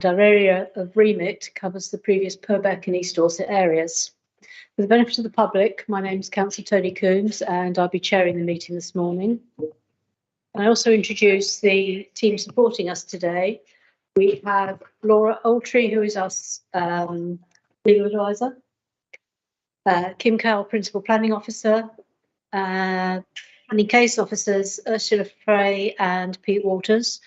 Our area of remit covers the previous Purbeck and East Dorset areas. For the benefit of the public, my name is Councillor Tony Coombs and I'll be chairing the meeting this morning. I also introduce the team supporting us today. We have Laura Oldtree, who is our legal advisor, Kim Cowell, Principal Planning Officer, planning case officers Ursula Frey and Pete Waters.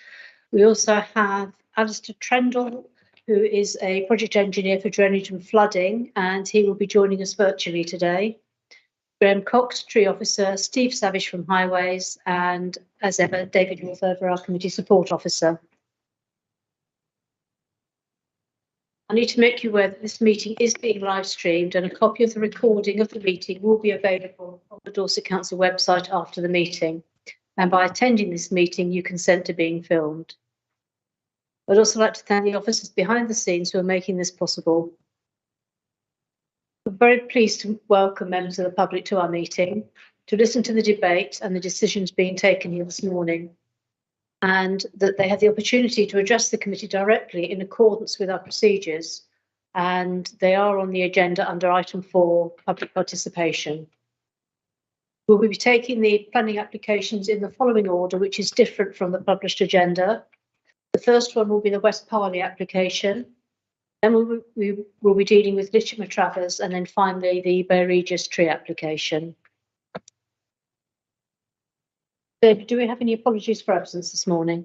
We also have Alistair Trendall, who is a project engineer for drainage and flooding, and he will be joining us virtually today. Graham Cox, tree officer, Steve Savage from Highways, and as ever, David Northover, our committee support officer. I need to make you aware that this meeting is being live streamed and a copy of the recording of the meeting will be available on the Dorset Council website after the meeting. And by attending this meeting, you consent to being filmed. I'd also like to thank the officers behind the scenes who are making this possible. We're very pleased to welcome members of the public to our meeting, to listen to the debate and the decisions being taken here this morning, and that they have the opportunity to address the committee directly in accordance with our procedures, and they are on the agenda under item 4, public participation. We'll be taking the planning applications in the following order, which is different from the published agenda. The first one will be the West Parley application. Then we will be dealing with Litchfield Travers, and then finally the Bay Regis tree application. David, do we have any apologies for absence this morning?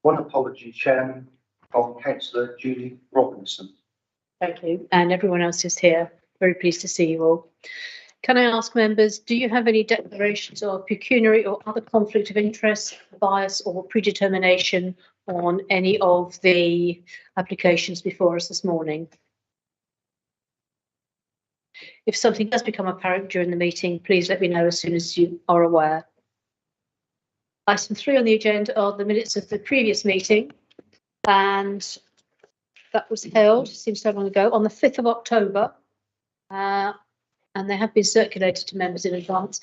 One apology, Chairman, from Councillor Julie Robinson. Thank you. And everyone else is here. Very pleased to see you all. Can I ask members, do you have any declarations of pecuniary or other conflict of interest, bias or predetermination on any of the applications before us this morning? If something does become apparent during the meeting, please let me know as soon as you are aware. Item 3 on the agenda are the minutes of the previous meeting, and that was held, seems so long ago, on the 5th of October. And they have been circulated to members in advance.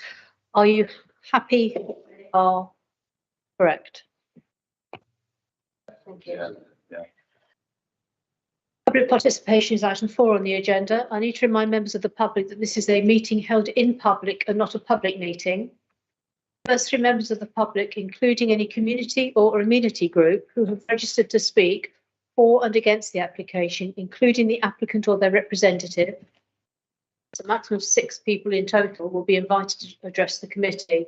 Are you happy they are correct? Thank you. Yeah. Public participation is item 4 on the agenda. I need to remind members of the public that this is a meeting held in public and not a public meeting. First 3 members of the public, including any community or amenity group who have registered to speak for and against the application, including the applicant or their representative. A maximum of 6 people in total will be invited to address the committee.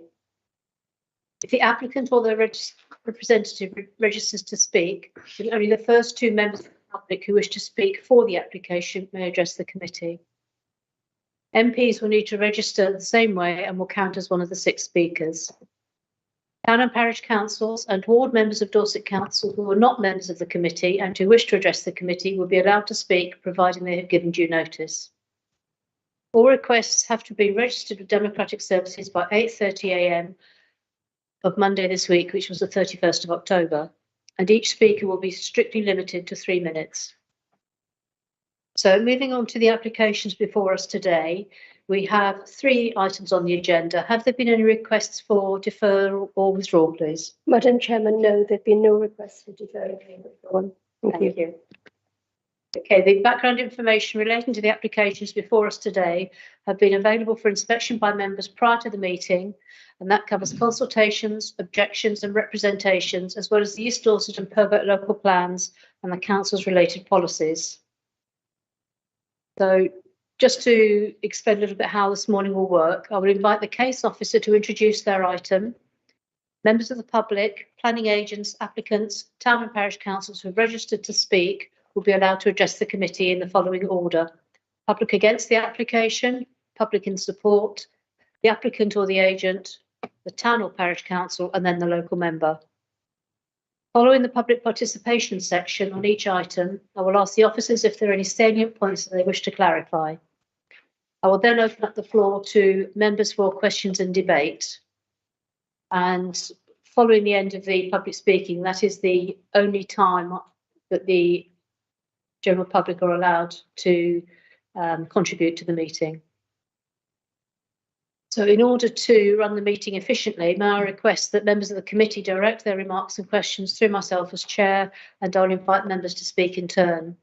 If the applicant or their representative registers to speak, then only the first 2 members of the public who wish to speak for the application may address the committee. MPs will need to register the same way and will count as one of the 6 speakers. Town and parish councils and ward members of Dorset Council who are not members of the committee and who wish to address the committee will be allowed to speak, providing they have given due notice. All requests have to be registered with Democratic Services by 8:30 a.m. of Monday this week, which was the 31st of October, and each speaker will be strictly limited to 3 minutes. So moving on to the applications before us today, we have 3 items on the agenda. Have there been any requests for deferral or withdrawal, please? Madam Chairman, no, there have been no requests for deferral. Thank you. Okay, the background information relating to the applications before us today have been available for inspection by members prior to the meeting, and that covers consultations, objections and representations, as well as the East Dorset and Purbeck local plans and the council's related policies. So just to explain a little bit how this morning will work, I will invite the case officer to introduce their item. Members of the public, planning agents, applicants, town and parish councils who have registered to speak will be allowed to address the committee in the following order: public against the application, public in support, the applicant or the agent, the town or parish council, and then the local member. Following the public participation section on each item, I will ask the officers if there are any salient points that they wish to clarify. I will then open up the floor to members for questions and debate. And following the end of the public speaking, that is the only time that the general public are allowed to contribute to the meeting. So in order to run the meeting efficiently, may I request that members of the committee direct their remarks and questions through myself as chair, and I'll invite members to speak in turn.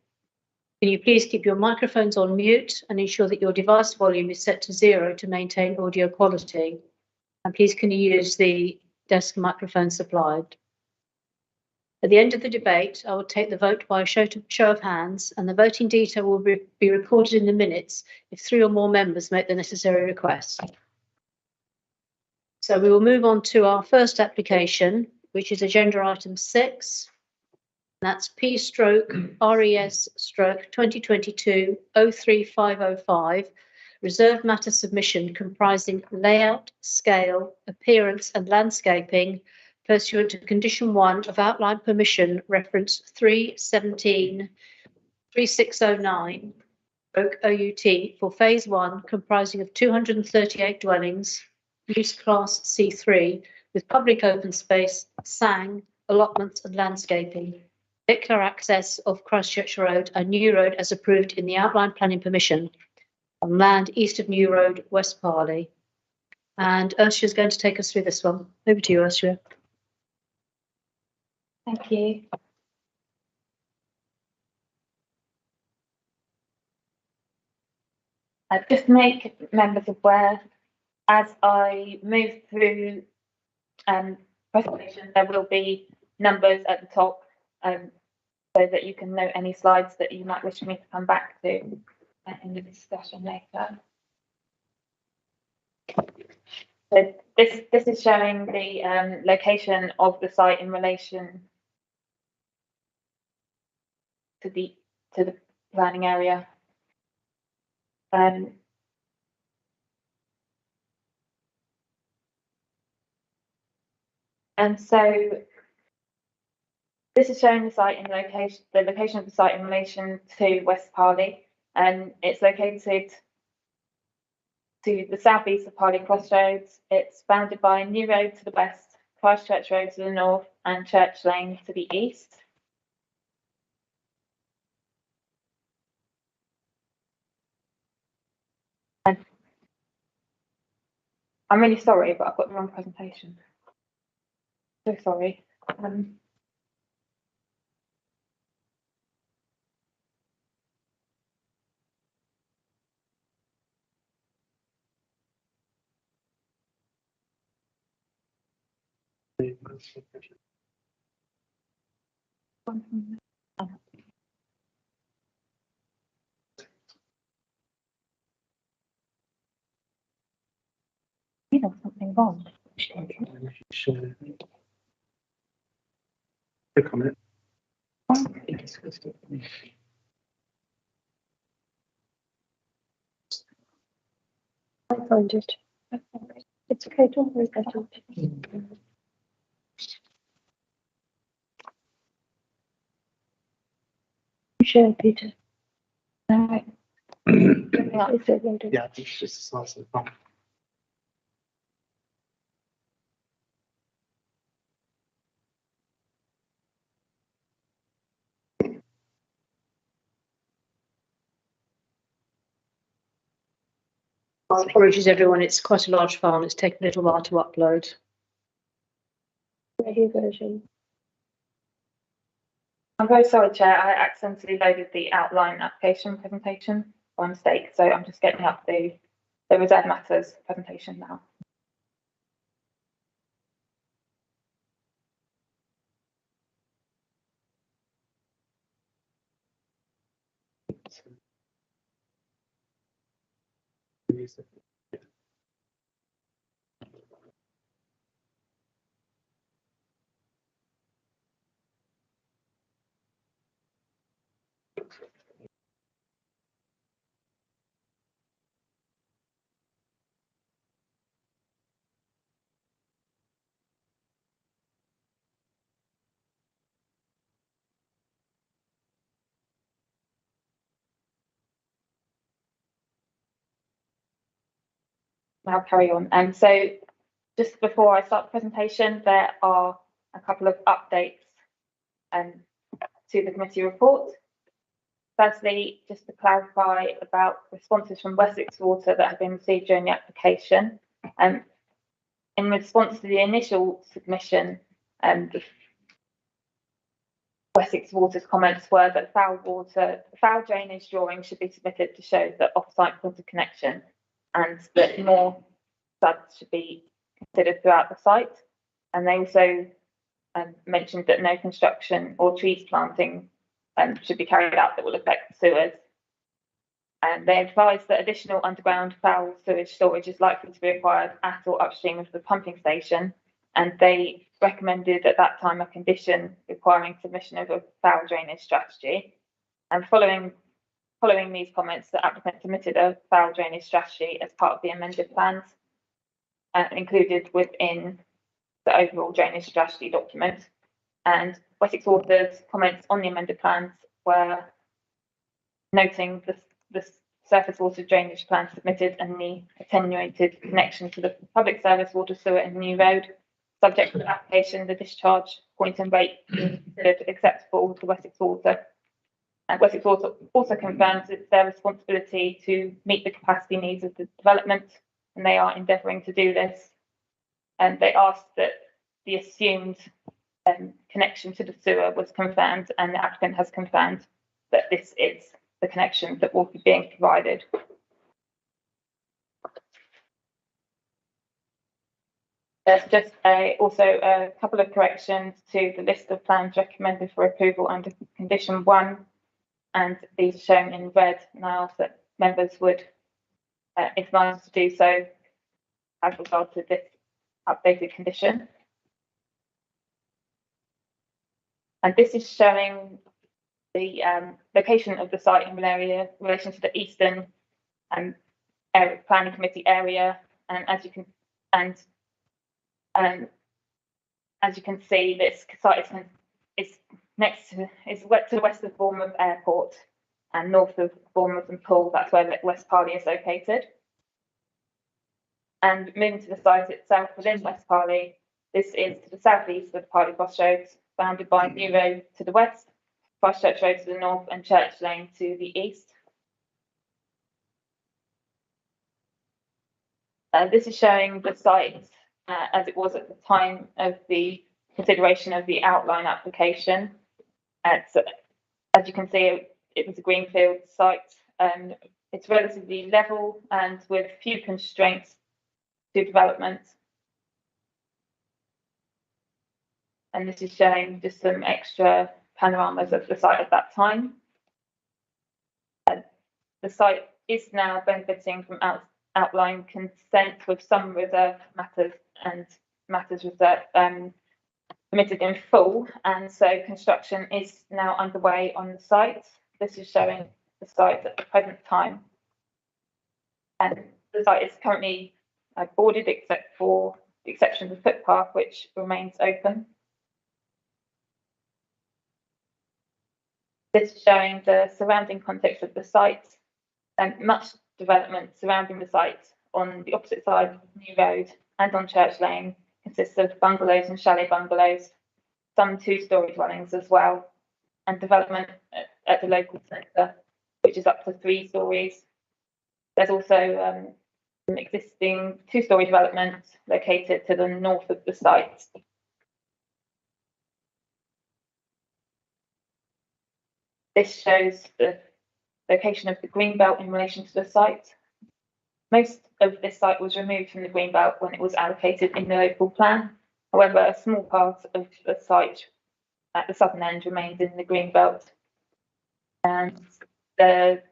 Can you please keep your microphones on mute and ensure that your device volume is set to 0 to maintain audio quality? And please can you use the desk microphone supplied? At the end of the debate, I will take the vote by a show of hands, and the voting detail will be recorded in the minutes if 3 or more members make the necessary request. So we will move on to our first application, which is agenda item 6. That's P/RES/2022-03505, reserved matter submission comprising layout, scale, appearance and landscaping pursuant to condition 1 of outline permission reference 317-3609 OUT for phase 1 comprising of 238 dwellings, use class C3 with public open space, SANG, allotments and landscaping. Vehicular access of Christchurch Road and New Road as approved in the outline planning permission on land east of New Road, West Parley. And Ursula is going to take us through this one. Over to you, Ursula. Thank you. Just to make members aware, as I move through presentation, there will be numbers at the top so that you can note any slides that you might wish me to come back to in the discussion later. So this is showing the location of the site in relation to the planning area. And so this is showing the site in the location of the site in relation to West Parley, and it's located to the southeast of Parley Crossroads. It's bounded by New Road to the west, Christchurch Road to the north, and Church Lane to the east. And I'm really sorry, but I've got the wrong presentation. So sorry. You know something wrong. Click on it. I find it. It's okay, don't worry about it. Share, Peter. No. Is it loaded? Yeah, it's just a slice of the bottom. Apologies, everyone. It's quite a large file. It's taken a little while to upload. Radio version. I'm very sorry, Chair. I accidentally loaded the outline application presentation by mistake, so I'm just getting up the reserved matters presentation now. I'll carry on. And so just before I start the presentation, there are a couple of updates to the committee report. Firstly, just to clarify about responses from Wessex Water that have been received during the application. In response to the initial submission, the Wessex Water's comments were that foul drainage drawings should be submitted to show the off-site point of connection, and that more studs should be considered throughout the site. And they also mentioned that no construction or trees planting should be carried out that will affect sewers. And they advised that additional underground foul sewage storage is likely to be required at or upstream of the pumping station. And they recommended at that time a condition requiring submission of a foul drainage strategy. And following these comments, the applicant submitted a foul drainage strategy as part of the amended plans, included within the overall drainage strategy document. And Wessex Water's comments on the amended plans were noting the surface water drainage plan submitted and the attenuated connection to the public service water sewer in New Road. Subject to the application, the discharge point and rate is considered acceptable to Wessex Water. And Wessex Water also confirms it's their responsibility to meet the capacity needs of the development, and they are endeavouring to do this. And they asked that the assumed connection to the sewer was confirmed, and the applicant has confirmed that this is the connection that will be being provided. There's just also a couple of corrections to the list of plans recommended for approval under condition 1, and these are shown in red now that members would advise to do so as regards to this updated condition. And this is showing the location of the site in relation to the Eastern Planning Committee area, and as you can see, this site is to the west of Bournemouth Airport and north of Bournemouth and Poole. That's where West Parley is located. And moving to the site itself within West Parley, this is to the southeast of the Parley Crossroads, bounded by New Road to the west, Christchurch Road to the north, and Church Lane to the east. This is showing the site as it was at the time of the consideration of the outline application. So, as you can see, it was a greenfield site. It's relatively level and with few constraints to development. And this is showing just some extra panoramas of the site at that time. The site is now benefiting from outline consent with some reserved matters and matters reserved permitted in full, and so construction is now underway on the site. This is showing the site at the present time, and the site is currently boarded except for the exception of the footpath, which remains open. This is showing the surrounding context of the site, and much development surrounding the site on the opposite side of New Road and on Church Lane consists of bungalows and chalet bungalows, some two-storey dwellings as well, and development at the local centre, which is up to 3 stories. There's also some existing two-storey development located to the north of the site. This shows the location of the greenbelt in relation to the site. Most of this site was removed from the greenbelt when it was allocated in the local plan. However, a small part of the site at the southern end remains in the greenbelt. And the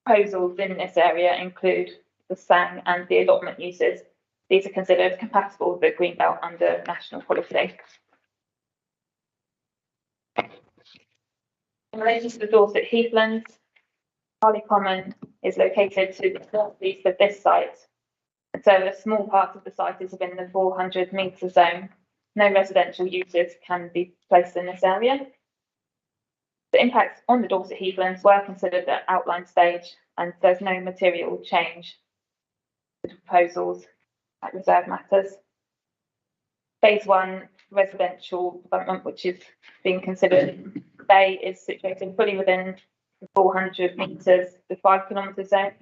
proposals in this area include the SANG and the allotment uses. These are considered compatible with the greenbelt under national policy. In relation to the Dorset Heathlands, Parley Common is located to the northeast of this site, and so a small part of the site is within the 400-metre zone. No residential uses can be placed in this area. The impacts on the Dorset Heathlands were considered at outline stage, and there's no material change to the proposals at reserve matters. Phase 1 residential development, which is being considered today, is situated fully within 400 metres, the 5 kilometre zone,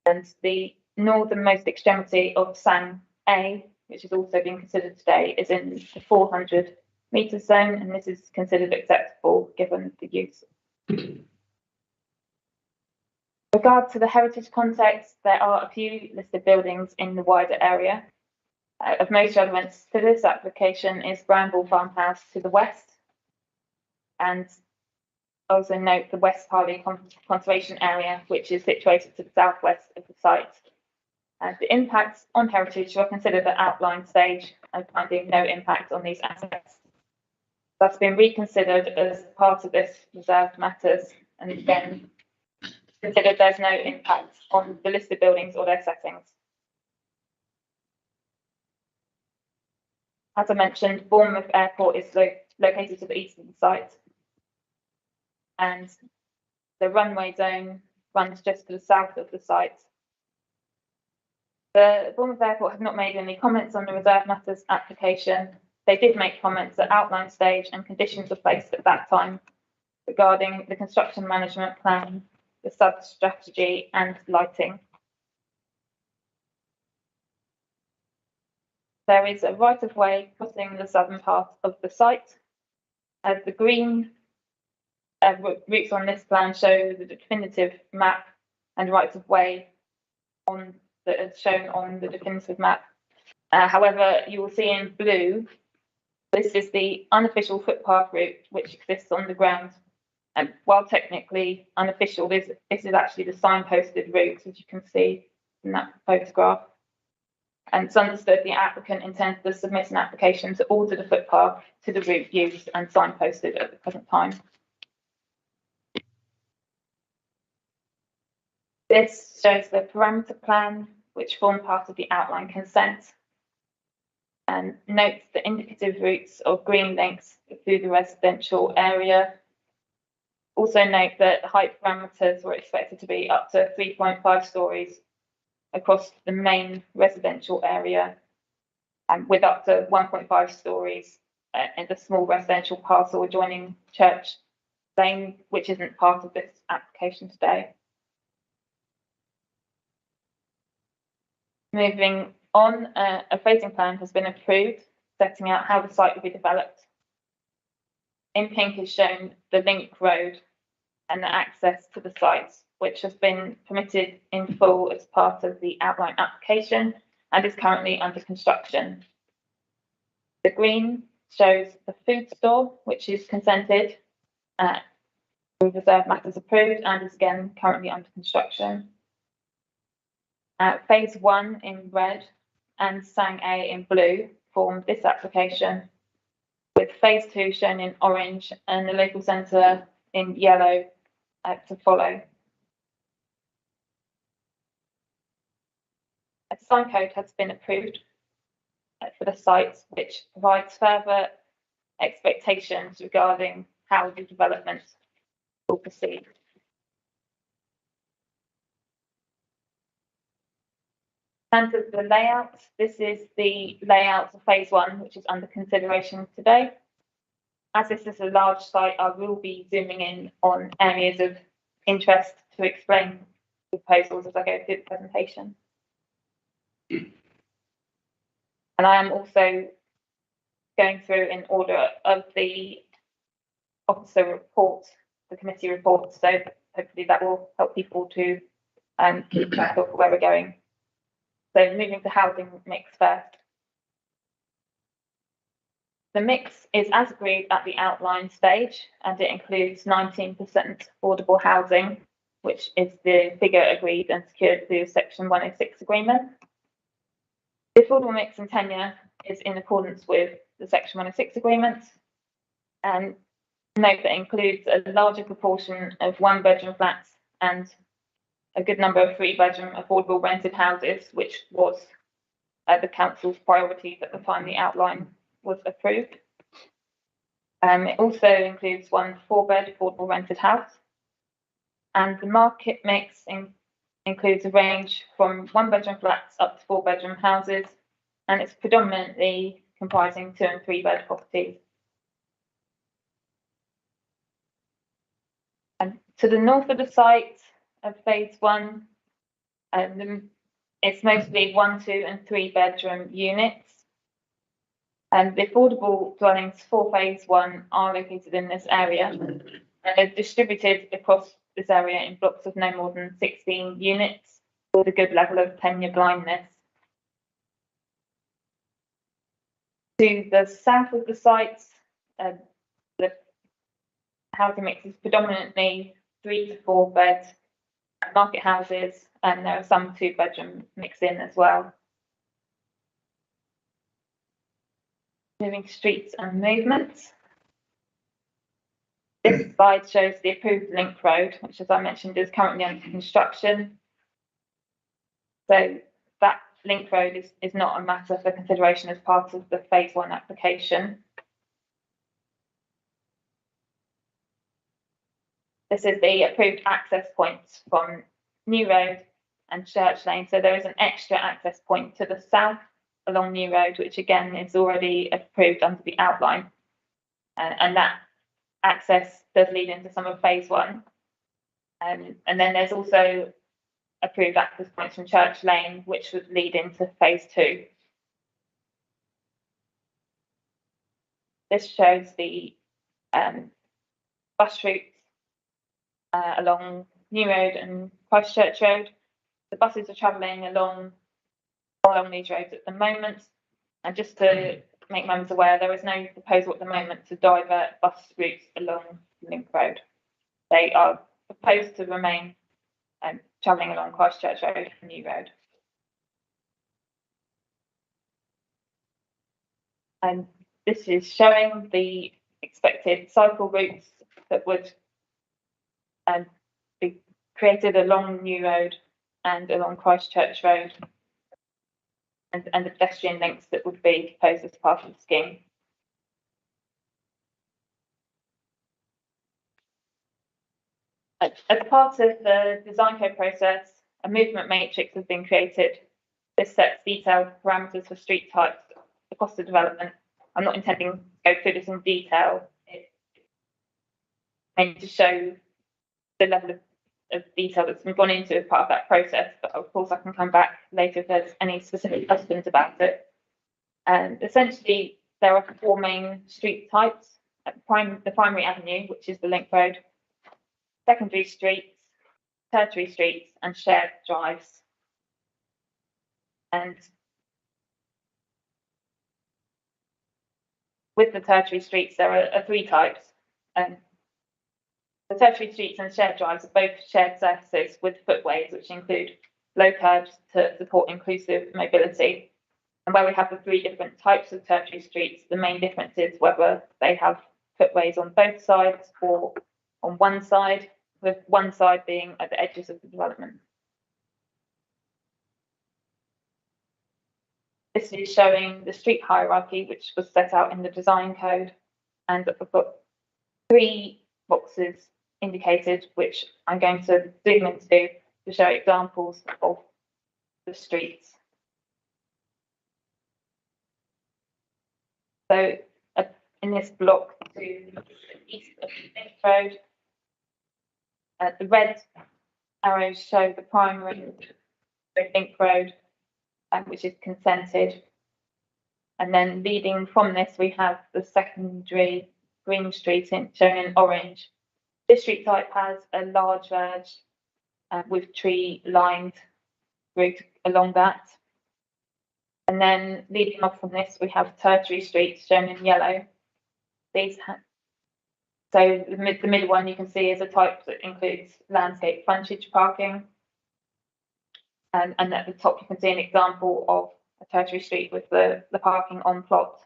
and the northernmost extremity of Sang A, which is also being considered today, is in the 400 metre zone, and this is considered acceptable given the use. With regard to the heritage context, there are a few listed buildings in the wider area. Of most relevance to this application is Bramble Farmhouse to the west, and also note the West Parley Conservation Area, which is situated to the southwest of the site. The impacts on heritage were considered at outline stage and finding no impact on these assets. That's been reconsidered as part of this reserved matters, and again considered there's no impact on the listed buildings or their settings. As I mentioned, Bournemouth Airport is located to the east of the site, and the runway zone runs just to the south of the site. The Bournemouth Airport have not made any comments on the reserve matters application. They did make comments at outline stage, and conditions were placed at that time regarding the construction management plan, the sub-strategy and lighting. There is a right-of-way crossing the southern part of the site. The green routes on this plan show the definitive map and right-of-way that is shown on the definitive map. However, you will see in blue, this is the unofficial footpath route which exists on the ground. And while technically unofficial, this is actually the signposted route, as you can see in that photograph. And it's understood the applicant intends to submit an application to alter the footpath to the route used and signposted at the present time. This shows the parameter plan, which form part of the outline consent, and notes the indicative routes of green links through the residential area. Also note that the height parameters were expected to be up to 3.5 stories across the main residential area, and with up to 1.5 stories in the small residential parcel adjoining Church Lane, which isn't part of this application today. Moving on, a phasing plan has been approved, setting out how the site will be developed. In pink is shown the link road and the access to the site, which has been permitted in full as part of the outline application and is currently under construction. The green shows the food store, which is consented, with reserve matters approved, and is again currently under construction. Phase 1 in red and Sang A in blue form this application, with phase 2 shown in orange and the local centre in yellow to follow. A sign code has been approved for the site, which provides further expectations regarding how the development will proceed. In terms of the layout, this is the layout of phase 1, which is under consideration today. As this is a large site, I will be zooming in on areas of interest to explain the proposals as I go through the presentation. And I am also going through in order of the officer report, the committee report, so hopefully that will help people to keep track of where we're going. So moving to housing mix first. The mix is as agreed at the outline stage, and it includes 19% affordable housing, which is the figure agreed and secured through Section 106 agreement. The affordable mix and tenure is in accordance with the Section 106 agreement, and note that includes a larger proportion of 1-bedroom flats and a good number of 3-bedroom affordable rented houses, which was the council's priorities at the time the outline was approved. It also includes 1 4-bed affordable rented house, and the market mix includes a range from 1-bedroom flats up to 4-bedroom houses, and it's predominantly comprising 2- and 3-bed properties. And to the north of the site of phase 1, the it's mostly 1, 2 and 3 bedroom units. And the affordable dwellings for phase 1 are located in this area and are distributed across this area in blocks of no more than 16 units with a good level of tenure blindness. To the south of the site, the housing mix is predominantly 3 to 4 bed market houses, and there are some 2 bedroom mixed in as well. Moving to streets and movements. This slide shows the approved link road, which, as I mentioned, is currently under construction. So that link road is not a matter for consideration as part of the phase 1 application. This is the approved access points from New Road and Church Lane. So there is an extra access point to the south along New Road, which again is already approved under the outline. And that access does lead into some of phase 1. And then there's also approved access points from Church Lane, which would lead into phase 2. This shows the bus routes along New Road and Christchurch Road. The buses are travelling along these roads at the moment. And just to make members aware, there is no proposal at the moment to divert bus routes along Link Road. They are proposed to remain travelling along Christchurch Road and New Road. And this is showing the expected cycle routes that would be created along New Road and along Christchurch Road, and the pedestrian links that would be proposed as part of the scheme. As part of the design code process, a movement matrix has been created. This sets detailed parameters for street types across the development. I'm not intending to go through this in detail. It's meant to show the level of detail that's been gone into as part of that process, but of course I can come back later if there's any specific questions about it. And essentially, there are 4 main street types: the primary avenue, which is the link road, secondary streets, tertiary streets, and shared drives. And with the tertiary streets, there are 3 types. The tertiary streets and shared drives are both shared surfaces with footways, which include low curbs to support inclusive mobility. And where we have the 3 different types of tertiary streets, the main difference is whether they have footways on both sides or on one side, with one side being at the edges of the development. This is showing the street hierarchy, which was set out in the design code, and I've got 3 boxes indicated, which I'm going to zoom into to show examples of the streets. So in this block to the east of Link Road, the red arrows show the primary Link Road, which is consented. And then leading from this, we have the secondary Green Street shown in orange. This street type has a large verge with tree-lined route along that. And then leading off from this, we have tertiary streets shown in yellow. So the middle one you can see is a type that includes landscape frontage parking. And at the top, you can see an example of a tertiary street with the parking on plot.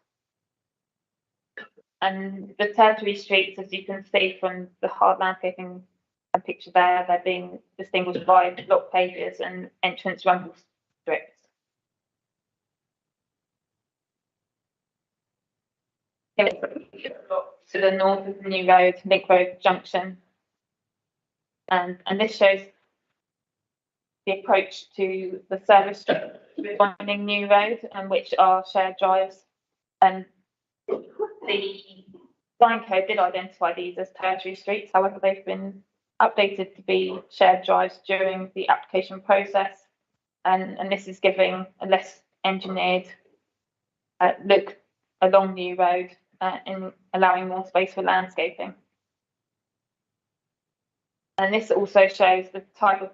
And the tertiary streets, as you can see from the hard landscaping picture there, they're being distinguished by block pages and entrance rumble strips. Here to the north of the New Road, Link Road Junction. And this shows the approach to the service strip joining New Road, and which are shared drives. And the design code did identify these as tertiary streets. However, they've been updated to be shared drives during the application process. and this is giving a less engineered look along New Road and allowing more space for landscaping. And this also shows the type of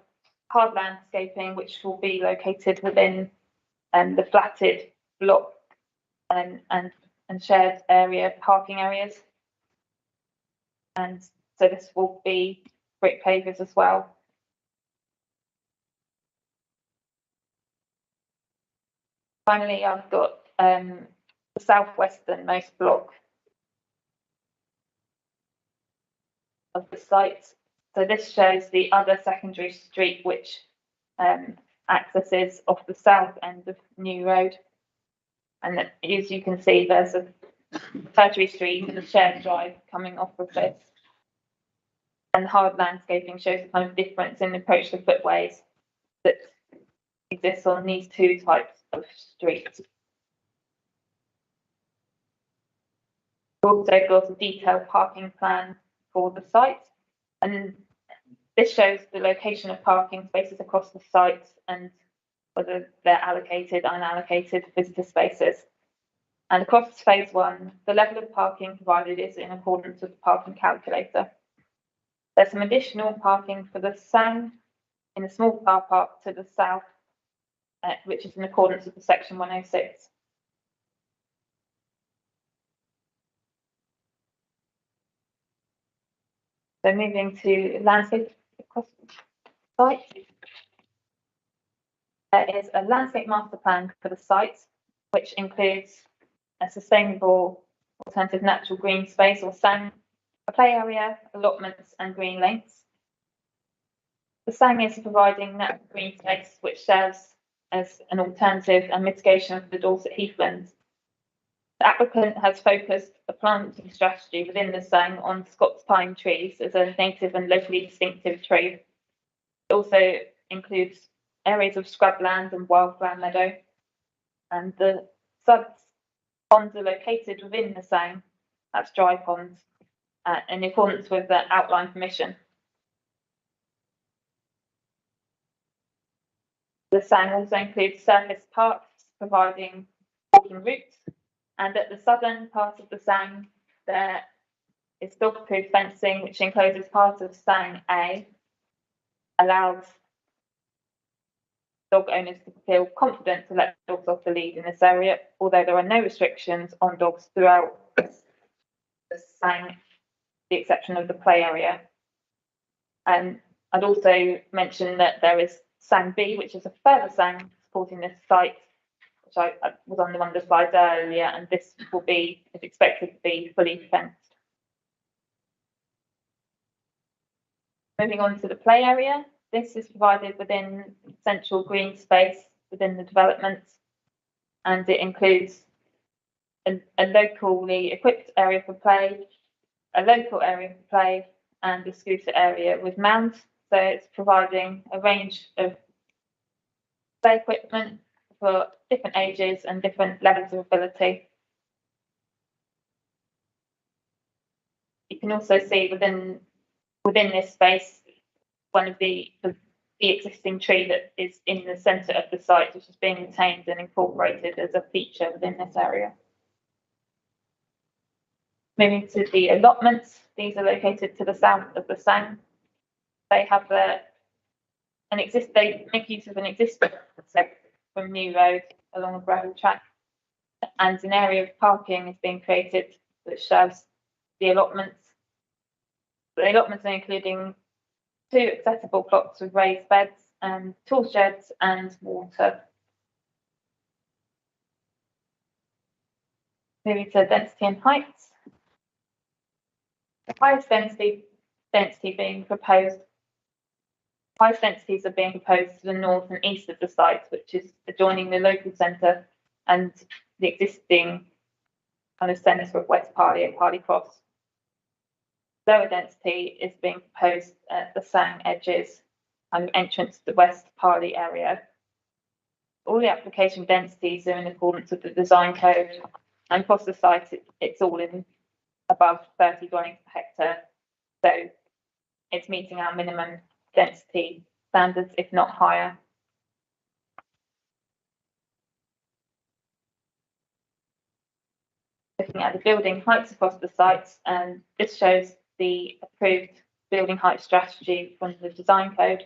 hard landscaping which will be located within the flatted block and shared area parking areas. And so this will be brick pavers as well. Finally, I've got the southwesternmost block of the site. So this shows the other secondary street which accesses off the south end of New Road. And as you can see, there's a tertiary street and a shared drive coming off of this. And hard landscaping shows the kind of difference in the approach to footways that exists on these two types of streets. We've also got a detailed parking plan for the site, and this shows the location of parking spaces across the site and whether they're allocated, unallocated visitor spaces. And across phase one, the level of parking provided is in accordance with the parking calculator. There's some additional parking for the Sang in a small car park to the south, which is in accordance with the section 106. So moving to landscape across the site. There is a landscape master plan for the site, which includes a sustainable alternative natural green space or SAN, a play area, allotments and green lanes. The SAN is providing natural green space which serves as an alternative and mitigation for the Dorset heathlands. The applicant has focused a planting strategy within the SAN on Scots pine trees as a native and locally distinctive tree. It also includes areas of scrubland and wildflower meadow, and the ponds are located within the SAN, that's dry ponds, in accordance with the outline permission. The SAN also includes surface parks providing walking routes, and at the southern part of the SAN there is dog-proof fencing which encloses part of SAN A, allows dog owners to feel confident to let dogs off the lead in this area, although there are no restrictions on dogs throughout the SAN, the exception of the play area. And I'd also mention that there is SAN B, which is a further SAN supporting this site, which I was on one of the slides earlier, and this will be, is expected to be fully fenced. Moving on to the play area. This is provided within central green space within the development, and it includes a locally equipped area for play, a local area for play, and a scooter area with mounds. So it's providing a range of play equipment for different ages and different levels of ability. You can also see within this space one of the existing tree that is in the centre of the site, which is being retained and incorporated as a feature within this area. Moving to the allotments, these are located to the south of the SAN. They have they make use of an existing section from New Road along a gravel track, and an area of parking is being created which serves the allotments. The allotments are including 2 accessible plots with raised beds and tool sheds and water. Moving to density and heights. The highest density being proposed. Highest densities are being proposed to the north and east of the site, which is adjoining the local centre and the existing kind of centre of West Parley at Parley Cross. Lower density is being proposed at the SAN edges and entrance to the West Parley area. All the application densities are in accordance with the design code, and across the site it's all in above 30 dwellings per hectare. So it's meeting our minimum density standards, if not higher. Looking at the building heights across the sites, and this shows the approved building height strategy from the design code.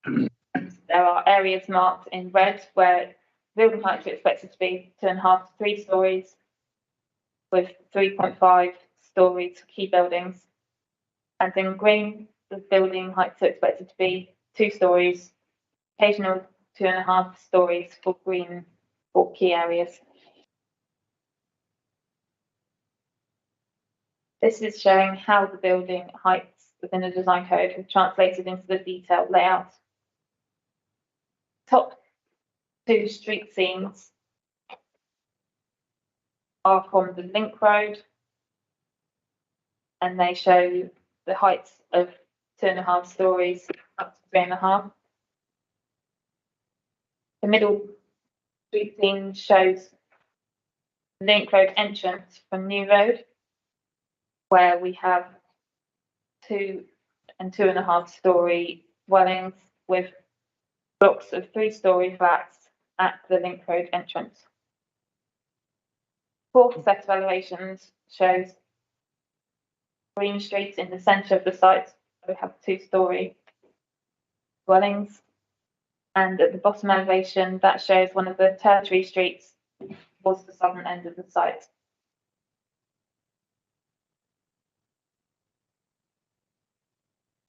There are areas marked in red where building heights are expected to be 2.5 to 3 stories, with 3.5 stories for key buildings. And in green, the building heights are expected to be 2 stories, occasional 2.5 stories for green for key areas. This is showing how the building heights within the design code have translated into the detailed layout. Top 2 street scenes are from the link road, and they show the heights of 2.5 stories up to 3.5. The middle street scene shows link road entrance from New Road, where we have 2 and 2.5 story dwellings with blocks of 3-story flats at the link road entrance. Fourth set of elevations shows green streets in the centre of the site. We have 2-story dwellings, and at the bottom elevation that shows one of the tertiary streets towards the southern end of the site.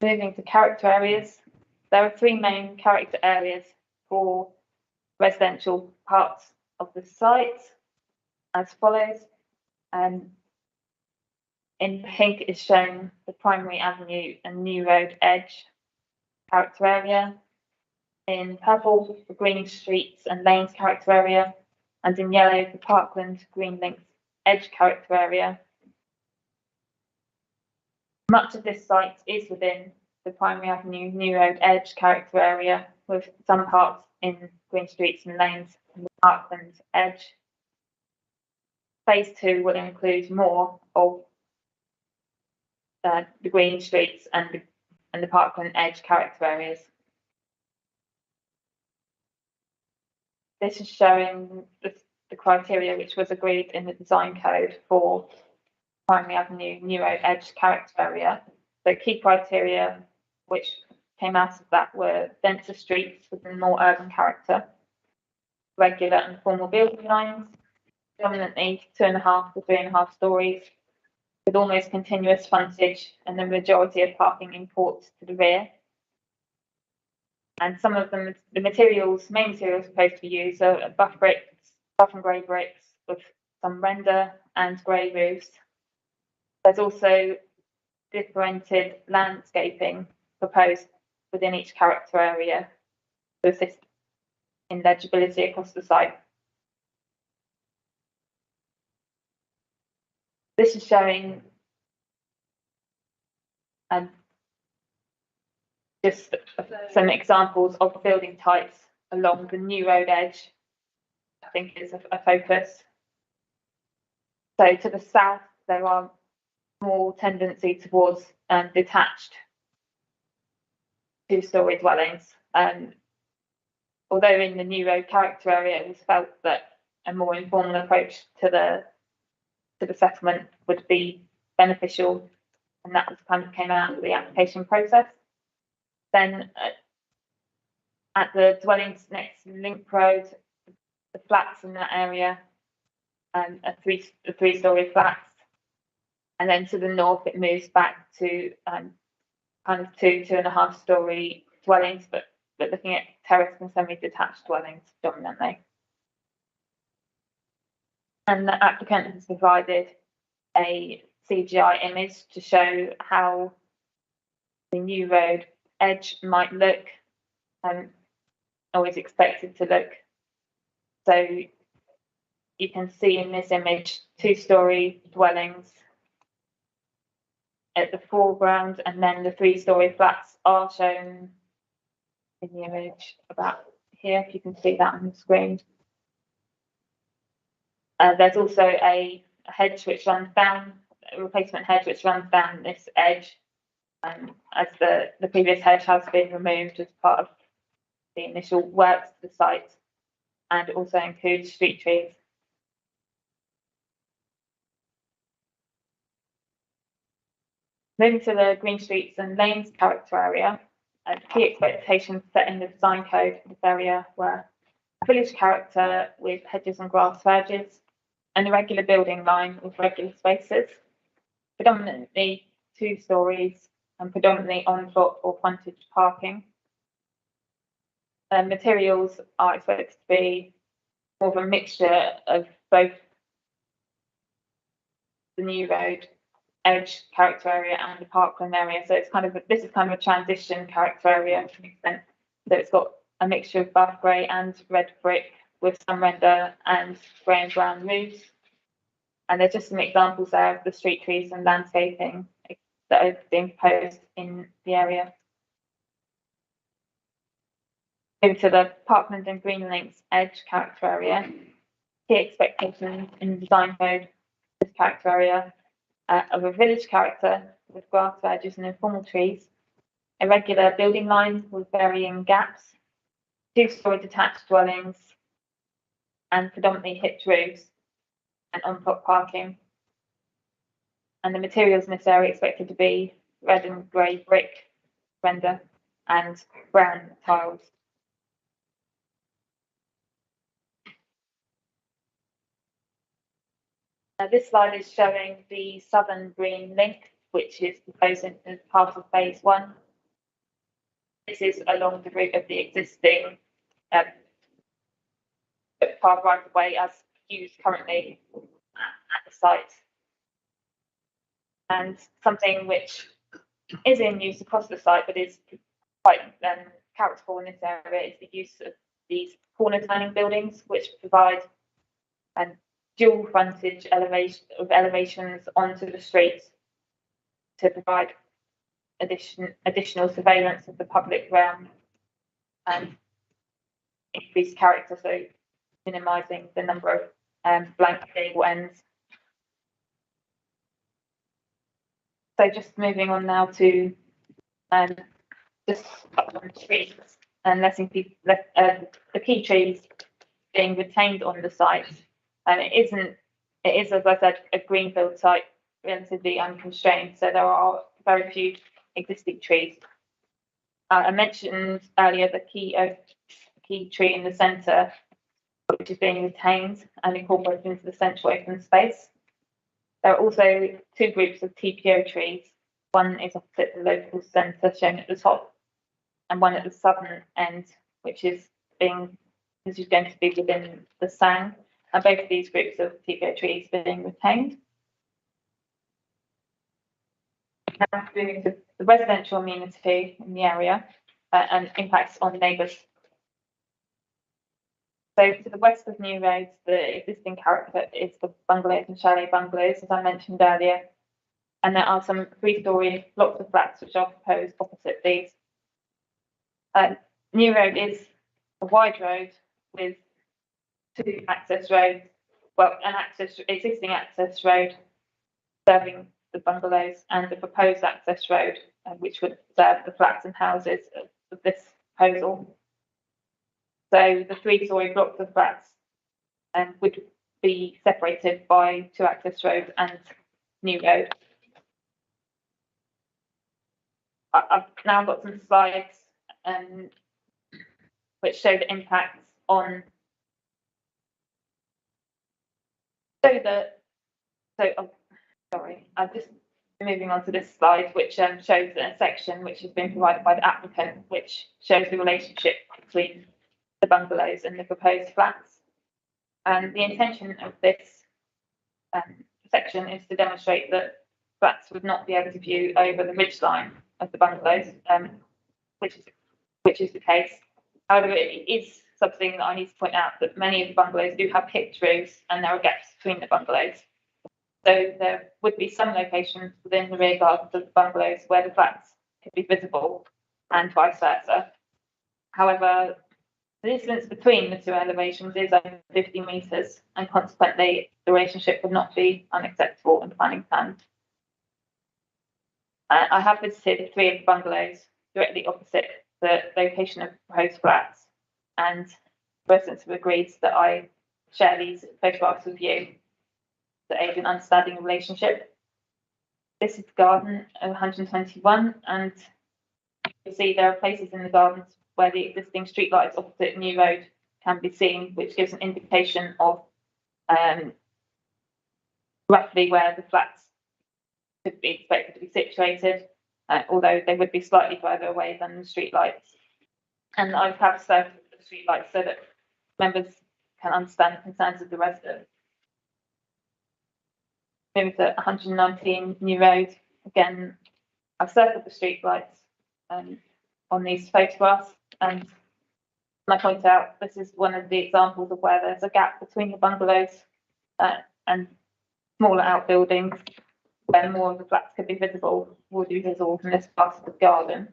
Moving to character areas, there are 3 main character areas for residential parts of the site as follows. In pink is shown the Primary Avenue and New Road Edge character area. In purple, the Green Streets and Lanes character area, and in yellow, the Parkland Green Links Edge character area. Much of this site is within the Primary Avenue New Road Edge character area, with some parts in Green Streets and Lanes and the Parkland Edge. Phase 2 will include more of the Green Streets and the Parkland Edge character areas. This is showing the criteria which was agreed in the design code for Primary Avenue New Road Edge character area. So key criteria which came out of that were denser streets with a more urban character, regular and formal building lines, dominantly 2.5 to 3.5 stories, with almost continuous frontage and the majority of parking in courts to the rear. And some of them, the main materials supposed to be used are buff bricks, buff and grey bricks with some render and grey roofs. There's also differentiated landscaping proposed within each character area to assist in legibility across the site. This is showing just some examples of building types along the New Road Edge, I think is a focus. So to the south, there are more tendency towards detached 2-story dwellings. Although in the New Road character area, it was felt that a more informal approach to the settlement would be beneficial, and that was kind of came out of the application process. Then at the dwellings next to Link Road, the flats in that area are 3-story flats, and then to the north it moves back to kind of 2.5 story dwellings, but looking at terrace and semi-detached dwellings dominantly. And the applicant has provided a CGI image to show how the New Road Edge might look, or is expected to look. So you can see in this image 2-story dwellings at the foreground, and then the 3-story flats are shown in the image about here, if you can see that on the screen. There's also a hedge which runs down, a replacement hedge which runs down this edge, as the previous hedge has been removed as part of the initial works to the site, and also includes street trees. Moving to the green streets and lanes character area, key expectations set in the design code for this area were a village character with hedges and grass verges, an irregular building line with regular spaces, predominantly 2 stories and predominantly on-foot or frontage parking. Materials are expected to be more of a mixture of both the new road edge character area and the parkland area. So it's this is kind of a transition character area to an extent. So it's got a mixture of buff grey and red brick with some render and grey and brown roofs. And there's just some examples there of the street trees and landscaping that are being proposed in the area. Over to the Parkland and Green Links edge character area. Key expectations in the design code for this character area of a village character with grass verges and informal trees, irregular building lines with varying gaps, 2-story detached dwellings, and predominantly hipped roofs and on-foot parking. And the materials in this area are expected to be red and grey brick render and brown tiles. This slide is showing the Southern Green Link, which is proposed as part of phase 1. This is along the route of the existing car right of way as used currently at the site. And something which is in use across the site but is quite characterful in this area is the use of these corner turning buildings, which provide dual frontage elevations onto the street to provide additional surveillance of the public realm and increased character, so minimising the number of blank gable ends. So just moving on now to just on trees and letting people the key trees being retained on the site. And it is, as I said, a greenfield site, relatively unconstrained. So there are very few existing trees. I mentioned earlier the key tree in the centre, which is being retained and incorporated into the central open space. There are also 2 groups of TPO trees. One is opposite the local centre, shown at the top, and one at the southern end, which is going to be within the SANG. And both of these groups of TPO trees being retained. Now moving to the residential amenity in the area and impacts on neighbours. So to the west of New Roads, the existing character is the bungalows and chalet bungalows, as I mentioned earlier. And there are some 3-story blocks of flats which are proposed opposite these. New Road is a wide road with 2 access roads, well, an existing access road serving the bungalows and the proposed access road, which would serve the flats and houses of this proposal. So the 3-story blocks of flats would be separated by 2 access roads and New Road. I've now got some slides which show the impacts on. I'm just moving on to this slide, which shows a section which has been provided by the applicant, which shows the relationship between the bungalows and the proposed flats. And the intention of this section is to demonstrate that flats would not be able to view over the ridgeline of the bungalows, which is the case. However, it is something that I need to point out that many of the bungalows do have hipped roofs and there are gaps between the bungalows. So there would be some locations within the rear gardens of the bungalows where the flats could be visible and vice versa. However, the distance between the 2 elevations is over 50 metres and consequently the relationship would not be unacceptable in planning plans. I have visited 3 of the bungalows directly opposite the location of proposed flats, and residents have agreed that I share these photographs with you to aid in understanding the relationship. this is the garden of 121, and you'll see there are places in the gardens where the existing streetlights opposite New Road can be seen, which gives an indication of roughly where the flats could be expected to be situated, although they would be slightly further away than the streetlights. And I have circled the streetlights so that members can understand the concerns of the residents. Moving to 119 New Road, again, I've circled the streetlights on these photographs, and I point out this is one of the examples of where there's a gap between the bungalows and smaller outbuildings, where more of the flats could be visible, would be visible from this part of the garden.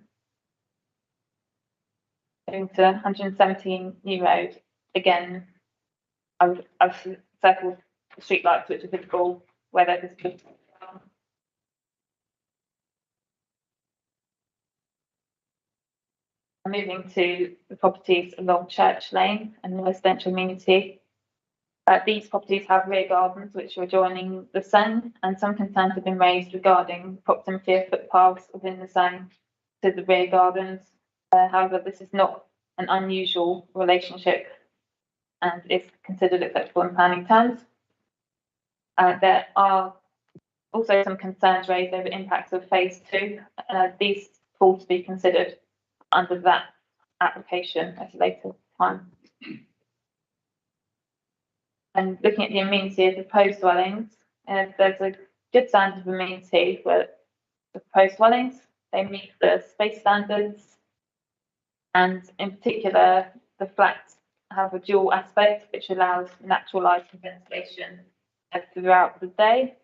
Moving to 117 New Road, again, I've circled the streetlights which are visible where they're visible. Moving to the properties along Church Lane and the residential amenity. These properties have rear gardens which are adjoining the zone, and some concerns have been raised regarding proximity of footpaths within the zone to the rear gardens. However, this is not an unusual relationship and is considered acceptable in planning terms. There are also some concerns raised over impacts of phase 2. These fall to be considered under that application at a later time. And looking at the amenity of the proposed dwellings, there's a good standard of amenity where the proposed dwellings, they meet the space standards, and in particular, the flats have a dual aspect which allows natural light and ventilation throughout the day.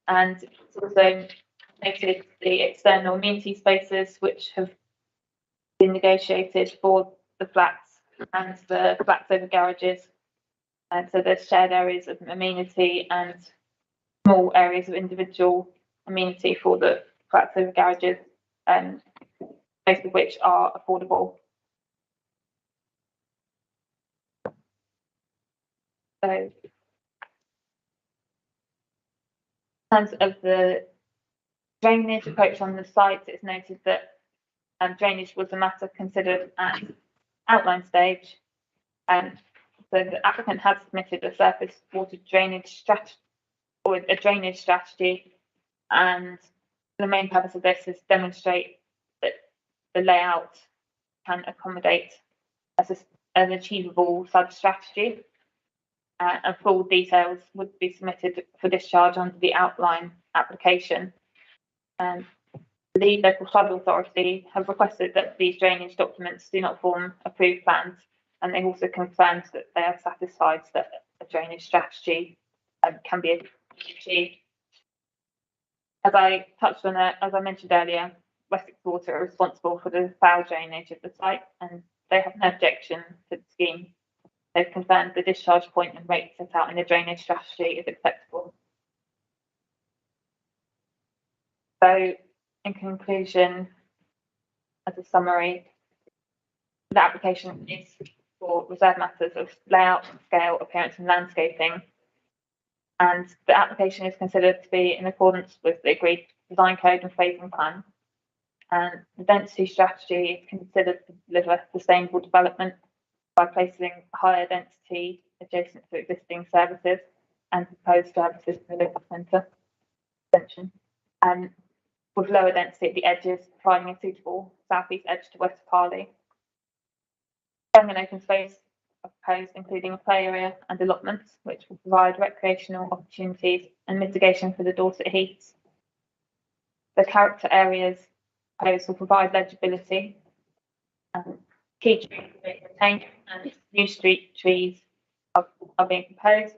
And it's also noted the external amenity spaces which have been negotiated for the flats and the flats over garages. And so there's shared areas of amenity and small areas of individual amenity for the flats over garages, most of which are affordable. So in terms of the drainage approach on the site, it's noted that drainage was a matter considered at outline stage. And so the applicant has submitted a surface water drainage strategy or a drainage strategy, and the main purpose of this is to demonstrate that the layout can accommodate an achievable such strategy. And full details would be submitted for discharge under the outline application. And the local flood authority have requested that these drainage documents do not form approved plans, and they also confirmed that they are satisfied that a drainage strategy can be achieved. As I touched on, as I mentioned earlier, Wessex Water are responsible for the foul drainage of the site, and they have no objection to the scheme. They've confirmed the discharge point and rate set out in the drainage strategy is acceptable. So, in conclusion, as a summary, the application is for reserved matters of layout, scale, appearance, and landscaping. And the application is considered to be in accordance with the agreed design code and phasing plan. And the density strategy is considered to deliver sustainable development by placing higher density adjacent to existing services and proposed services in the local centre extension, and with lower density at the edges, providing a suitable southeast edge to West Parley. An open space are proposed, including a play area and allotments, which will provide recreational opportunities and mitigation for the Dorset heaths. The character areas proposed will provide legibility. Key trees are being retained, and new street trees are being proposed.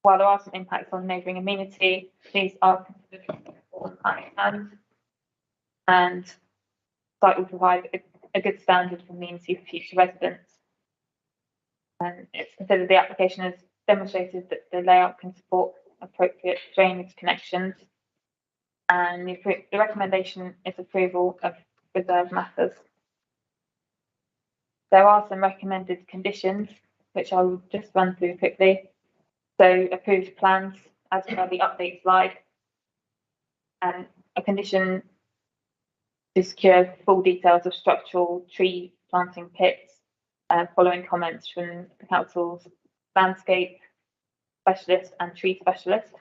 While there are some impacts on neighbouring amenity, these are considered for planning plans, and site will provide a good standard for amenity for future residents. And it's considered the application has demonstrated that the layout can support appropriate drainage connections, and the recommendation is approval of reserved matters. There are some recommended conditions, which I will just run through quickly. So approved plans as per the update slide. And a condition to secure full details of structural tree planting pits, following comments from the council's landscape specialist and tree specialist.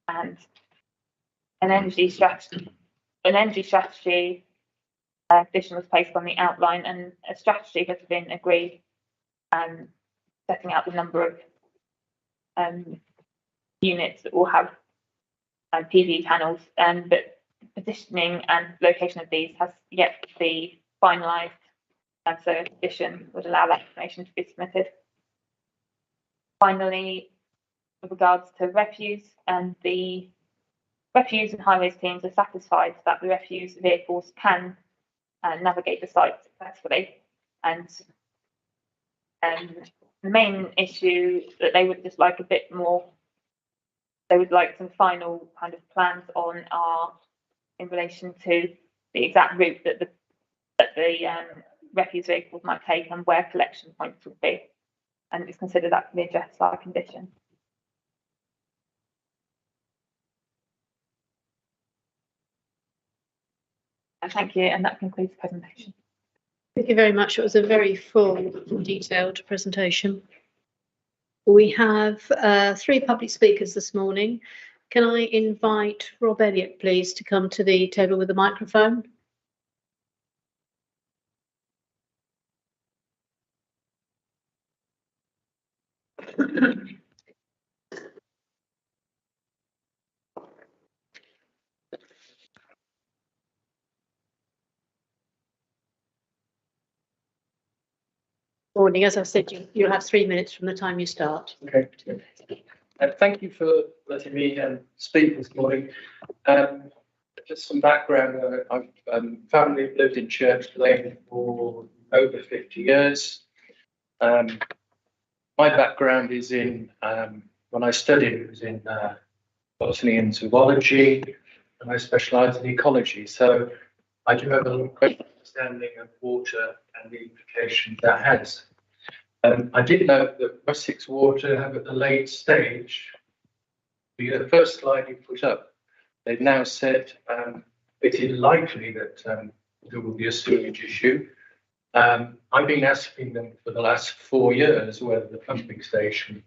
And an energy strategy condition was placed on the outline, and a strategy has been agreed, setting out the number of units that will have PV panels, but positioning and location of these has yet to be finalised, and so a condition would allow that information to be submitted. Finally, with regards to refuse, and the refuse and highways teams are satisfied that the refuse vehicles can navigate the site successfully. And the main issue that they would just like a bit more, they would like some final kind of plans on are in relation to the exact route that the refuse vehicles might take and where collection points would be. And it's considered that to be addressed by a condition. Thank you, and that concludes the presentation. Thank you very much. It was a very full, detailed presentation. We have 3 public speakers this morning. Can I invite Rob Elliott, please, to come to the table with the microphone? Morning. As I said, you'll have 3 minutes from the time you start. Okay. Thank you for letting me speak this morning. Just some background. I've family lived in Church Lane for over 50 years. My background is in, when I studied, it was in botany and zoology, and I specialised in ecology. So I do have a great understanding of water and the implications that has. I did note that Wessex Water have at the late stage, the first slide you put up, they've now said it is likely that there will be a sewage issue. I've been asking them for the last 4 years whether the pumping station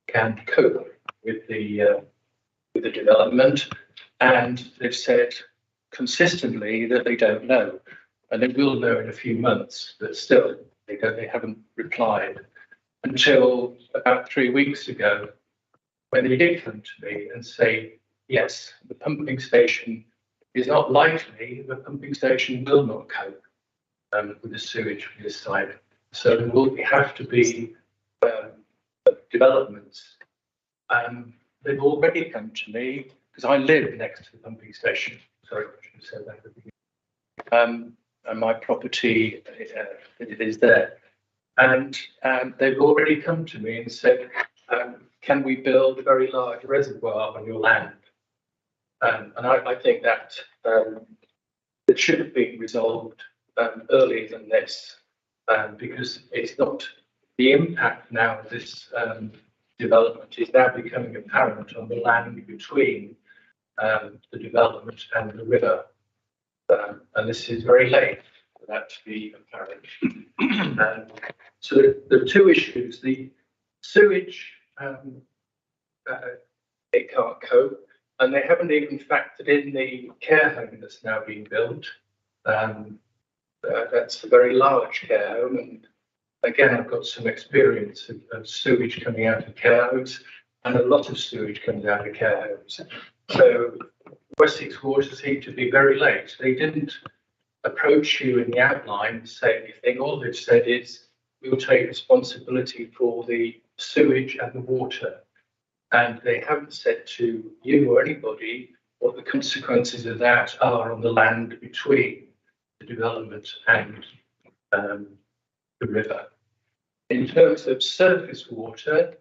can cope with the development, and they've said consistently that they don't know, and they will know in a few months, but still they haven't replied until about 3 weeks ago, when they did come to me and say, yes, the pumping station is not likely, the pumping station will not cope with the sewage from this side. So there will have to be developments. They've already come to me, because I live next to the pumping station. Sorry, I should have said that at the beginning. And my property is there. And they've already come to me and said, can we build a very large reservoir on your land? And I think that it should have been resolved earlier than this, because it's not the impact now of this development is now becoming apparent on the land between the development and the river. And this is very late for that to be apparent. So there are 2 issues. The sewage, it can't cope, and they haven't even factored in the care home that's now being built. That's a very large care home, and again, I've got some experience of sewage coming out of care homes, and a lot of sewage comes out of care homes. So Wessex Water seemed to be very late. They didn't approach you in the outline and say anything. All they've said is, we'll take responsibility for the sewage and the water. And they haven't said to you or anybody what the consequences of that are on the land between the development and the river. In terms of surface water,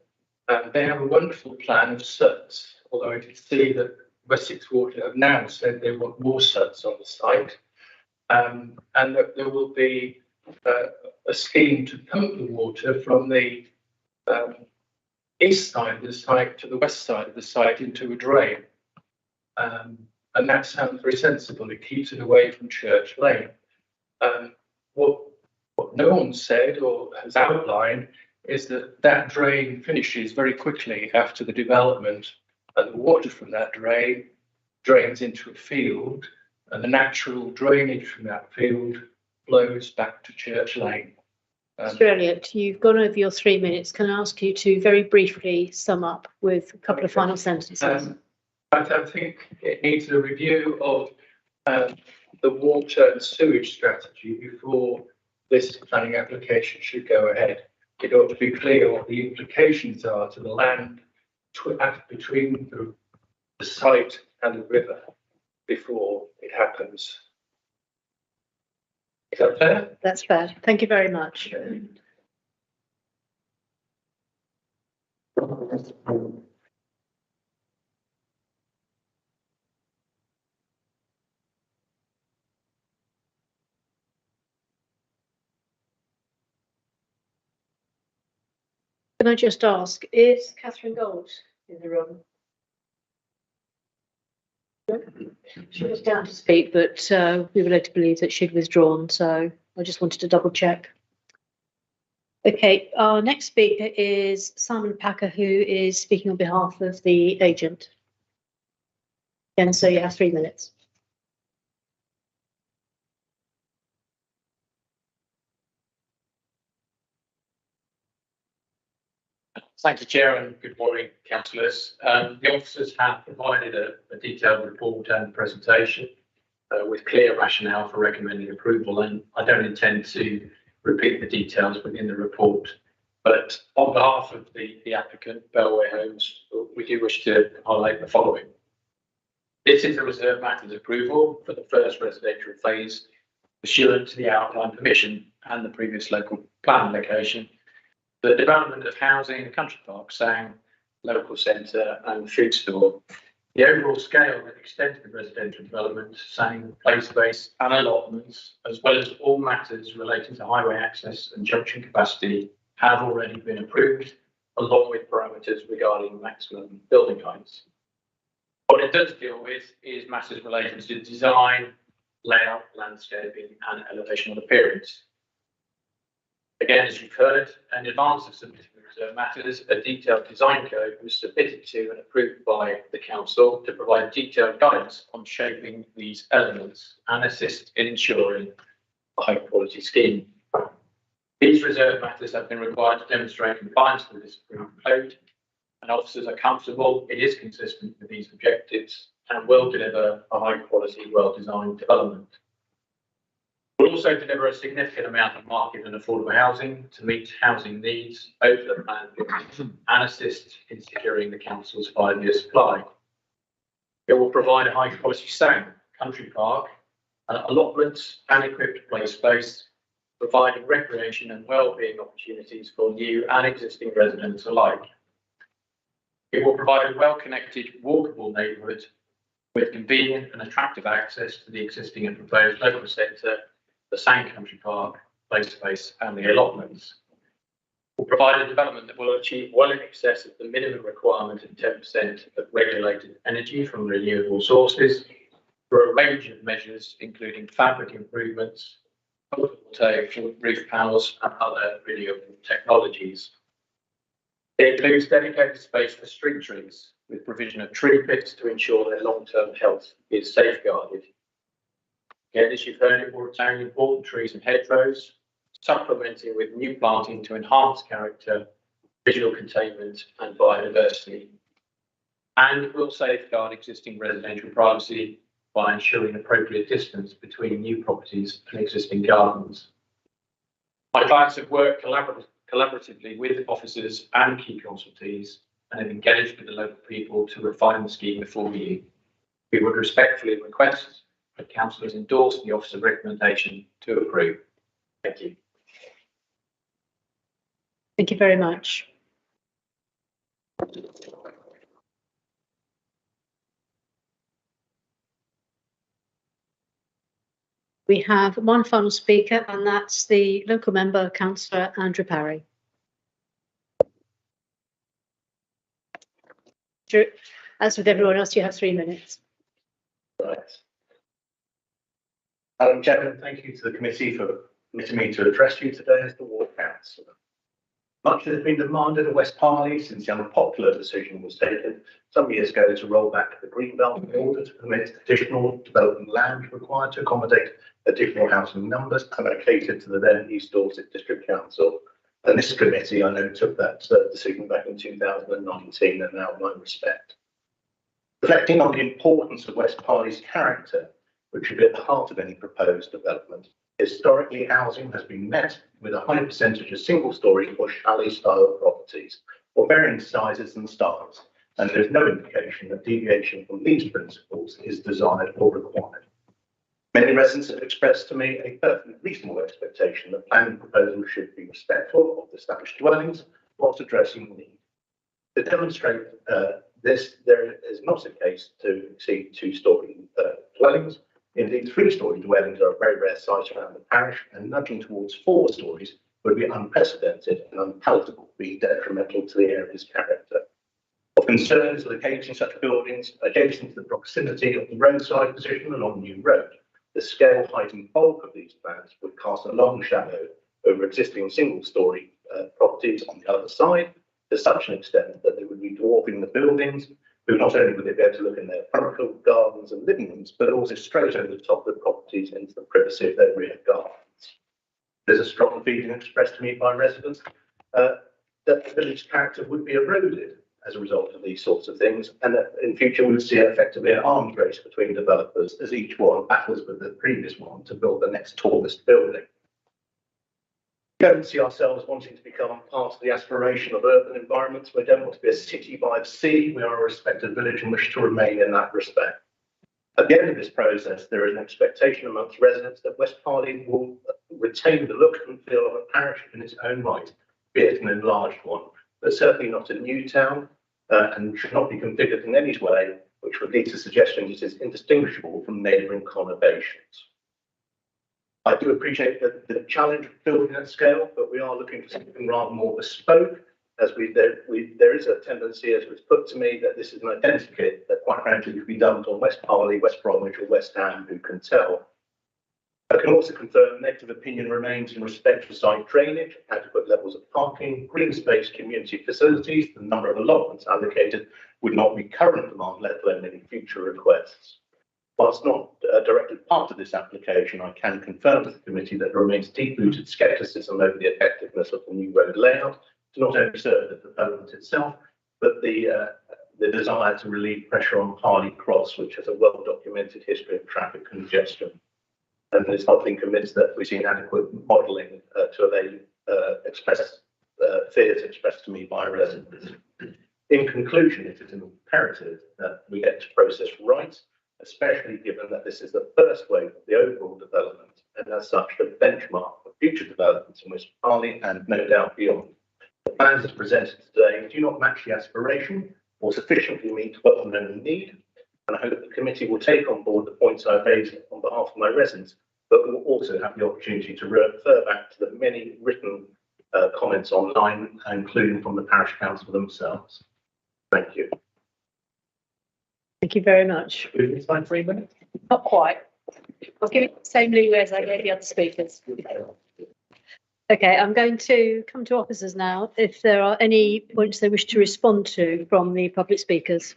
they have a wonderful plan of SUTs, although I can see that Wessex Water have now said they want more SUTs on the site, and that there will be a scheme to pump the water from the east side of the site to the west side of the site into a drain. And that sounds very sensible. It keeps it away from Church Lane. What no one said or has outlined is that that drain finishes very quickly after the development, and the water from that drain drains into a field, and the natural drainage from that field flows back to Church Lane. Mr. Elliott, you've gone over your 3 minutes. Can I ask you to very briefly sum up with a couple of final sentences? I think it needs a review of the water and sewage strategy before this planning application should go ahead. It ought to be clear what the implications are to the land between the site and the river before it happens. Is that fair? That's fair. Thank you very much. Can I just ask, is Catherine Gold in the room? She was down to speak, but we were led to believe that she'd withdrawn, so I just wanted to double check. Okay, our next speaker is Simon Packer, who is speaking on behalf of the agent. And so you have 3 minutes. Thank you, Chair, and good morning, councillors. The officers have provided a detailed report and presentation with clear rationale for recommending approval, and I don't intend to repeat the details within the report. But on behalf of the applicant, Bellway Homes, we do wish to highlight the following. This is a reserve matters approval for the first residential phase, pursuant to the outline permission and the previous local plan location. The development of housing, country park, Sang, local centre and food store. The overall scale and extent of the residential development, Sang, play space and allotments, as well as all matters relating to highway access and junction capacity have already been approved, along with parameters regarding maximum building heights. What it does deal with is matters relating to design, layout, landscaping and elevational appearance. Again, as you've heard, in advance of submitting the reserve matters, a detailed design code was submitted to and approved by the council to provide detailed guidance on shaping these elements and assist in ensuring a high quality scheme. These reserve matters have been required to demonstrate compliance with this approved code, and officers are comfortable it is consistent with these objectives and will deliver a high quality, well designed development. We'll also deliver a significant amount of market and affordable housing to meet housing needs over the plan and assist in securing the council's 5-year supply. It will provide a high quality Sang, country park, allotments and equipped play space, providing recreation and well-being opportunities for new and existing residents alike. It will provide a well-connected, walkable neighbourhood with convenient and attractive access to the existing and proposed local centre, the Sang Country Park, play space and the allotments. Will provide a development that will achieve well in excess of the minimum requirement of 10% of regulated energy from renewable sources through a range of measures, including fabric improvements, photovoltaic roof panels and other renewable technologies. It includes dedicated space for street trees with provision of tree pits to ensure their long-term health is safeguarded. Again, as you've heard, it will retain important trees and hedgerows, supplementing with new planting to enhance character, visual containment and biodiversity. And it will safeguard existing residential privacy by ensuring appropriate distance between new properties and existing gardens. My clients have worked collaboratively with officers and key consultees and have engaged with the local people to refine the scheme before you. We would respectfully request that councillors endorse the officer recommendation to approve. Thank you. Thank you very much. We have one final speaker, and that's the local member, Councillor Andrew Parry. As with everyone else, you have 3 minutes. Right. Madam Chairman, thank you to the committee for permitting me to address you today as the ward councillor. Much has been demanded of West Parley since the unpopular decision was taken some years ago to roll back the Greenbelt in order to permit additional development land required to accommodate additional housing numbers allocated to the then East Dorset District Council. And this committee, I know, took that decision back in 2019 and now my respect. Reflecting on the importance of West Parley's character, which should be at the heart of any proposed development, historically housing has been met with a high percentage of single-storey or chalet-style properties, of varying sizes and styles, and there is no indication that deviation from these principles is desired or required. Many residents have expressed to me a perfectly reasonable expectation that planning proposals should be respectful of established dwellings whilst addressing the need. To demonstrate this, there is not a case to exceed 2-storey dwellings. Indeed, 3-storey dwellings are a very rare sight around the parish, and nudging towards 4 stories would be unprecedented and unpalatable, being detrimental to the area's character. Of concern is locating such buildings adjacent to the proximity of the roadside position along New Road. The scale, height and bulk of these plans would cast a long shadow over existing single-storey properties on the other side, to such an extent that they would be dwarfing the buildings, who not only would they be able to look in their front gardens and living rooms, but also straight over the top of the properties into the privacy of their rear gardens. There's a strong feeling expressed to me by residents that the village character would be eroded as a result of these sorts of things, and that in future we would see effectively an arms race between developers as each one battles with the previous one to build the next tallest building. We don't see ourselves wanting to become part of the aspiration of urban environments. We don't want to be a city by the sea. We are a respected village and wish to remain in that respect. At the end of this process, there is an expectation amongst residents that West Parley will retain the look and feel of a parish in its own right, be it an enlarged one, but certainly not a new town, and should not be configured in any way which would lead to suggestions it is indistinguishable from neighbouring conurbations. I do appreciate the challenge of building at scale, but we are looking for something rather more bespoke, as there is a tendency, as was put to me, that this is an identikit that quite frankly could be dumped on West Parley, West Bromwich or West Ham, who can tell. I can also confirm negative opinion remains in respect to site drainage, adequate levels of parking, green space, community facilities. The number of allotments allocated would not be current demand, let alone any future requests. Whilst not a directed part of this application, I can confirm to the committee that there remains deep-rooted scepticism over the effectiveness of the new road layout to not only serve the development itself, but the desire to relieve pressure on Parley Cross, which has a well-documented history of traffic congestion. And it's not been convinced that we've seen adequate modelling to allay fears expressed to me by residents. In conclusion, it is imperative that we get this process right, especially given that this is the first wave of the overall development, and as such, the benchmark for future developments in West Parley and no doubt beyond. The plans as presented today do not match the aspiration or sufficiently meet well-known need, and I hope the committee will take on board the points I've raised on behalf of my residents, but will also have the opportunity to refer back to the many written comments online, including from the parish council themselves. Thank you. Thank you very much. It's like 3 minutes. Not quite. I'll give it the same leeway as I gave the other speakers. Okay, I'm going to come to officers now. If there are any points they wish to respond to from the public speakers.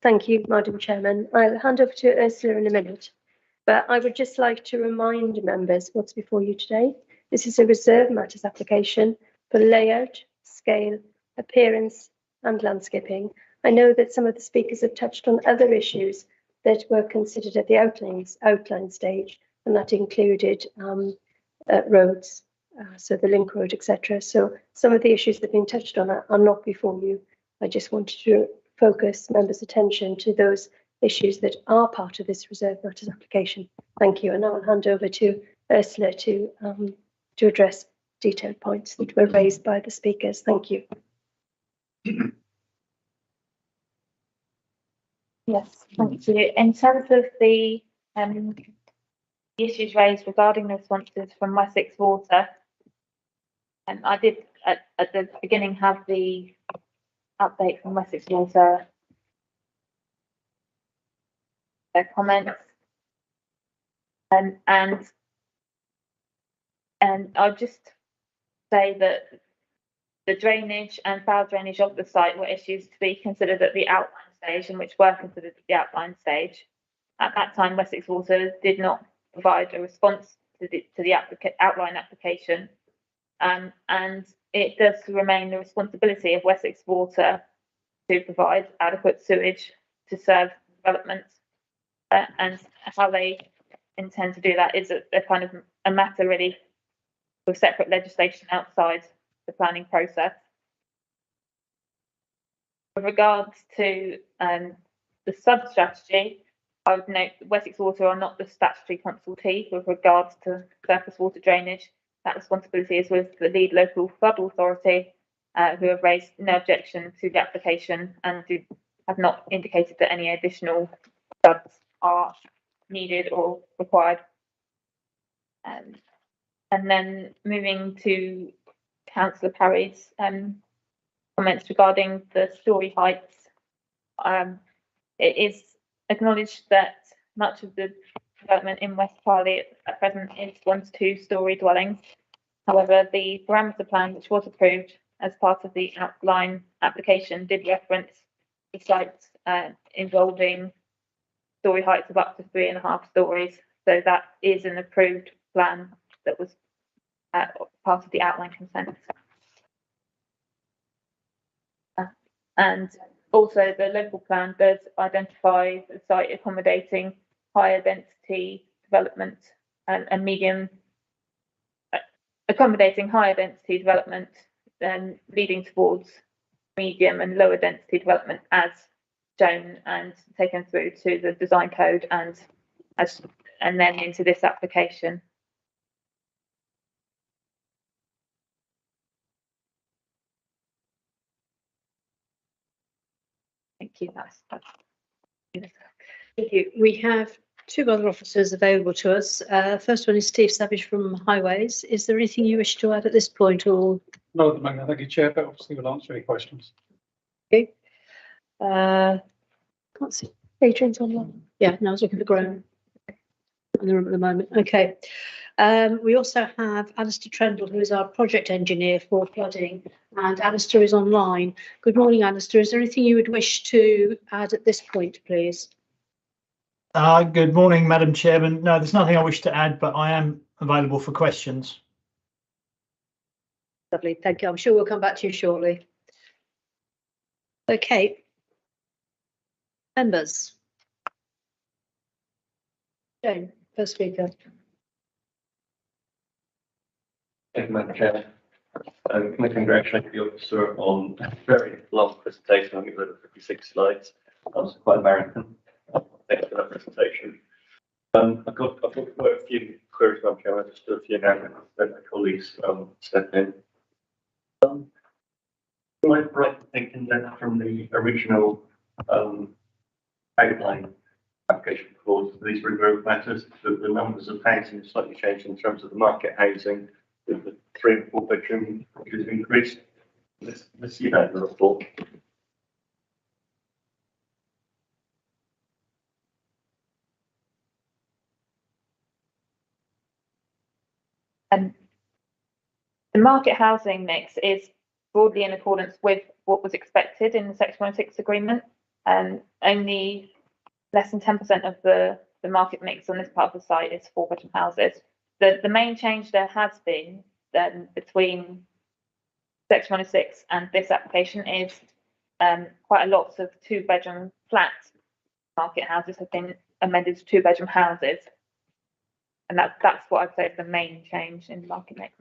Thank you, Madam Chairman. I'll hand over to Ursula in a minute, but I would just like to remind members what's before you today. This is a reserve matters application for layout, scale, appearance and landscaping. I know that some of the speakers have touched on other issues that were considered at the outline stage, and that included roads, so the link road, etc. So some of the issues that have been touched on are not before you. I just wanted to focus members' attention to those issues that are part of this reserve matters application. Thank you, and I'll hand over to Ursula to address detailed points that were raised by the speakers. Thank you. Yes, thank you. In terms of the issues raised regarding the responses from Wessex Water, I did at the beginning have the update from Wessex Water, their comments. And I'll just say that the drainage and foul drainage of the site were issues to be considered at the outline stage, and which were considered at the outline stage. At that time, Wessex Water did not provide a response to the outline application, and it does remain the responsibility of Wessex Water to provide adequate sewage to serve development, and how they intend to do that is a kind of a matter really with separate legislation outside the planning process. With regards to the sub-strategy, I would note that Wessex Water are not the statutory consultee with regards to surface water drainage. That responsibility is with the lead local flood authority, who have raised no objection to the application and have not indicated that any additional studs are needed or required. And then moving to Councillor Parry's comments regarding the story heights, it is acknowledged that much of the development in West Farley at present is 1 to 2 story dwellings. However, the parameter plan, which was approved as part of the outline application, did reference the sites involving story heights of up to 3.5 stories. So that is an approved plan that was part of the outline consent. And also the local plan does identify the site accommodating higher density development and medium, accommodating higher density development and leading towards medium and lower density development as shown and taken through to the design code and then into this application. Thank you. Thank you. We have 2 other officers available to us. First one is Steve Savage from Highways. Is there anything you wish to add at this point, or? No, at the moment, thank you, Chair, but obviously we'll answer any questions. Okay. Can't see. Adrian's online. Yeah, no, I was looking for Graham in the room at the moment. Okay. We also have Alistair Trendle, who is our project engineer for flooding, and Alistair is online. Good morning, Alistair. Is there anything you would wish to add at this point, please? Good morning, Madam Chairman. No, there's nothing I wish to add, but I am available for questions. Lovely, thank you. I'm sure we'll come back to you shortly. Okay. Members. Jane, first speaker. Thank you, Madam Chair. Can I congratulate the officer on a very long presentation? I think there were 56 slides. That was quite a marathon. Thanks for that presentation. I've got quite a few queries, Madam Chair. I'll just do a few now and let my colleagues step in. Am I right in thinking that from the original outline application for these removed matters, that the numbers of housing slightly changed in terms of the market housing, with the 3 and 4 bedroom which has increased? Let's see that in the report. The market housing mix is broadly in accordance with what was expected in the Section 106 agreement, and only less than 10% of the market mix on this part of the site is 4-bedroom houses. The main change there has been between Section 106 and this application is quite a lot of 2-bedroom flat market houses have been amended to 2-bedroom houses. And that's what I'd say is the main change in the market mix.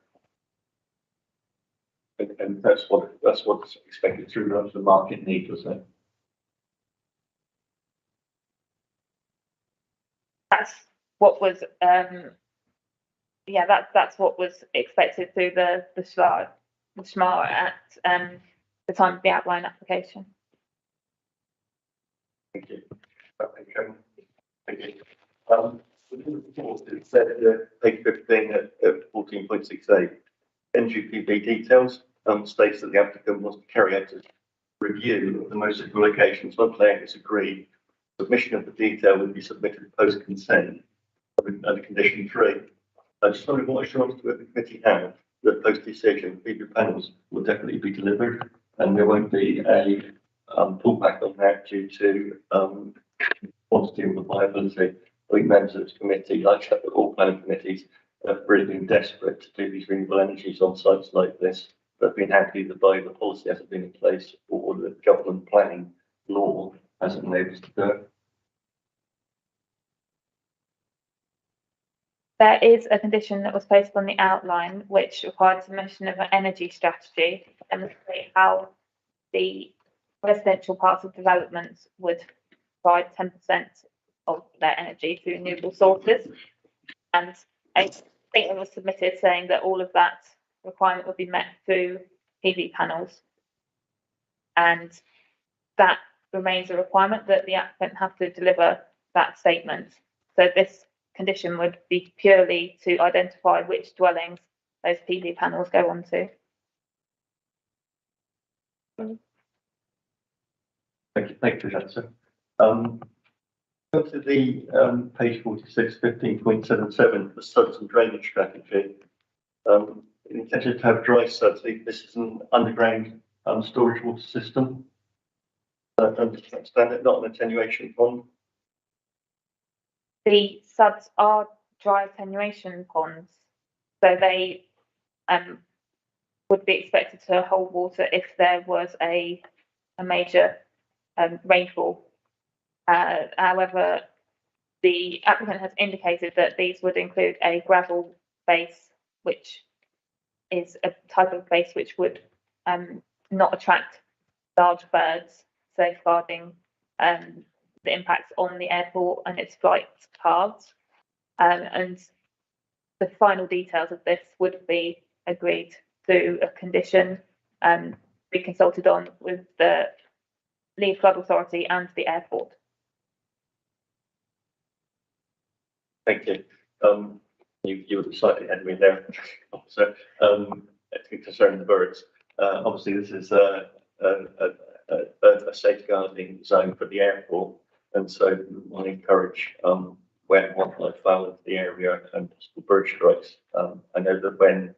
And that's what's expected to run the market need, was it? That's what was that's what was expected through the SMAR at the time of the outline application. Thank you. Thank you. Within the report, it said page 15 at 14.68, NGPB details. states that the applicant wants to carry out a review of the most suitable locations. Once layout is agreed, submission of the detail will be submitted post consent under condition 3. I just wondering what assurance do the committee have that post decision PV panels will definitely be delivered and there won't be a pullback on that due to quantity or viability. I think members of this committee, like all planning committees, have really been desperate to do these renewable energies on sites like this, but been happy that by the policy hasn't been in place or the government planning law hasn't enabled us to do it. There is a condition that was placed on the outline which required submission of an energy strategy to demonstrate how the residential parts of developments would provide 10% of their energy through renewable sources. And a statement was submitted saying that all of that requirement would be met through PV panels. And that remains a requirement that the applicant have to deliver that statement. So this condition would be purely to identify which dwellings those PV panels go on to. Thank you, Chancellor. Go to the page 46, 15.77, the suds and drainage strategy. Intended to have dry suds. This is an underground storage water system. Understand it, not an attenuation pond. The suds are dry attenuation ponds, so they would be expected to hold water if there was a major rainfall. However, the applicant has indicated that these would include a gravel base, which is a type of base which would not attract large birds, safeguarding the impacts on the airport and its flight paths. And the final details of this would be agreed through a condition be consulted on with the Lead Flood Authority and the airport. Thank you. You were slightly ahead of me there, officer. Concerning the birds, obviously this is a safeguarding zone for the airport, and so we want to encourage wet wildlife fowl into the area and possible bird strikes. I know that when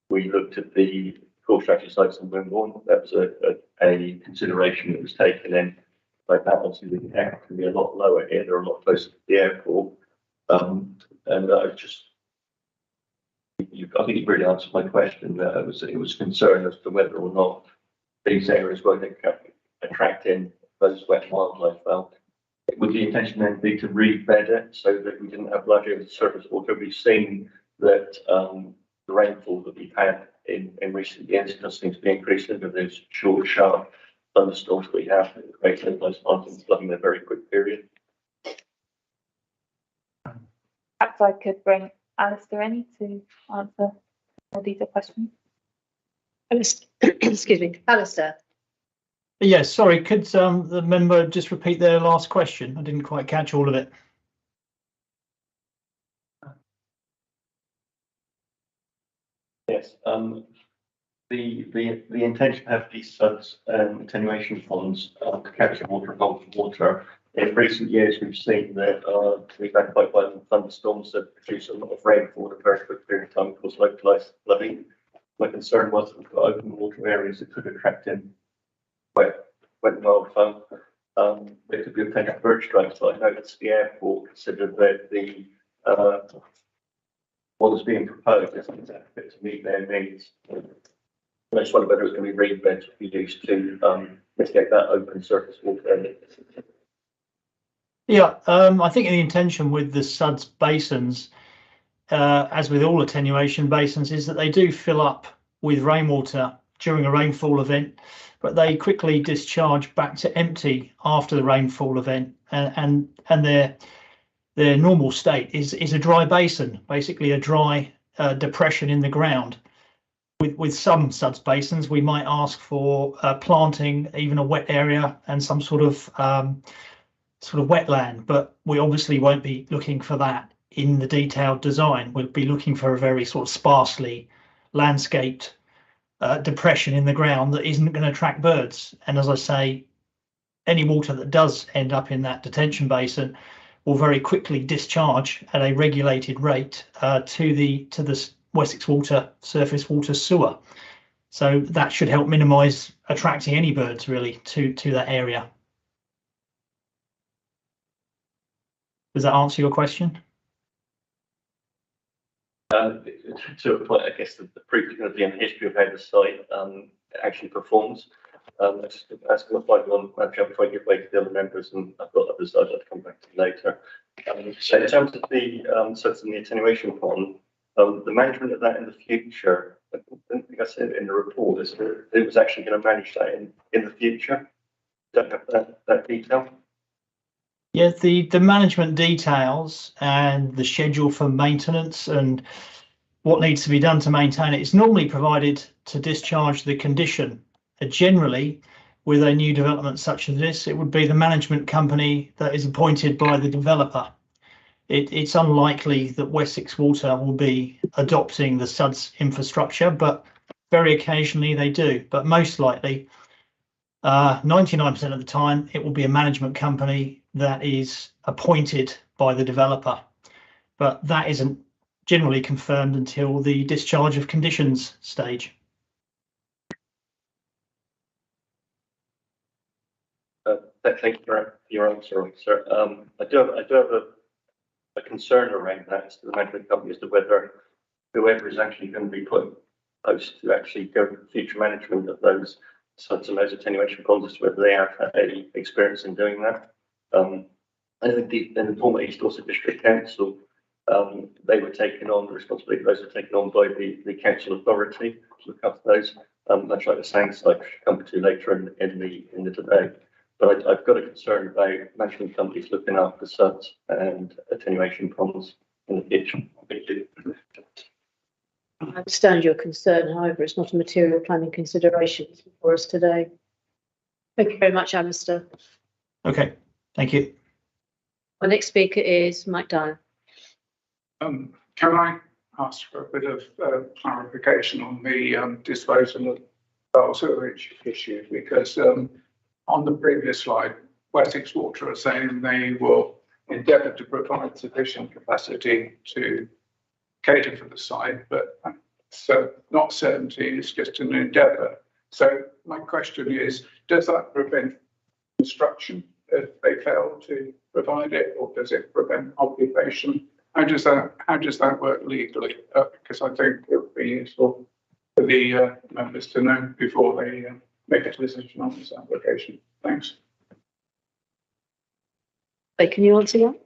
we looked at the core strategy sites in Wimborne, that was a consideration that was taken in. Like that, obviously the air can be a lot lower here. They're a lot closer to the airport. And I just, I think you really answered my question. It was concern as to whether or not these areas were going to attract in those wet wildlife fowl. Would the intention then be to rebed it so that we didn't have large areas of surface water? We've seen that the rainfall that we've had in recent years does seem to be increasing with those short, sharp thunderstorms we have that create localized mountains flooding in a very quick period. Perhaps I could bring Alistair in to answer more detailed questions. Excuse me, Alistair. Yes, sorry, could the member just repeat their last question? I didn't quite catch all of it. Yes, the intention to have these suds and attenuation ponds to capture water, hold water. In recent years, we've seen that we've had quite violent thunderstorms that produce a lot of rainfall in a very quick period of time, cause localized flooding. My concern was that we've got open water areas that could attract in wet wildfowl. There could be a potential bird strikes, but I noticed the airport considered that the what was being proposed isn't adequate to meet their needs. I just wondered whether it was going to be reed beds to be used to mitigate that open surface water area. Yeah, I think the intention with the suds basins, as with all attenuation basins, is that they do fill up with rainwater during a rainfall event, but they quickly discharge back to empty after the rainfall event, and their normal state is a dry basin, basically a dry depression in the ground. With some suds basins, we might ask for planting, even a wet area and some sort of wetland, but we obviously won't be looking for that in the detailed design. We'll be looking for a very sort of sparsely landscaped depression in the ground that isn't going to attract birds. And as I say, any water that does end up in that detention basin will very quickly discharge at a regulated rate to the Wessex Water surface water sewer. So that should help minimise attracting any birds really to that area. Does that answer your question? To a point, I guess the proof is going to be in the history of how the site actually performs. That's going to find one before I give way to the other members, and I've got others I'd like to come back to later. So in terms of the so in the attenuation pond, the management of that in the future, I don't think I said it in the report, is that it was actually going to manage that in the future. Don't have that detail. Yeah, the management details and the schedule for maintenance and what needs to be done to maintain it is normally provided to discharge the condition. Generally, with a new development such as this, it would be the management company that is appointed by the developer. It's unlikely that Wessex Water will be adopting the SUDS infrastructure, but very occasionally they do. But most likely, 99% of the time, it will be a management company that is appointed by the developer. But that isn't generally confirmed until the discharge of conditions stage. Thank you for your answer, sir. I do have a concern around that as to the management company as to whether whoever is actually going to be put post to actually go for future management of those such and those attenuation ponds, whether they have had any experience in doing that. I think the former East Dorset District Council, they were taken on, the responsibility those were taken on by the council authority to look after those, much like the Sang site, which we'll come to later in the debate. But I've got a concern about management companies looking after SUDS and attenuation ponds in the future. I understand your concern, however, it's not a material planning consideration for us today. Thank you very much, Alistair. Okay, thank you. Our next speaker is Mike Dyer. Can I ask for a bit of clarification on the disposal of sewage issue? Because on the previous slide, Wessex Water are saying they will endeavour to provide sufficient capacity to cater for the site, but so not certainty, it's just an endeavour. So my question is, does that prevent construction if they fail to provide it, or does it prevent occupation? How does that work legally? Because I think it would be useful for the members to know before they make a decision on this application. Thanks. Can you answer that?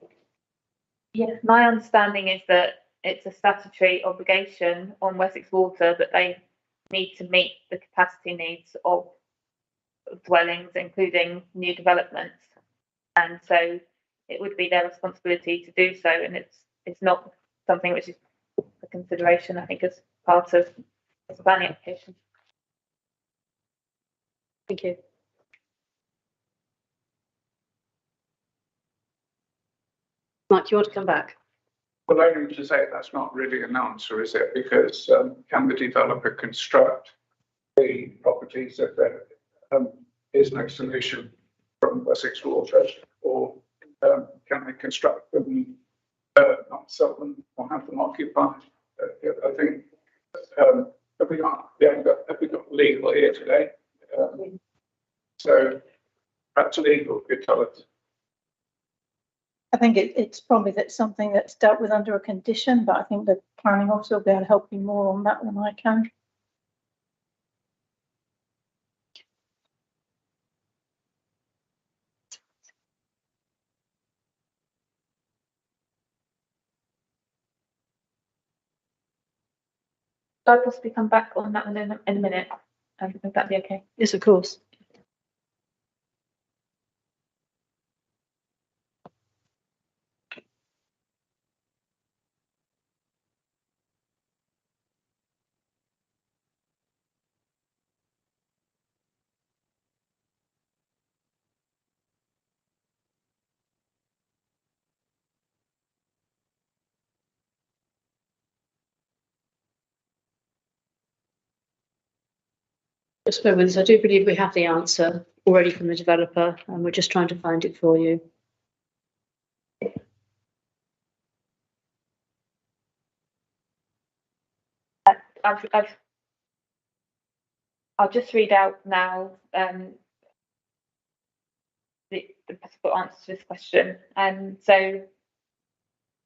Yeah, my understanding is that it's a statutory obligation on Wessex Water that they need to meet the capacity needs of dwellings, including new developments. And so it would be their responsibility to do so. And it's not something which is a consideration, I think, as part of the planning application. Thank you. Mike, you want to come back? Well, only to say that's not really an answer, is it? Because can the developer construct the properties if there is no solution from Wessex Water, or can they construct them, not sell them, or have them occupied? I think have we got legal here today? So perhaps legal could tell us. I think it's probably something that's dealt with under a condition, but I think the planning officer will be able to help you more on that than I can. Could I possibly come back on that one in a minute? Would that be okay? Yes, of course. Just bear with us. I do believe we have the answer already from the developer, and we're just trying to find it for you. I'll just read out now the possible answer to this question. So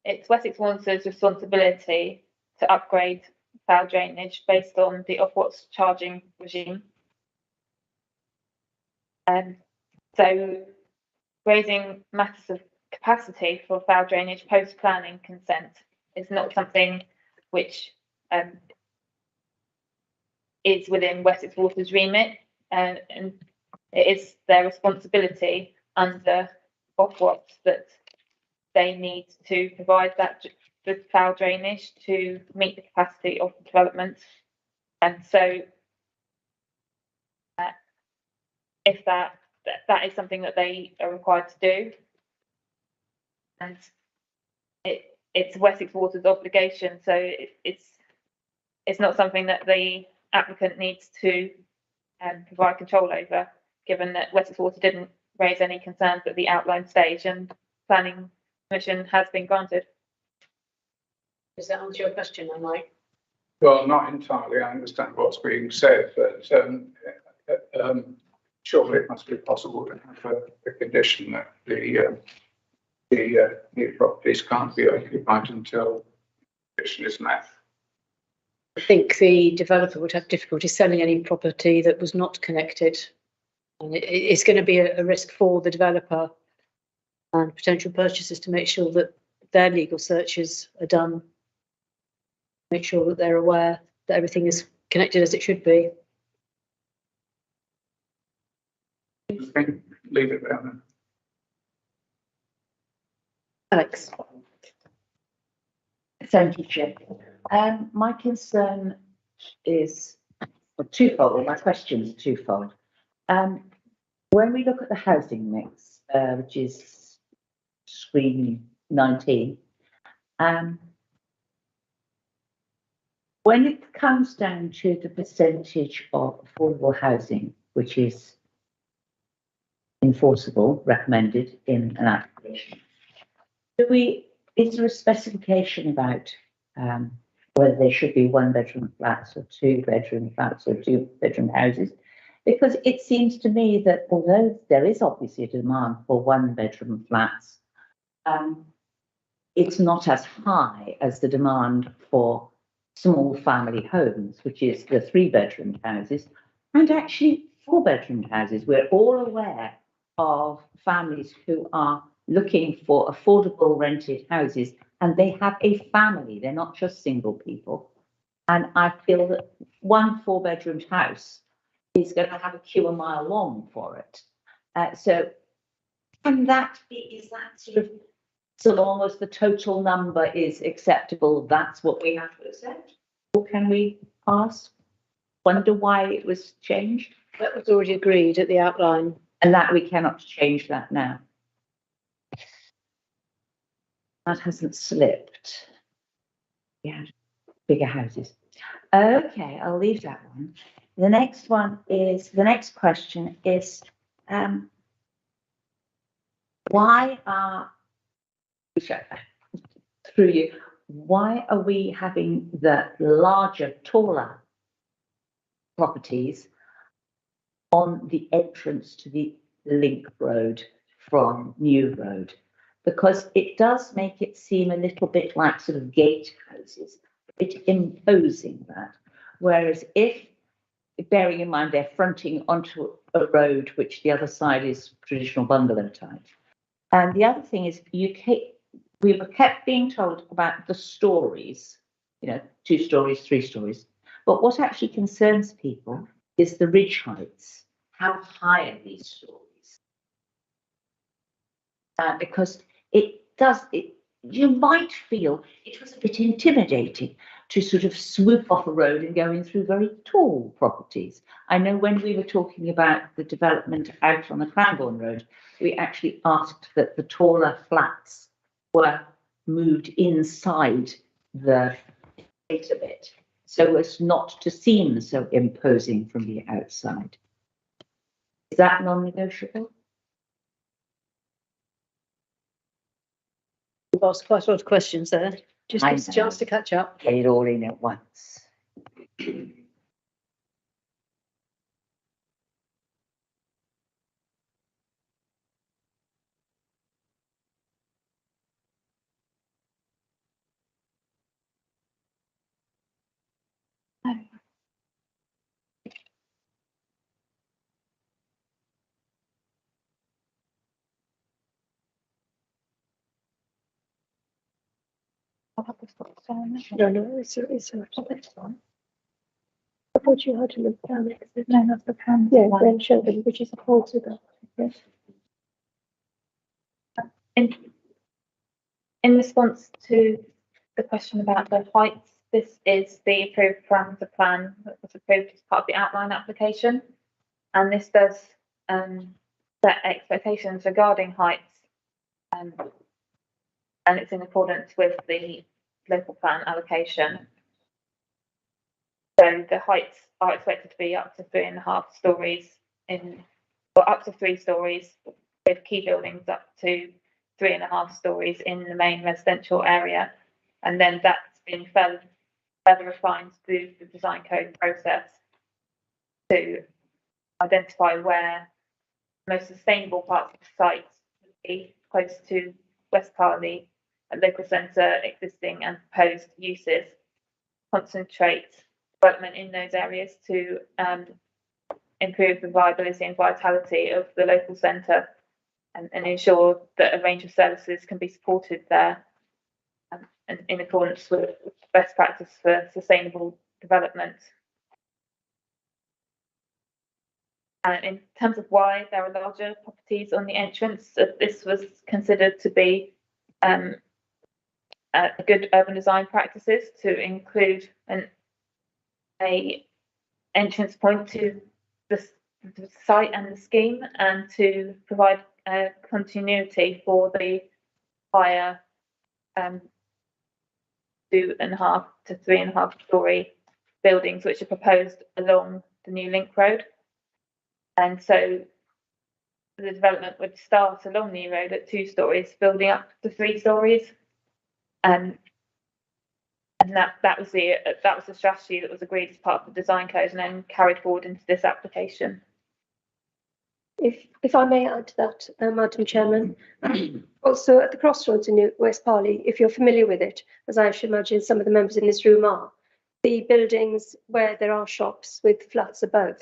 it's Wessex Water's responsibility to upgrade foul drainage based on the Ofwat's charging regime. So raising matters of capacity for foul drainage post-planning consent is not something which is within Wessex Water's remit, and it is their responsibility under Ofwat that they need to provide that the foul drainage to meet the capacity of the development. And so if that is something that they are required to do, and it's Wessex Water's obligation, so it's not something that the applicant needs to provide control over, given that Wessex Water didn't raise any concerns at the outline stage and planning permission has been granted. Does that answer your question, Mike? Well, not entirely. I understand what's being said, but surely it must be possible to have a condition that the new properties can't be occupied until the condition is met. I think the developer would have difficulty selling any property that was not connected. And it's going to be a risk for the developer and potential purchasers to make sure that their legal searches are done, make sure that they're aware that everything is connected as it should be. Okay, leave it there then. Alex. Thank you, Chair. My concern is twofold, or my question is twofold. When we look at the housing mix, which is screen 19, when it comes down to the percentage of affordable housing, which is enforceable, recommended in an application, is there a specification about whether they should be 1-bedroom flats or 2-bedroom flats or 2-bedroom houses? Because it seems to me that although there is obviously a demand for 1-bedroom flats, it's not as high as the demand for small family homes, which is the 3-bedroom houses, and actually 4-bedroom houses. We're all aware of families who are looking for affordable rented houses, and they have a family. They're not just single people. And I feel that one 4-bedroom house is going to have a queue a mile long for it. So long as the total number is acceptable, that's what we have to accept? Or can we wonder why it was changed? That was already agreed at the outline. And that we cannot change that now. That hasn't slipped. Yeah, bigger houses. Okay, I'll leave that one. The next question is, why are we having the larger, taller properties on the entrance to the link road from New Road? Because it does make it seem a little bit like sort of gatehouses, a bit imposing that. Whereas if, bearing in mind they're fronting onto a road which the other side is traditional bungalow type. And the other thing is we were kept being told about the stories, 2 stories, 3 stories. But what actually concerns people is the ridge heights. How high are these stories? Because you might feel it was a bit intimidating to sort of swoop off a road and go in through very tall properties. I know when we were talking about the development out on the Cranbourne Road, we actually asked that the taller flats were moved inside the gate a bit. so as not to seem so imposing from the outside. Is that non-negotiable? You've asked quite a lot of questions there. Just I gives us a chance know. to catch up. Get it all in at once. No, it's a one. I thought you had to look down it. No, that's the plan. Yeah, then show them, which is also that. Yes. In response to the question about the heights, this is the approved parameter plan that was approved as part of the outline application. And this does set expectations regarding heights. And it's in accordance with the local plan allocation. So the heights are expected to be up to 3.5 stories or up to 3 stories, with key buildings up to 3.5 stories in the main residential area. And then that's been further refined through the design code process to identify where the most sustainable parts of the site would be close to West Parley, a local centre, existing and proposed uses, concentrate development in those areas to improve the viability and vitality of the local centre and ensure that a range of services can be supported there and in accordance with best practice for sustainable development. And in terms of why there are larger properties on the entrance, this was considered to be good urban design practices to include a entrance point to the site and the scheme, and to provide continuity for the higher 2.5 to 3.5 story buildings which are proposed along the new link road. And so the development would start along the road at 2 stories, building up to 3 stories. And that was the strategy that was agreed as part of the design code and then carried forward into this application. If I may add to that, Madam Chairman, also at the crossroads in West Parley, if you're familiar with it, as I should imagine some of the members in this room are, the buildings where there are shops with flats above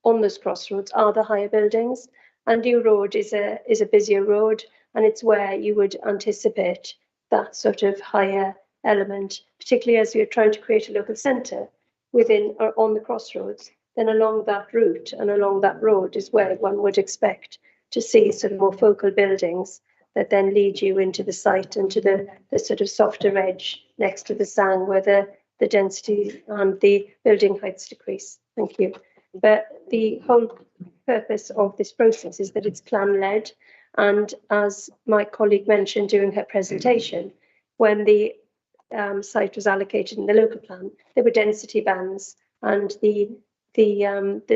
on those crossroads are the higher buildings, and New Road is a busier road, and it's where you would anticipate that sort of higher element, particularly as you're trying to create a local centre within or on the crossroads. Then along that route and along that road is where one would expect to see sort of more focal buildings that then lead you into the site and to the sort of softer edge next to the sang where the density and the building heights decrease. Thank you. But the whole purpose of this process is that it's plan-led, and as my colleague mentioned during her presentation, when the site was allocated in the local plan, there were density bands, and the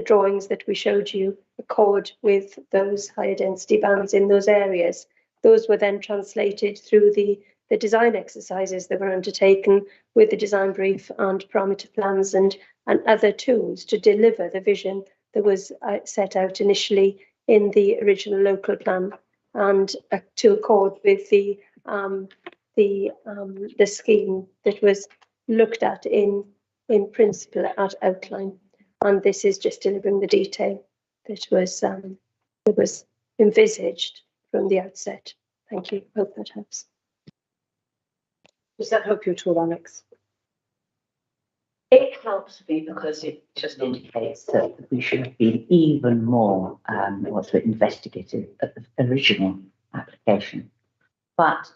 drawings that we showed you accord with those higher density bands in those areas. Those were then translated through the design exercises that were undertaken with the design brief and parameter plans and other tools to deliver the vision that was set out initially in the original local plan, and to accord with the scheme that was looked at in principle at outline. And this is just delivering the detail that was envisaged from the outset. Thank you. Hope that helps. Does that help you at all, Alex? It helps me because it just indicates that we should have been even more investigative at the original application. But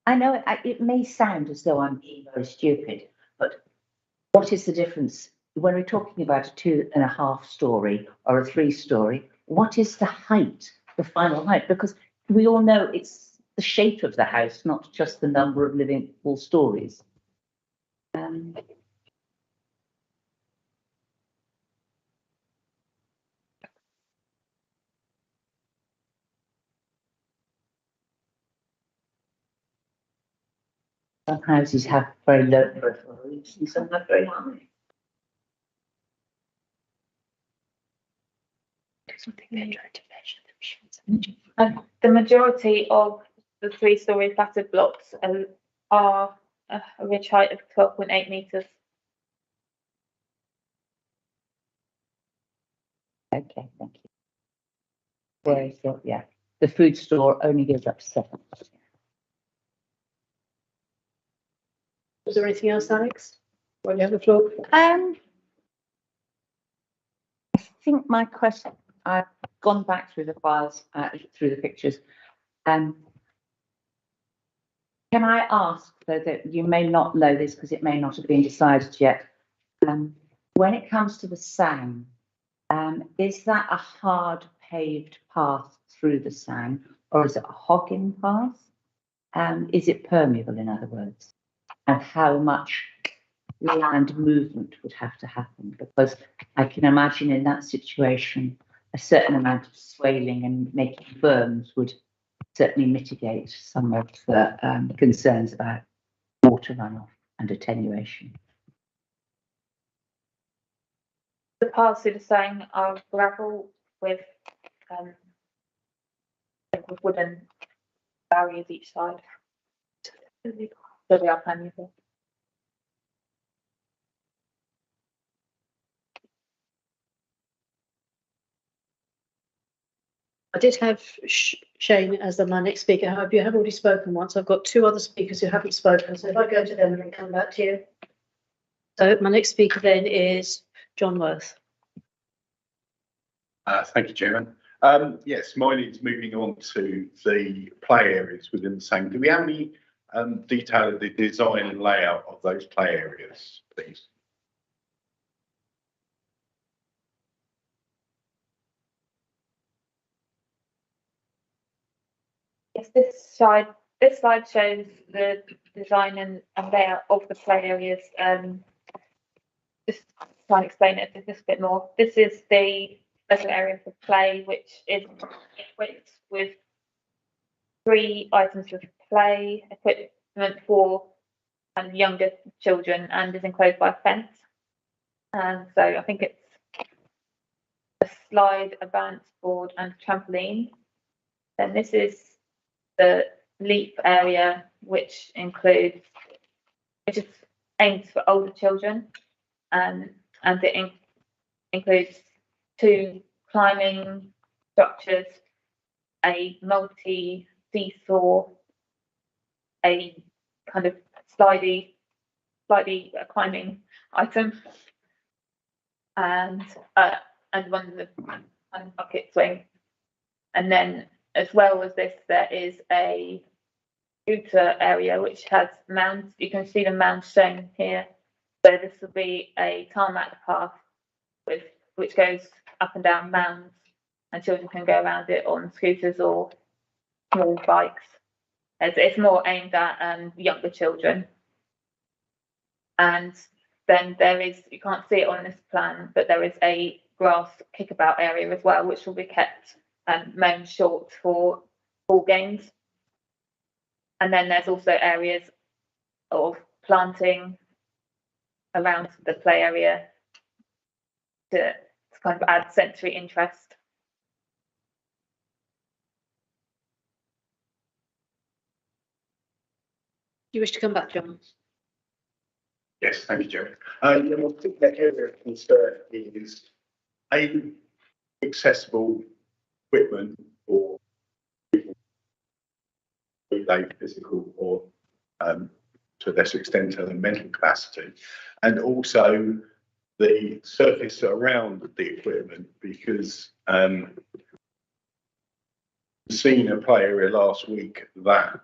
I know it may sound as though I'm being very stupid, but what is the difference when we're talking about a 2.5 story or a 3 story? What is the height, the final height? Because we all know it's the shape of the house, not just the number of living full stories. Some houses have very low profile roofs and some have very high. The majority of the 3-storey flatted blocks are a ridge height of 12.8 metres. Okay, thank you. Where is it? Yeah, the food store only goes up to 7. Was there anything else, Alex? While you have the floor. I think my question, I've gone back through the files, through the pictures. Can I ask, though, that you may not know this because it may not have been decided yet. When it comes to the Sang, is that a hard paved path through the Sang, or is it a hogging path? Is it permeable, in other words? And how much land movement would have to happen? Because I can imagine in that situation, a certain amount of swaling and making berms would certainly mitigate some of the concerns about water runoff and attenuation. The paths through the Sang are gravel with wooden barriers each side. So they are permeable. I did have Shane as my next speaker. However, you have already spoken once. I've got 2 other speakers who haven't spoken. So if I go to them and then come back to you. So my next speaker then is John Worth. Thank you, Chairman. Yes, mine is moving on to the play areas within the Sang. Do we have any detail of the design and layout of those play areas, please? Yes, this slide shows the design and layout of the play areas. Just try and explain it just a bit more. This is the special area for play, which is equipped with 3 items of play equipment for younger children and is enclosed by a fence. And so I think it's a slide, a bounce board and a trampoline. Then this is the leap area, which is aimed for older children, and it includes 2 climbing structures, a multi seesaw, a kind of slidey climbing item, and one of the bucket swing. And then, as well as this, there is a scooter area which has mounds. You can see the mounds shown here. So this will be a tarmac path which goes up and down mounds, and children can go around it on scooters or small bikes. It's more aimed at younger children. And then there is, you can't see it on this plan, but there is a grass kickabout area as well, which will be kept mown short for ball games. And then there's also areas of planting around the play area to kind of add sensory interest. Do you wish to come back, John? Yes, thank you, Jerry. I think the area of concern is accessible equipment for people with a physical or to a lesser extent a mental capacity, and also the surface around the equipment, because seen a play area last week that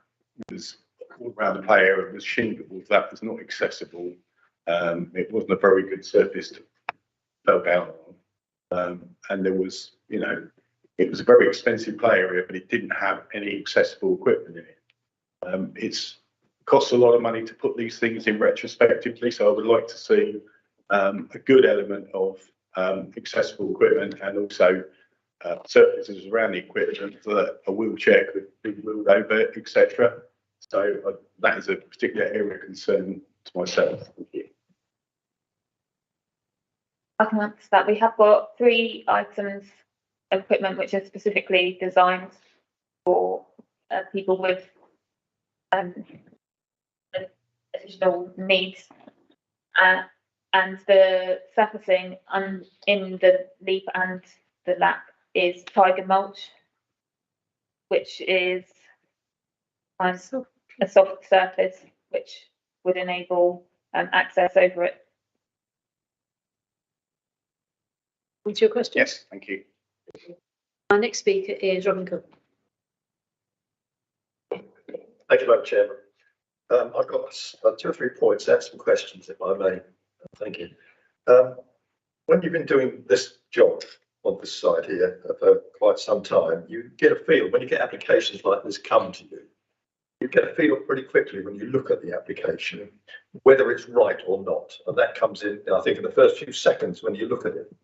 was all around the play area was shingled. That was not accessible. It wasn't a very good surface to fell down on, and there was, it was a very expensive play area, but it didn't have any accessible equipment in it. It's costs a lot of money to put these things in retrospectively, so I would like to see a good element of accessible equipment, and also surfaces around the equipment that a wheelchair could be moved over, etc. So that is a particular area of concern to myself. I can answer that. We have got 3 items of equipment which are specifically designed for people with additional needs. And the surfacing in the leap and the lap is tiger mulch, which is a soft surface which would enable access over it. What's your question? Yes, thank you. Our next speaker is Robin Cook. Thank you, Madam Chairman. I've got 2 or 3 points and some questions, if I may. Thank you. When you've been doing this job on this side here for quite some time, you get a feel, when you get applications like this come to you, you get a feel pretty quickly when you look at the application, whether it's right or not. And that comes in, I think, in the first few seconds when you look at it.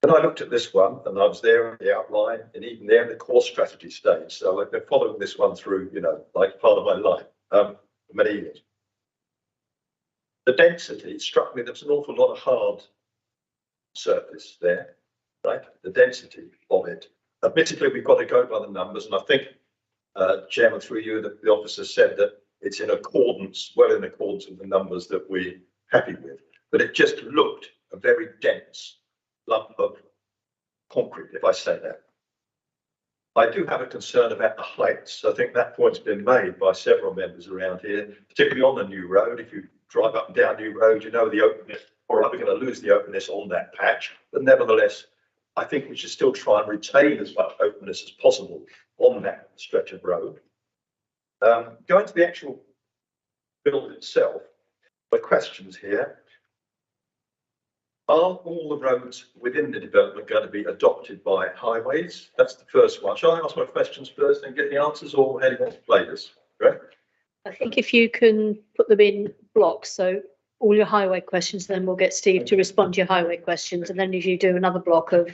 And I looked at this one and I was there in the outline and even there in the core strategy stage. So I've been following this one through, like part of my life for many years. The density struck me, there's an awful lot of hard surface there, right? The density of it. Admittedly, we've got to go by the numbers, and I think, Chairman, through you, the officer said that it's in accordance, well in accordance with the numbers that we're happy with. But it just looked a very dense lump of concrete, if I say that. I do have a concern about the heights. I think that point's been made by several members around here, particularly on the new road. If you drive up and down New Road, you know the openness, or are we going to lose the openness on that patch? But nevertheless, I think we should still try and retain as much openness as possible on that stretch of road. Going to the actual build itself, the questions here. Are all the roads within the development going to be adopted by highways? That's the first one. Shall I ask my questions first and get the answers, or how do you want to play this? Right? I think if you can put them in blocks, so all your highway questions, then we'll get Steve to respond to your highway questions. And then if you do another block of,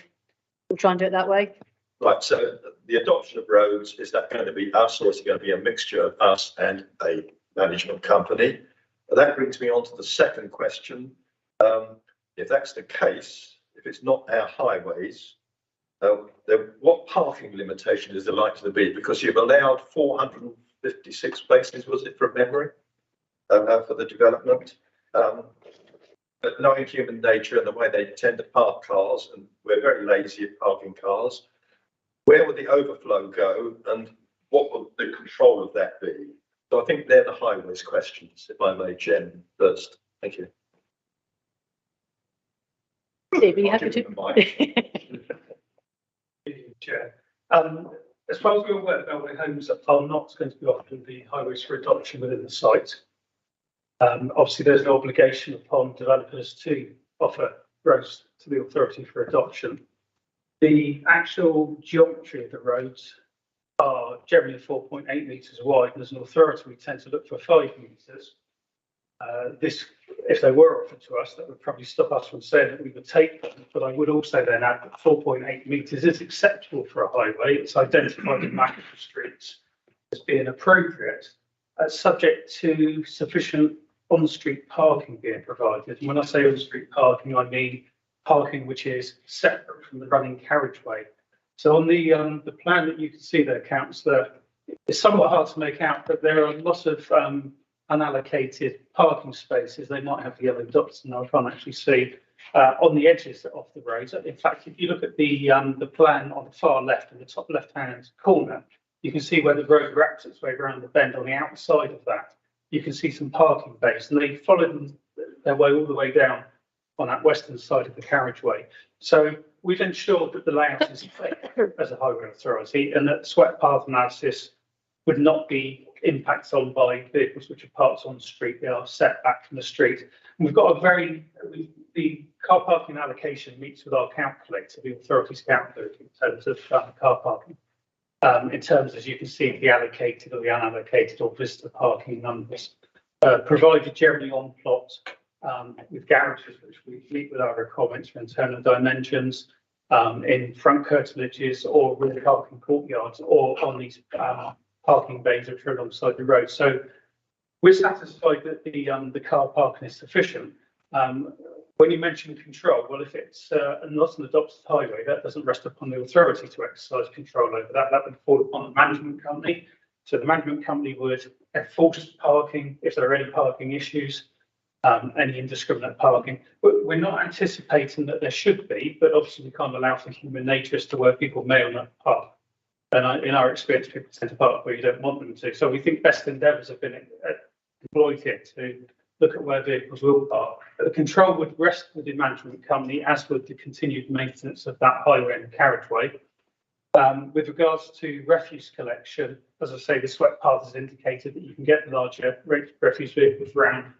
we'll try and do it that way. Right, so the adoption of roads, is that going to be us, or is it going to be a mixture of us and a management company? That brings me on to the second question. If that's the case, if it's not our highways, then what parking limitation is there likely to be? Because you've allowed 456 spaces, was it, from memory, for the development? But knowing human nature and the way they tend to park cars, and we're very lazy at parking cars, where would the overflow go and what would the control of that be? So I think they're the highways questions, if I may, Jen, first. Thank you. Steve, are you happy to? Chair. As far as we're aware, Bellway Homes are not going to be offered the highways for adoption within the site. Obviously, there's no obligation upon developers to offer roads to the authority for adoption. The actual geometry of the roads are generally 4.8 metres wide, and as an authority, we tend to look for 5 metres. This, if they were offered to us, that would probably stop us from saying that we would take them. But I would also then add that 4.8 metres is acceptable for a highway. It's identified in map of the streets as being appropriate, subject to sufficient on-street parking being provided. And when I say on-street parking, I mean parking which is separate from the running carriageway. So on the plan that you can see there, Councillor, it's somewhat hard to make out, but there are a lot of unallocated parking spaces. They might have yellow dots, and I can't actually see on the edges of the roads. In fact, if you look at the plan on the far left, in the top left-hand corner, you can see where the road wraps its way around the bend. On the outside of that, you can see some parking bays, and they followed their way all the way down on that western side of the carriageway. So we've ensured that the layout is fair as a highway authority, and that sweat path analysis would not be impacted on by vehicles which are parked on the street. They are set back from the street. And we've got the car parking allocation meets with our calculator, the authority's calculator, in terms of car parking. In terms, as you can see, the allocated or the unallocated or visitor parking numbers provided generally on plot with garages, which we meet with our requirements for internal dimensions, in front curtilages or with parking courtyards, or on these parking bays which are alongside the road. So we're satisfied that the car parking is sufficient. When you mention control, well, if it's not an adopted highway, that doesn't rest upon the authority to exercise control over that. That would fall upon the management company. So the management company would enforce parking if there are any parking issues, any indiscriminate parking. But we're not anticipating that there should be, but obviously we can't allow for human nature as to where people may or not park. And in our experience, people tend to park where you don't want them to. So we think best endeavours have been employed here to look at where vehicles will park. But the control would rest with the management company, as would the continued maintenance of that highway and carriageway. With regards to refuse collection, as I say, the swept path has indicated that you can get the larger refuse vehicles round.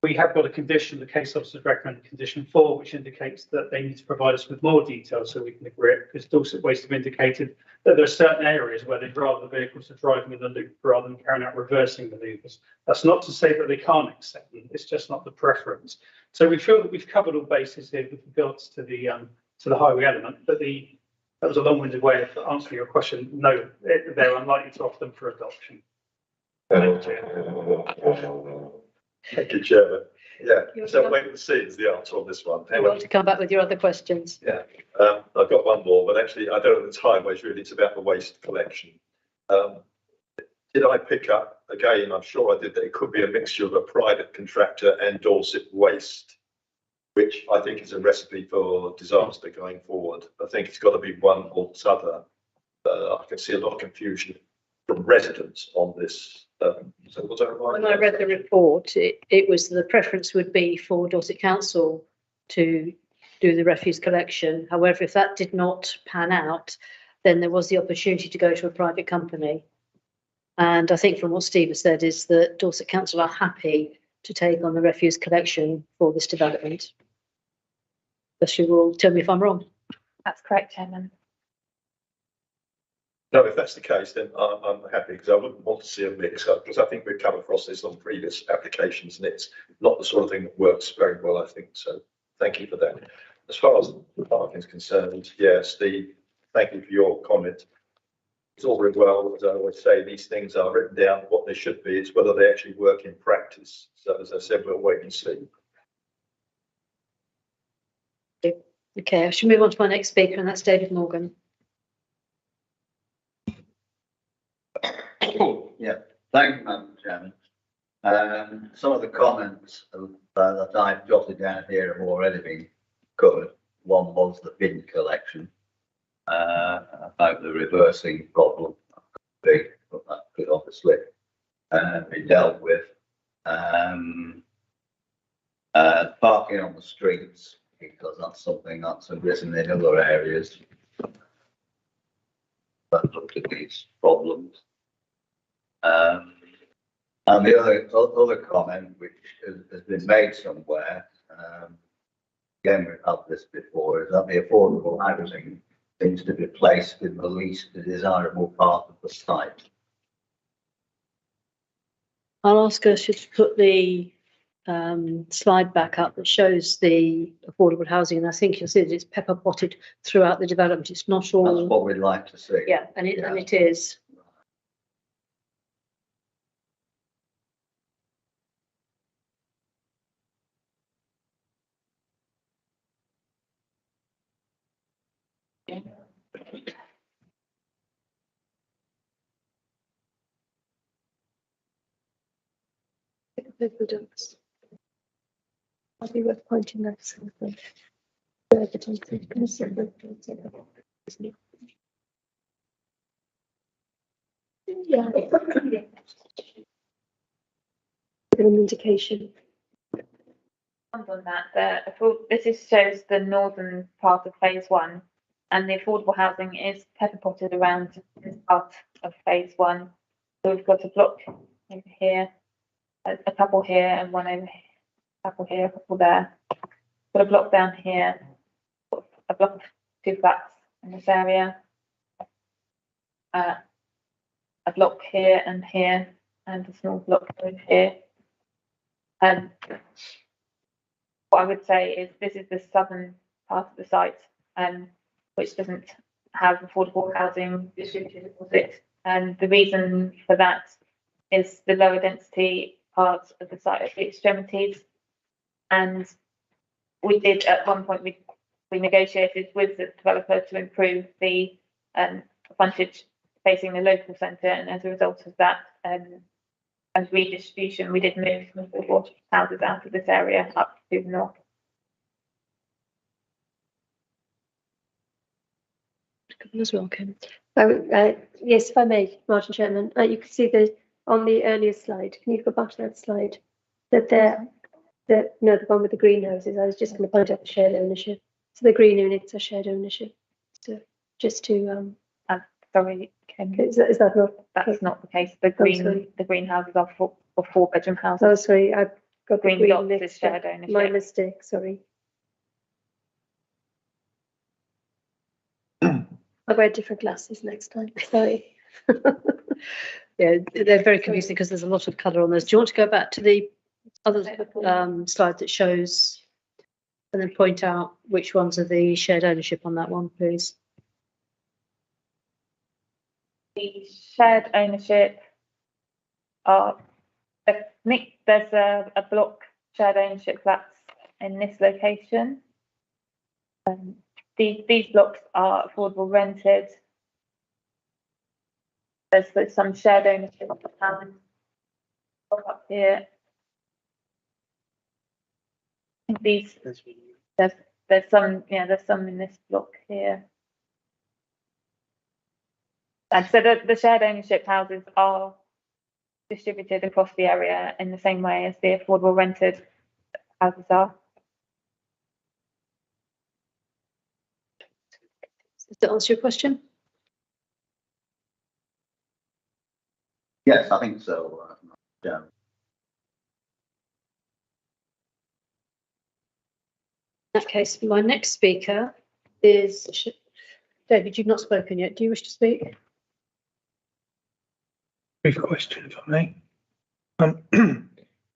We have got a condition, the case officers recommended condition 4, which indicates that they need to provide us with more details so we can agree it, because Dorset Waste have indicated that there are certain areas where they'd rather the vehicles are driving in the loop rather than carrying out reversing manoeuvres. That's not to say that they can't accept them, it's just not the preference. So we feel that we've covered all bases here with regards to the highway element, but that was a long-winded way of answering your question. No, they're unlikely to offer them for adoption. Thank you. Thank you, Chairman. Yeah, so wait and see is the answer on this one. You want to come back with your other questions? Yeah, I've got one more, but actually I don't know the highways really, it's about the waste collection. Did I pick up, again, I'm sure I did, that it could be a mixture of a private contractor and Dorset Waste, which I think is a recipe for disaster going forward. I think it's got to be one or the other. I can see a lot of confusion from residents on this. So was that right? When I read the report, it was the preference would be for Dorset Council to do the refuse collection. However, if that did not pan out, then there was the opportunity to go to a private company. And I think from what Steve has said is that Dorset Council are happy to take on the refuse collection for this development. But you will tell me if I'm wrong. That's correct, Chairman. No, if that's the case, then I'm happy, because I wouldn't want to see a mix up, because I think we've come across this on previous applications and it's not the sort of thing that works very well, I think. So thank you for that. As far as the parking is concerned, yeah, Steve, thank you for your comment. It's all very well, as I always say, these things are written down what they should be. It's whether they actually work in practice. So as I said, we'll wait and see. Okay, I should move on to my next speaker, and that's David Morgan. Yeah, thank you, Madam Chairman. Some of the comments that I've jotted down here have already been covered. One was the bin collection, about the reversing problem. But that could obviously be dealt with. Parking on the streets, because that's something that's arisen in other areas that looked at these problems. And the other comment, which has been made somewhere, again, we've had this before, is that the affordable housing seems to be placed in the least desirable part of the site. I'll ask Ursula to put the slide back up that shows the affordable housing, and I think you'll see that it's pepper potted throughout the development. It's not all. That's what we'd like to see. Yeah, and it is. Evidence. I'll be worth pointing out something. Yeah. An indication. On that, this shows the northern part of phase 1, and the affordable housing is pepper potted around this part of phase 1. So we've got a block over here, a couple here, and one over here, a couple here, a couple there. Got a block down here, a block of 2 flats in this area, a block here, and a small block over here. What I would say is this is the southern part of the site, which doesn't have affordable housing distributed across it. And the reason for that is the lower density parts of the site at the extremities. And we did at one point, we negotiated with the developer to improve the frontage facing the local centre, and as a result of that, as redistribution, we did move some of the water houses out of this area up to the north. As well, Kim. Yes, if I may, Martin Chairman, you can see on the earlier slide. Can you go back to that slide? That the one with the greenhouses. I was just going to point out the shared ownership. So the green units are shared ownership. So just to sorry, Kim. Is that not? That's not the case. The greenhouses are for 4-bedroom houses. Oh, sorry, I've got green the dots green is shared ownership. My mistake. Sorry. I'll wear different glasses next time. Sorry. Yeah, they're very confusing because there's a lot of colour on those. Do you want to go back to the other slide that shows and then point out which ones are the shared ownership on that one, please? The shared ownership are, Nick, there's a block shared ownership flats in this location. These blocks are affordable rented. There's some shared ownership up here. I think there's some in this block here. And so the shared ownership houses are distributed across the area in the same way as the affordable rented houses are. Does that answer your question? Yes, I think so. Yeah. In that case, my next speaker is David. You've not spoken yet. Do you wish to speak? Brief question, if I may.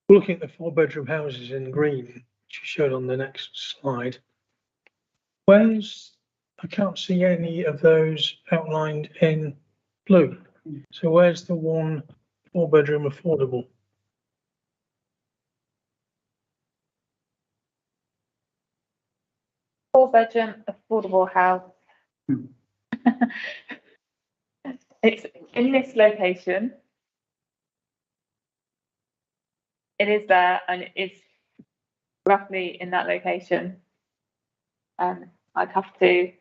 Looking at the 4-bedroom houses in green, which you showed on the next slide, I can't see any of those outlined in blue. So where's the 1 4-bedroom affordable? Four-bedroom affordable house. It's in this location. It is there, and it is roughly in that location. I'd have to.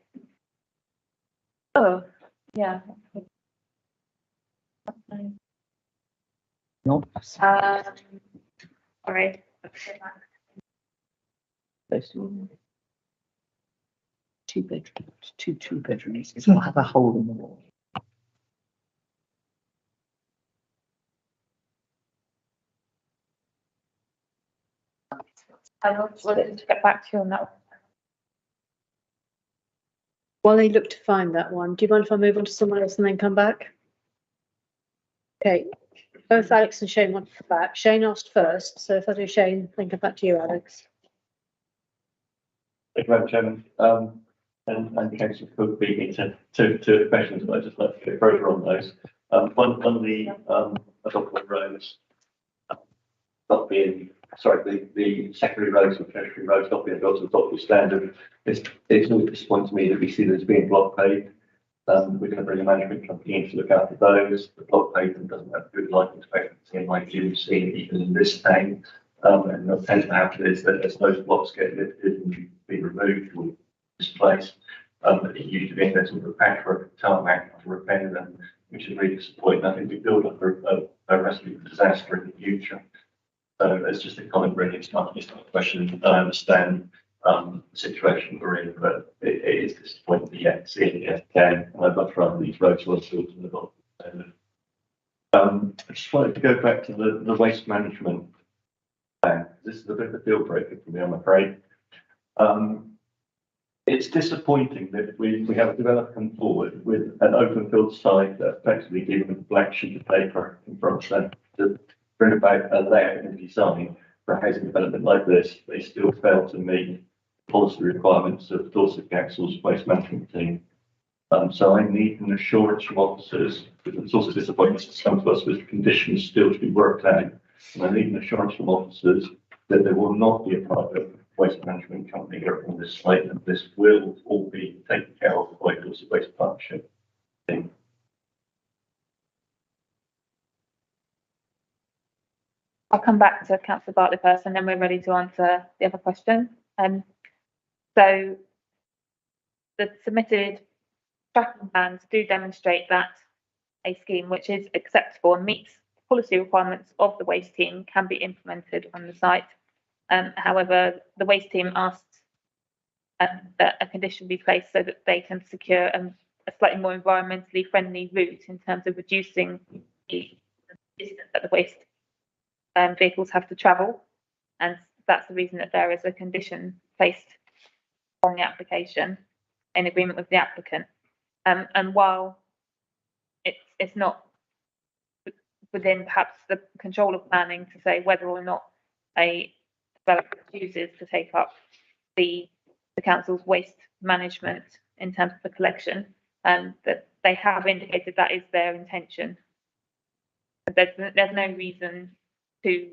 Oh, yeah. No. Sorry. Two bedrooms, two bedrooms. It will have a hole in the wall. I will get back to you on that one. While they look to find that one, do you mind if I move on to someone else and then come back? Okay, both Alex and Shane want to come back. Shane asked first, so if I do Shane, then come back to you, Alex. Thank you, Madam Chairman. And Councillor Cook beat me to two questions, but I'd just like to go further on those. One on the adoptable roads, not being, sorry, the secondary roads and tertiary roads not being built to the adoptable standard. It's always disappointing to me that we see those being block paved. We're going to bring a management company in to look after those. The block pavement doesn't have good life expectancy, and like you've seen even in this town. And what tends to happen is that as those blocks get lifted and be removed or displaced, it used to be invested with a patchwork tarmac to repair them, which is really disappointing. I think we build up a recipe for disaster in the future. So it's just a comment, really. It's not a question. I understand the situation we're in, but it is disappointing to yet see it yet again. And I'd much rather these roads were built in the bottom. I just wanted to go back to the waste management plan. This is a bit of a deal breaker for me, I'm afraid. It's disappointing that we have a developer come forward with an open field site that effectively given a blank sheet of paper in front of them to bring about a layout and design for a housing development like this. They still fail to meet policy requirements of Dorset Council's waste management team. So I need an assurance from officers, because it's also disappointing to come to us with conditions still to be worked out. And I need an assurance from officers that there will not be a private waste management company here on this site, and this will all be taken care of by Dorset Waste Partnership. I'll come back to Councillor Bartley first, and then we're ready to answer the other question. So the submitted tracking plans do demonstrate that a scheme which is acceptable and meets policy requirements of the waste team can be implemented on the site. However, the waste team asked that a condition be placed so that they can secure a slightly more environmentally friendly route in terms of reducing the distance that the waste vehicles have to travel. And that's the reason that there is a condition placed on the application in agreement with the applicant. And while it's not within perhaps the control of planning to say whether or not a developer chooses to take up the council's waste management in terms of the collection, that they have indicated that is their intention. There's no reason to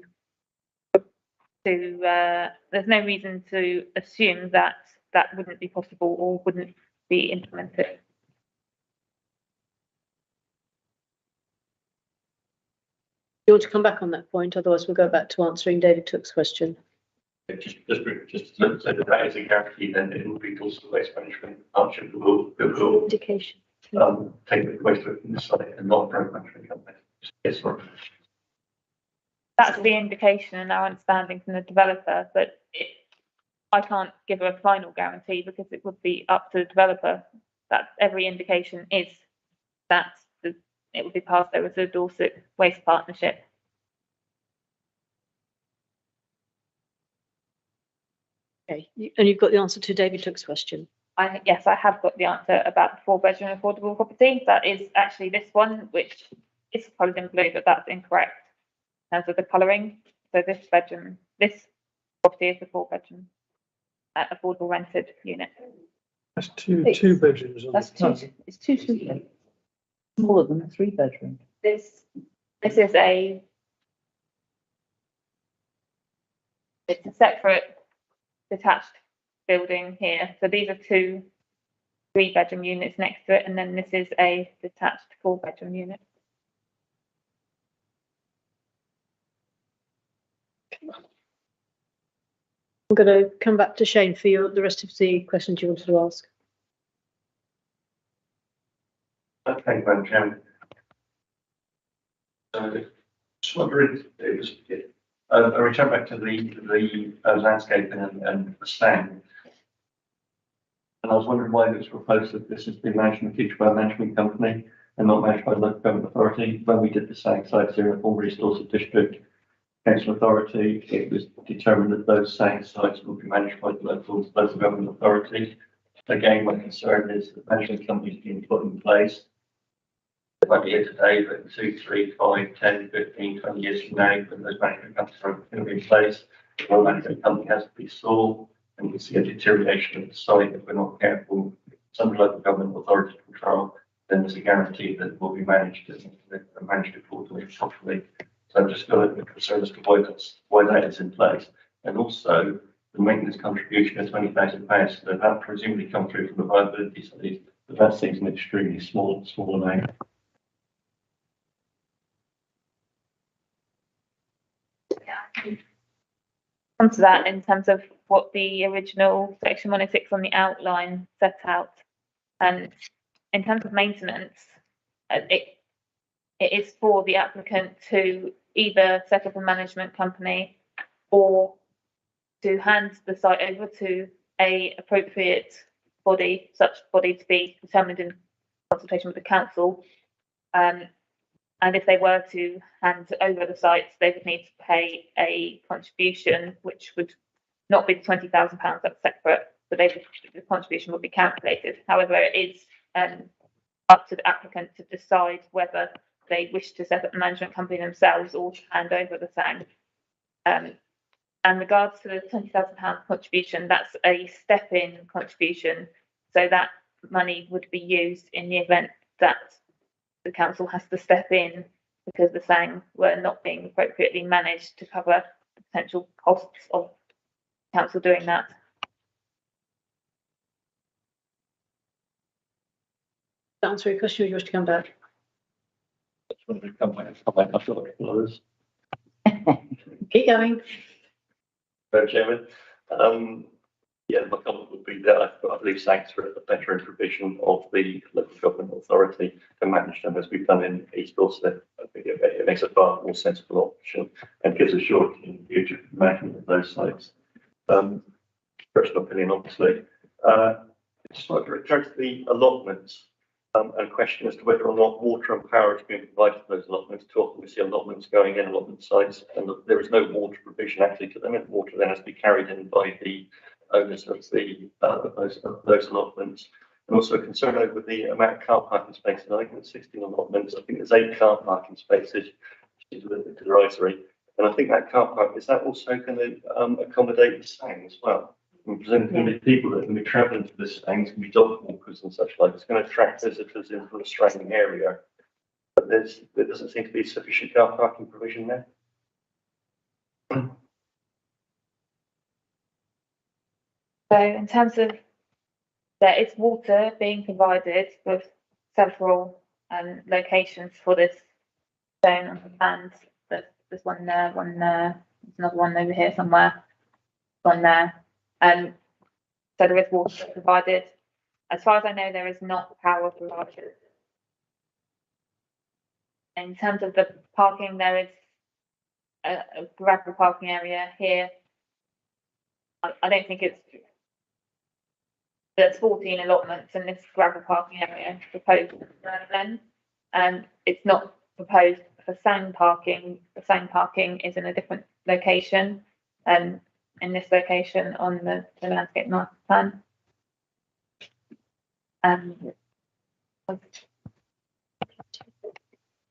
assume that that wouldn't be possible or wouldn't be implemented. You want to come back on that point? Otherwise, we'll go back to answering David Took's question. Just to say that is a guarantee, then it will be Dorset Waste Management Partnership who will Indication. take the waste from the site and not private management company. Yes, sorry. That's the indication and our understanding from the developer, but I can't give a final guarantee because it would be up to the developer. That every indication is that it would be passed over to the Dorset Waste Partnership. Okay, and you've got the answer to David Took's question. Yes, I have got the answer about the 4-bedroom affordable property. That is actually this one, which is coloured in blue, but that's incorrect in terms of the colouring. So this property is the 4-bedroom affordable rented unit. That's two bedrooms. That's two. It's two smaller than a 3-bedroom. This is it's a separate detached building here. So these are 2 3-bedroom units next to it, and then this is a detached 4-bedroom unit. I'm going to come back to Shane for the rest of the questions you wanted to ask. Thank you, Madam Chairman. Just wondering, I return back to the landscaping and the stand. And I was wondering why it was proposed that this has been managed in the future by a management company and not managed by the local government authority. When we did the SAG sites here in the former East Dorset District Council Authority, it was determined that those SAG sites will be managed by the local government authority. Again, my concern is that management companies being put in place. They might be here today, but in 2, 3, 5, 10, 15, 20 years from now, when those management companies are going to be in place, the management company has to be sold, and we see a deterioration of the site if we're not careful. Some local government authority control, then there's a guarantee that it will be managed and managed accordingly, properly. So I'm just got a concern as to why that is in place, and also the maintenance contribution of £20,000. So that presumably come through from the viability studies, but that seems an extremely small amount. Come to that in terms of what the original section 106 on the outline set out, and in terms of maintenance, it is for the applicant to either set up a management company or to hand the site over to a appropriate body, such body to be determined in consultation with the council. And if they were to hand over the sites, they would need to pay a contribution, which would not be the £20,000, that's separate, but the contribution would be calculated. However, it is up to the applicant to decide whether they wish to set up a management company themselves or to hand over the SAG. And regards to the £20,000 contribution, that's a step-in contribution, so that money would be used in the event that the council has to step in because the SANG were not being appropriately managed to cover the potential costs of council doing that. Answer your question, or you wish to come back? Keep going. Madam Chairman, yeah, my comment would be that I believe SAGs are a better provision of the local government authority to manage them as we've done in East Dorset. I think it makes a far more sensible option and gives assurance in the future management of those sites. Personal opinion, obviously. Just like to return to the allotments and question as to whether or not water and power is being provided to those allotments. Too often we see allotments going in allotment sites and there is no water provision actually to them, and water then has to be carried in by the owners of the those allotments. And also concerned over the amount of car parking spaces. I think there's 16 allotments. I think there's 8 car parking spaces, which is a little bit derisory. And I think that car park, is that also going to accommodate the SANG as well? And presumably people that are going to be travelling to the SANGs can be dog walkers and such like. It's going to attract visitors into the surrounding area. But there doesn't seem to be sufficient car parking provision there. So in terms of there is water being provided with several locations for this zone on the plans. There's one there, there's another one over here somewhere, one there. So there is water provided. As far as I know, there is not power provided. In terms of the parking, there is a gravel parking area here. I don't think there's 14 allotments in this gravel parking area proposed then. It's not proposed for SANG parking. The SANG parking is in a different location, in this location on the landscape master plan.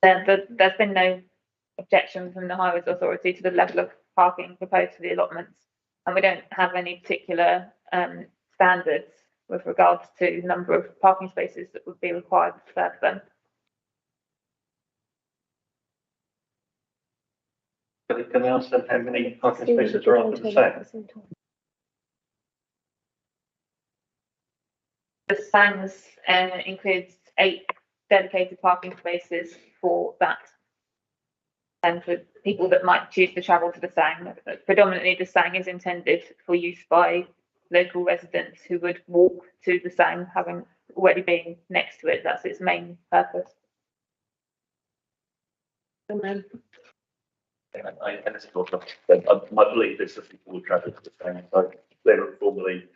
There's been no objection from the Highways Authority to the level of parking proposed for the allotments, and we don't have any particular standards with regards to number of parking spaces that would be required to serve them. Can I ask them how many parking spaces are after the SANG? The SANGs includes 8 dedicated parking spaces for that, and for people that might choose to travel to the SANG. Predominantly, the SANG is intended for use by local residents who would walk to the SANG, having already been next to it. That's its main purpose. My belief is that people will travel to the SANG. So they're formally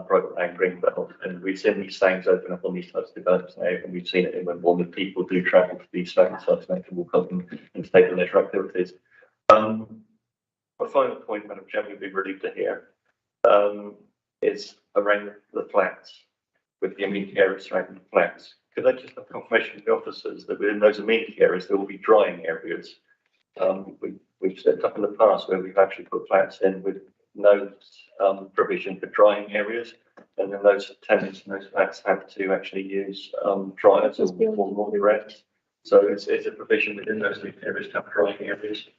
private land green belt, and we've seen these SANGs open up on these types of developments now, and we've seen it in when the people do travel to these SANG sites now to walk up and take the leisure activities. A final point, Madam Chairman, would be relieved to hear is around the flats, with the amenity areas surrounding the flats. Could I just have confirmation from the officers that within those amenity areas there will be drying areas? We've set up in the past where we've actually put flats in with no provision for drying areas, and then those tenants in those flats have to actually use dryers or more direct. So it's a provision within those areas to have drying areas.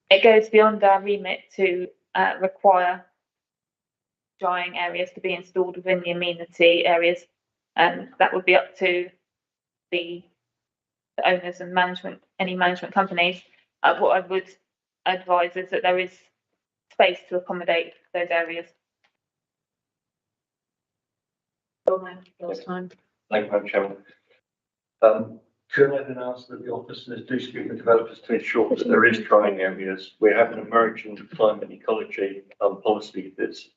It goes beyond our remit to require drying areas to be installed within the amenity areas, and that would be up to the owners and any management companies. What I would advise is that there is space to accommodate those areas. Last time. Thank you, Madam Chairman. Could I then ask that the officers do speak with developers to ensure that there is drying areas? We have an emerging climate ecology policy that's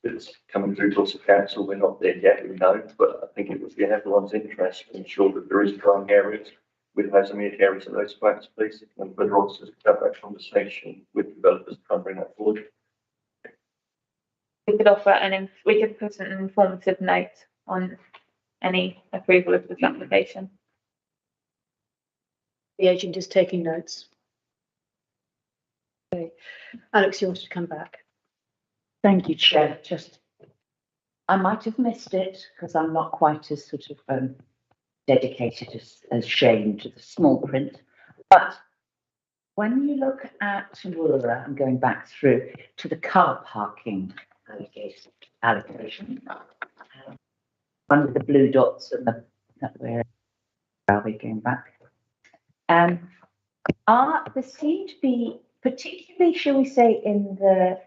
coming through Dorset Council. We're not there yet, we know, but I think it would be in everyone's interest to ensure that there is drying areas with those immediate areas of those flats, please. And whether officers could have that conversation with developers to try and bring that forward. We could offer we could put an informative note on any approval of this application. The agent is taking notes. Okay. Alex, you wanted to come back? Thank you, Chair. Just I might have missed it because I'm not quite as sort of dedicated as Shane to the small print. But when you look at I'm going back through to the car parking allocation. One of the blue dots and where are we going back? There seem to be, particularly, shall we say, in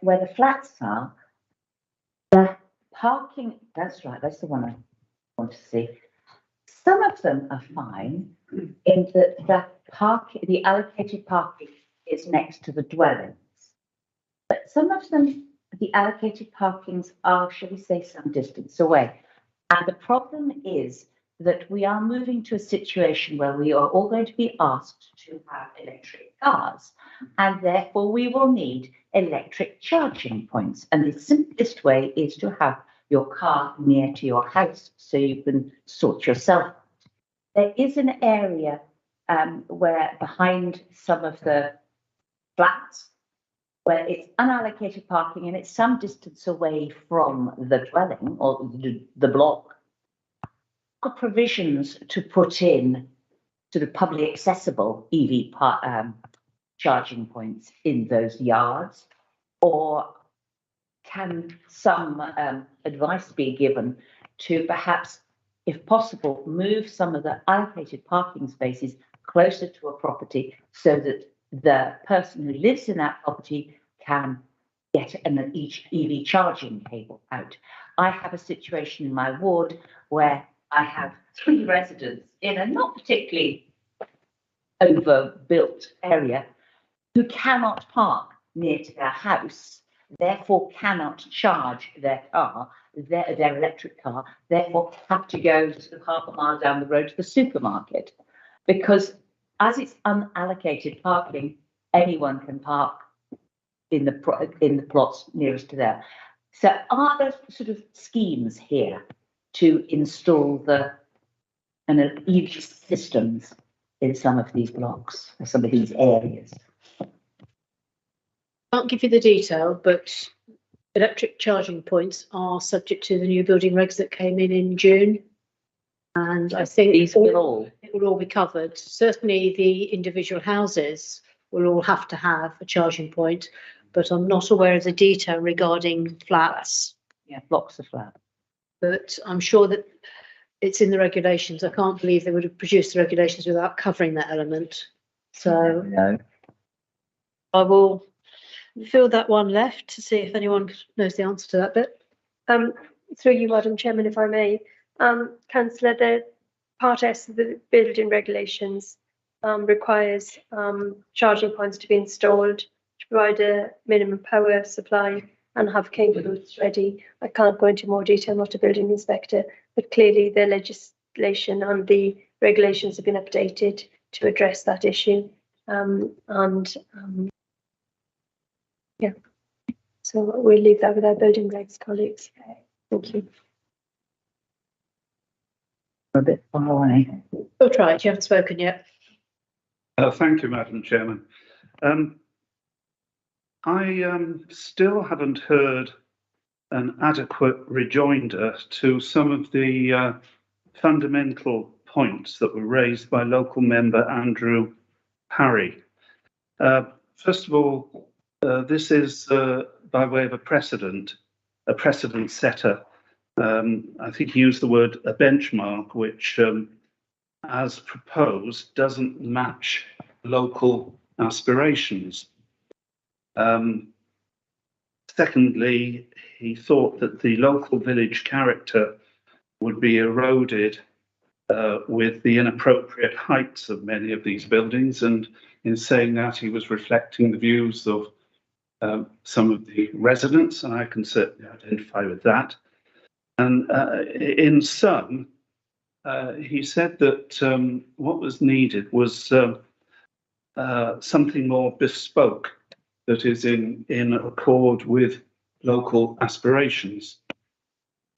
where the flats are, the parking. That's right. That's the one I want to see. Some of them are fine in that the allocated parking is next to the dwellings, but some of them, the allocated parkings are, shall we say, some distance away. And the problem is that we are moving to a situation where we are all going to be asked to have electric cars, and therefore we will need electric charging points. And the simplest way is to have your car near to your house so you can sort yourself out. There is an area where behind some of the flats where it's unallocated parking and it's some distance away from the dwelling or the block. Got provisions to put in sort of publicly accessible EV charging points in those yards, or can some advice be given to perhaps, if possible, move some of the allocated parking spaces closer to a property so that the person who lives in that property can get an EV charging cable out. I have a situation in my ward where I have 3 residents in a not particularly overbuilt area who cannot park near to their house, therefore cannot charge their car, their electric car, therefore have to go to the half a mile down the road to the supermarket. Because as it's unallocated parking, anyone can park in the plots nearest to there. So are there sort of schemes here to install EV systems in some of these blocks, or some of these areas? Can't give you the detail, but electric charging points are subject to the new building regs that came in June. And I think it will all be covered. Certainly the individual houses will all have to have a charging point, but I'm not aware of the detail regarding flats. Yeah, blocks of flats. But I'm sure that it's in the regulations. I can't believe they would have produced the regulations without covering that element. So no. I will fill that one left to see if anyone knows the answer to that bit. Through you, Madam Chairman, if I may. Councillor, the Part S of the building regulations requires charging points to be installed to provide a minimum power supply and have cables ready. I can't go into more detail, I'm not a building inspector, but clearly the legislation and the regulations have been updated to address that issue. Yeah, so we'll leave that with our building regs colleagues. Thank you. A bit far away. We'll try it, you haven't spoken yet. Thank you, Madam Chairman. I still haven't heard an adequate rejoinder to some of the fundamental points that were raised by local member Andrew Parry. First of all, this is by way of a precedent setter. I think he used the word a benchmark, which as proposed doesn't match local aspirations. Secondly, he thought that the local village character would be eroded with the inappropriate heights of many of these buildings, and in saying that, he was reflecting the views of some of the residents, and I can certainly identify with that. And in sum, he said that what was needed was something more bespoke that is in accord with local aspirations.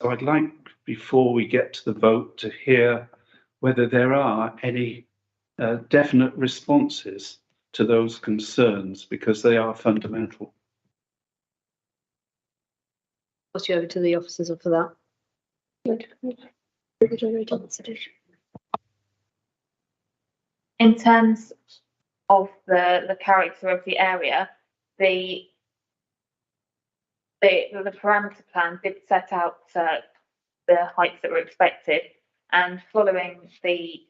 So I'd like, before we get to the vote, to hear whether there are any definite responses to those concerns, because they are fundamental. Pass you over to the officers for that. In terms of the character of the area, the parameter plan did set out the heights that were expected, and following the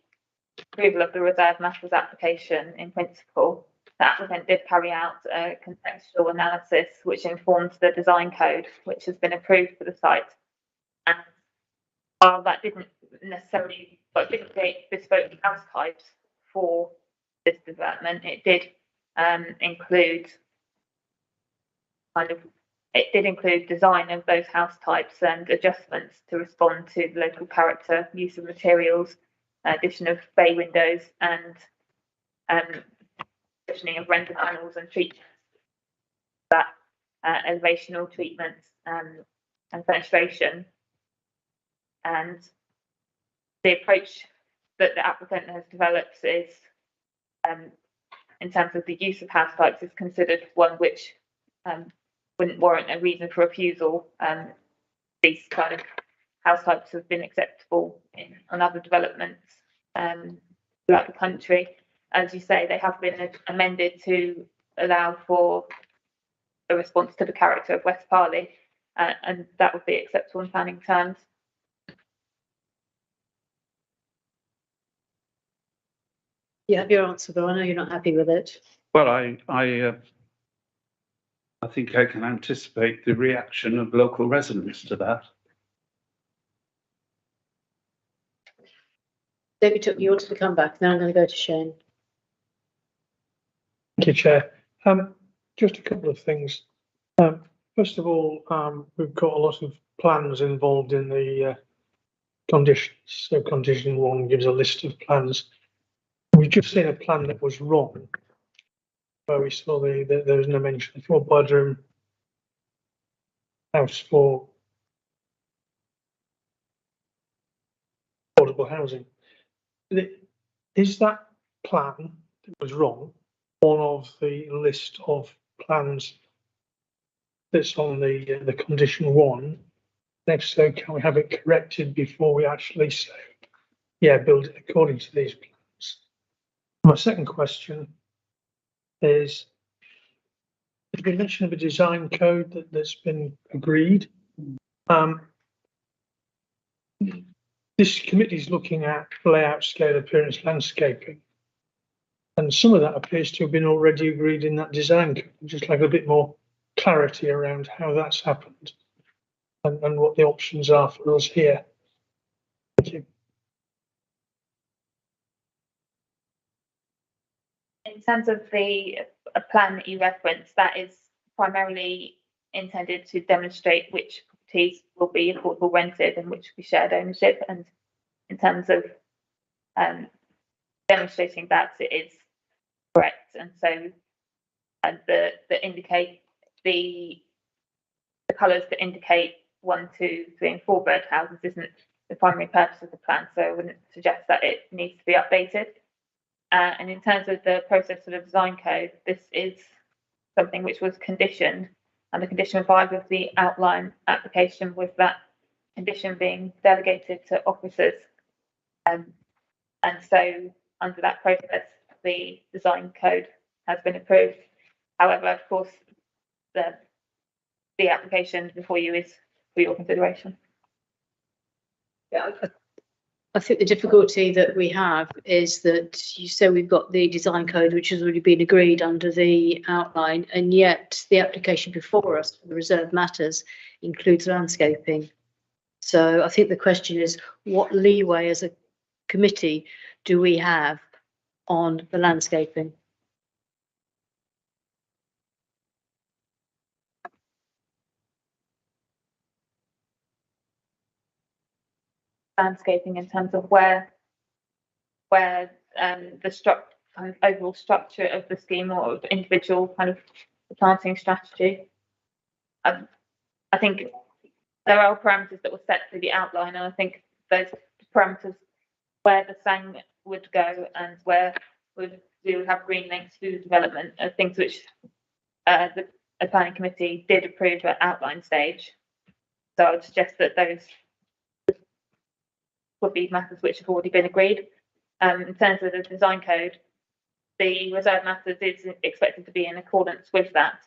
approval of the reserve matters application in principle, the applicant did carry out a contextual analysis which informed the design code, which has been approved for the site. And while that didn't necessarily, but didn't create bespoke house types for this development, it did include design of those house types and adjustments to respond to the local character, use of materials, addition of bay windows, and positioning of render panels and treatments, that elevational treatments and fenestration. And the approach that the applicant has developed is, in terms of the use of house types, is considered one which wouldn't warrant a reason for refusal. These kind of house types have been acceptable on other developments throughout the country. As you say, they have been amended to allow for a response to the character of West Parley, and that would be acceptable in planning terms. You have your answer, though. I know you're not happy with it. Well, I think I can anticipate the reaction of local residents to that. David, you wanted to come back. Now I'm going to go to Shane. Thank you, Chair. Just a couple of things. First of all, we've got a lot of plans involved in the conditions. So condition 1 gives a list of plans. We've just seen a plan that was wrong, where we saw there was no mention of 4-bedroom house for affordable housing. Is that plan that was wrong one of the list of plans that's on the condition 1? If so, can we have it corrected before we actually say, yeah, build it according to these plans? My second question is, there's been mention of a design code that's been agreed. This committee is looking at layout, scale, appearance, landscaping, and some of that appears to have been already agreed in that design code. Just like a bit more clarity around how that's happened and what the options are for us here. Thank you. In terms of the plan that you referenced, that is primarily intended to demonstrate which properties will be affordable rented and which will be shared ownership. And in terms of demonstrating that, it is correct. And so the indicate the colours that indicate 1, 2, 3, and 4-bed houses isn't the primary purpose of the plan. So I wouldn't suggest that it needs to be updated. And in terms of the process for the design code, this is something which was conditioned, and the condition 5 of the outline application was that condition being delegated to officers. And so under that process, the design code has been approved. However, of course, the application before you is for your consideration. Yeah, I think the difficulty that we have is that you say we've got the design code, which has already been agreed under the outline, and yet the application before us for the reserve matters includes landscaping. So I think the question is, what leeway as a committee do we have on the landscaping? Landscaping in terms of where the kind of overall structure of the scheme or of individual kind of planting strategy. I think there are parameters that were set through the outline, and I think those parameters where the sang would go and where we would have green links through the development are things which the planning committee did approve at outline stage. So I would suggest that those would be matters which have already been agreed. In terms of the design code, the reserved matters is expected to be in accordance with that.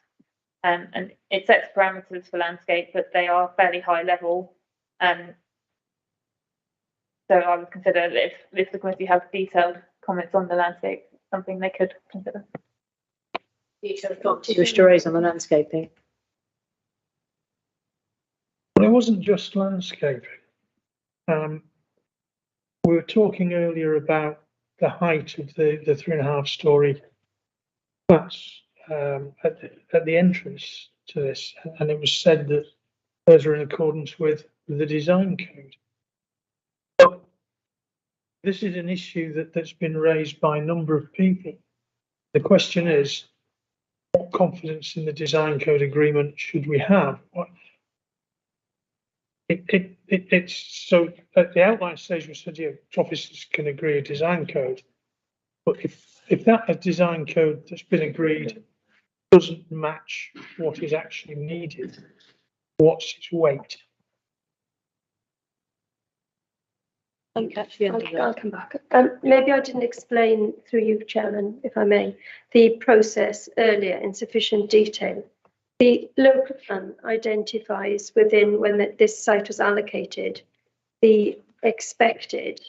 And it sets parameters for landscape, but they are fairly high level. So I would consider that if the committee has detailed comments on the landscape, something they could consider. Detailed comments you wish to raise on the landscaping? Well, it wasn't just landscaping. We were talking earlier about the height of the 3.5 story flats at the entrance to this, and it was said that those are in accordance with the design code. But this is an issue that's been raised by a number of people. The question is, what confidence in the design code agreement should we have? It's so at the outline stage we said, yeah, officers can agree a design code, but if that design code that's been agreed doesn't match what is actually needed, what's its weight? I'll come back. Maybe I didn't explain through you, Chairman, if I may, the process earlier in sufficient detail. The local plan identifies within when this site was allocated the expected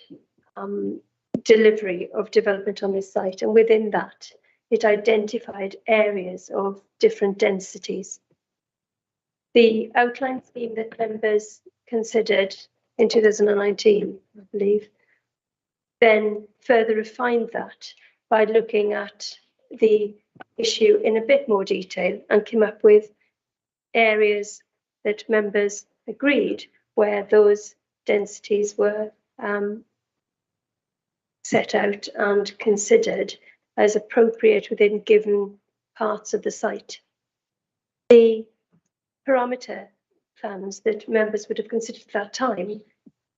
delivery of development on this site, and within that it identified areas of different densities. The outline scheme that members considered in 2019, I believe, then further refined that by looking at the issue in a bit more detail and came up with areas that members agreed where those densities were set out and considered as appropriate within given parts of the site. The parameter plans that members would have considered at that time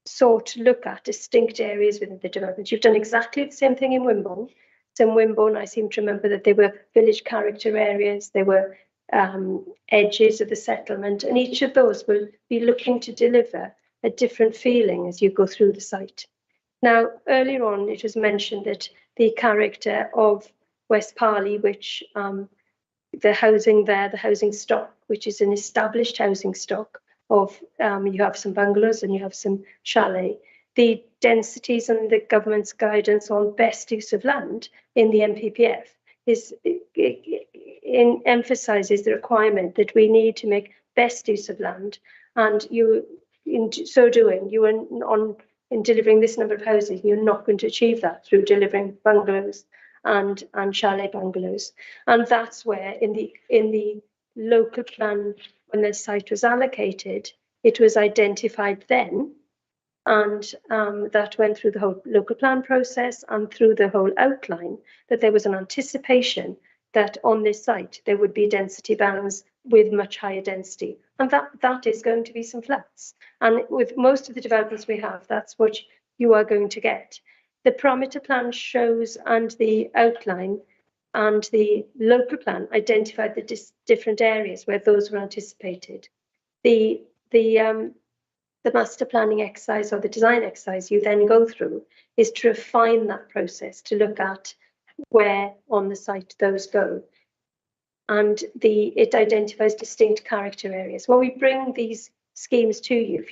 sought to look at distinct areas within the development. You've done exactly the same thing in Wimborne. So in Wimborne, I seem to remember that there were village character areas, there were edges of the settlement, and each of those will be looking to deliver a different feeling as you go through the site. Now, earlier on, it was mentioned that the character of West Parley, which the housing there, the housing stock, which is an established housing stock of, you have some bungalows and you have some chalet. The densities and the government's guidance on best use of land in the NPPF emphasises the requirement that we need to make best use of land, and you, in so doing, you are in delivering this number of houses, you're not going to achieve that through delivering bungalows and chalet bungalows. And that's where in the local plan, when the site was allocated, it was identified then, and that went through the whole local plan process and through the whole outline, that there was an anticipation that on this site there would be density bands with much higher density, and that is going to be some flats. And with most of the developments we have, that's what you are going to get. The parameter plan shows, and the outline and the local plan identified the different areas where those were anticipated. The master planning exercise or the design exercise you then go through is to refine that process, to look at where on the site those go. And it identifies distinct character areas. When we bring these schemes to you,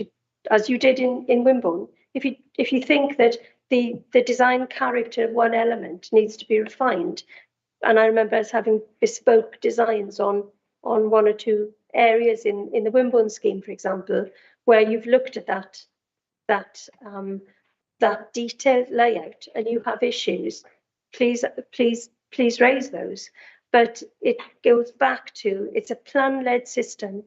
as you did in Wimborne, if you think that the design character of one element needs to be refined, and I remember us having bespoke designs on one or two areas in the Wimborne scheme, for example, where you've looked at that detailed layout and you have issues, please raise those. But it goes back to, it's a plan-led system.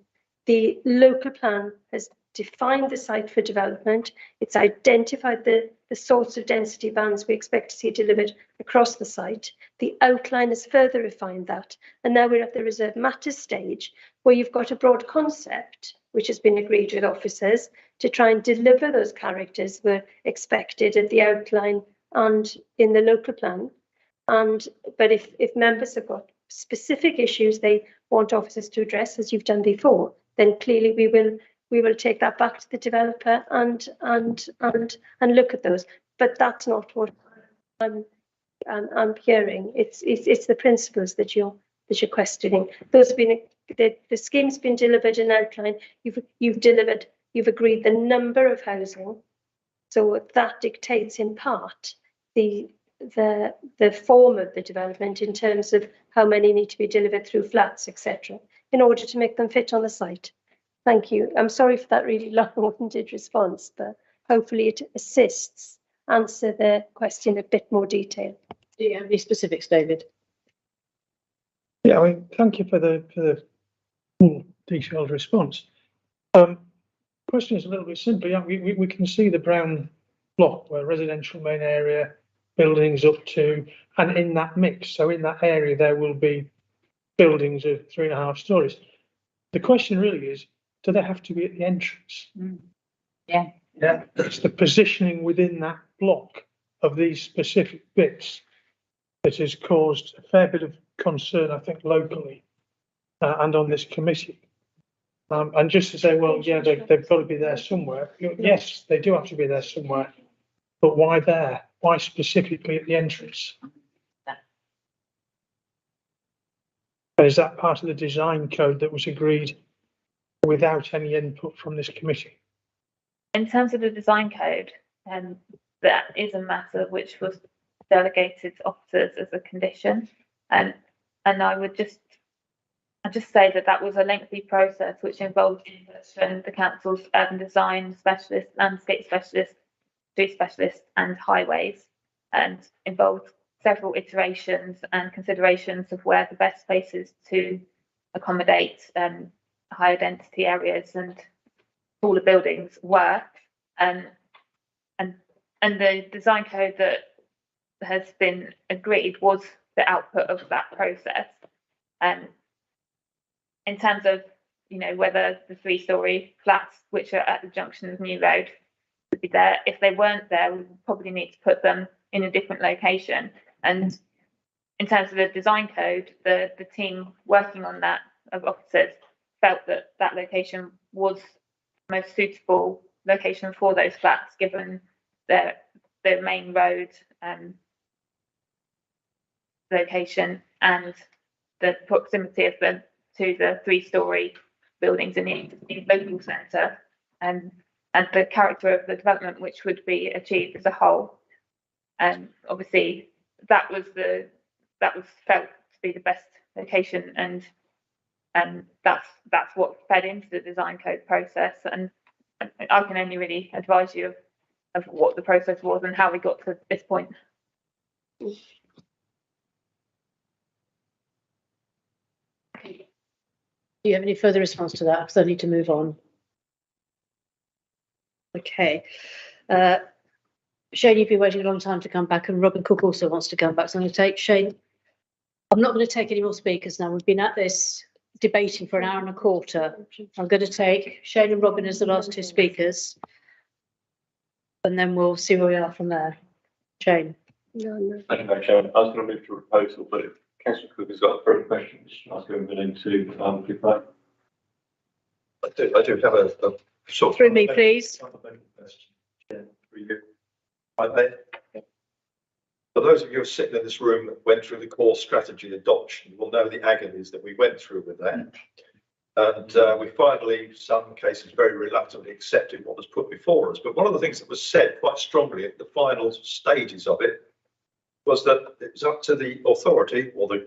The local plan has defined the site for development. It's identified the sorts of density bands we expect to see delivered across the site. The outline has further refined that. And now we're at the reserve matters stage, where you've got a broad concept, which has been agreed with officers, to try and deliver those characters were expected at the outline and in the local plan. But if members have got specific issues they want officers to address, as you've done before, then clearly we will we will take that back to the developer and look at those. But that's not what I'm hearing. It's the principles that you're questioning. Those have been the scheme's been delivered and outlined. You've agreed the number of housing, so that dictates in part the form of the development in terms of how many need to be delivered through flats, etc., in order to make them fit on the site. Thank you. I'm sorry for that really long-winded response, but hopefully it assists answer the question in a bit more detail. Do you have any specifics, David? Yeah, I mean, thank you for the more detailed response. Question is a little bit simple. Yeah, we can see the brown block where residential main area, buildings up to, and in that mix. So in that area, there will be buildings of 3.5 stories. The question really is, do they have to be at the entrance? Yeah. Yeah. It's the positioning within that block of these specific bits that has caused a fair bit of concern, I think, locally and on this committee. And just to say, well, yeah, they've got to be there somewhere. Yes, they do have to be there somewhere. But why there? Why specifically at the entrance? And is that part of the design code that was agreed without any input from this committee? In terms of the design code, that is a matter which was delegated to officers as a condition, and I would just say that was a lengthy process which involved the council's urban design specialist, landscape specialist, street specialist, and highways, and involved several iterations and considerations of where the best places to accommodate higher density areas and taller buildings were, and the design code that has been agreed was the output of that process. In terms of, you know, whether the 3-story flats which are at the junction of New Road would be there, if they weren't there, we would probably need to put them in a different location. And in terms of the design code, the team working on that of officers felt that that location was the most suitable location for those flats, given the main road location and the proximity of them to the 3-story buildings in the local centre, and the character of the development which would be achieved as a whole. And obviously that was felt to be the best location, and that's what fed into the design code process. And I can only really advise you of what the process was and how we got to this point. Do you have any further response to that? Because I need to move on. Okay. Shane, you've been waiting a long time to come back, and Robin Cook also wants to come back. So I'm going to take Shane. I'm not going to take any more speakers now. We've been at this debating for an hour and a quarter. I'm going to take Shane and Robin as the last 2 speakers, and then we'll see where we are from there. Shane. No. Thank you, Madam Chairman. I was going to move to a proposal, but if Councillor Cook has got a further question, I was going to reply. I do have a sort of. Through me, please. I may. For those of you who are sitting in this room that went through the core strategy adoption, will know the agonies that we went through with that. And we finally, in some cases, very reluctantly accepted what was put before us. But one of the things that was said quite strongly at the final stages of it was that it was up to the authority, or the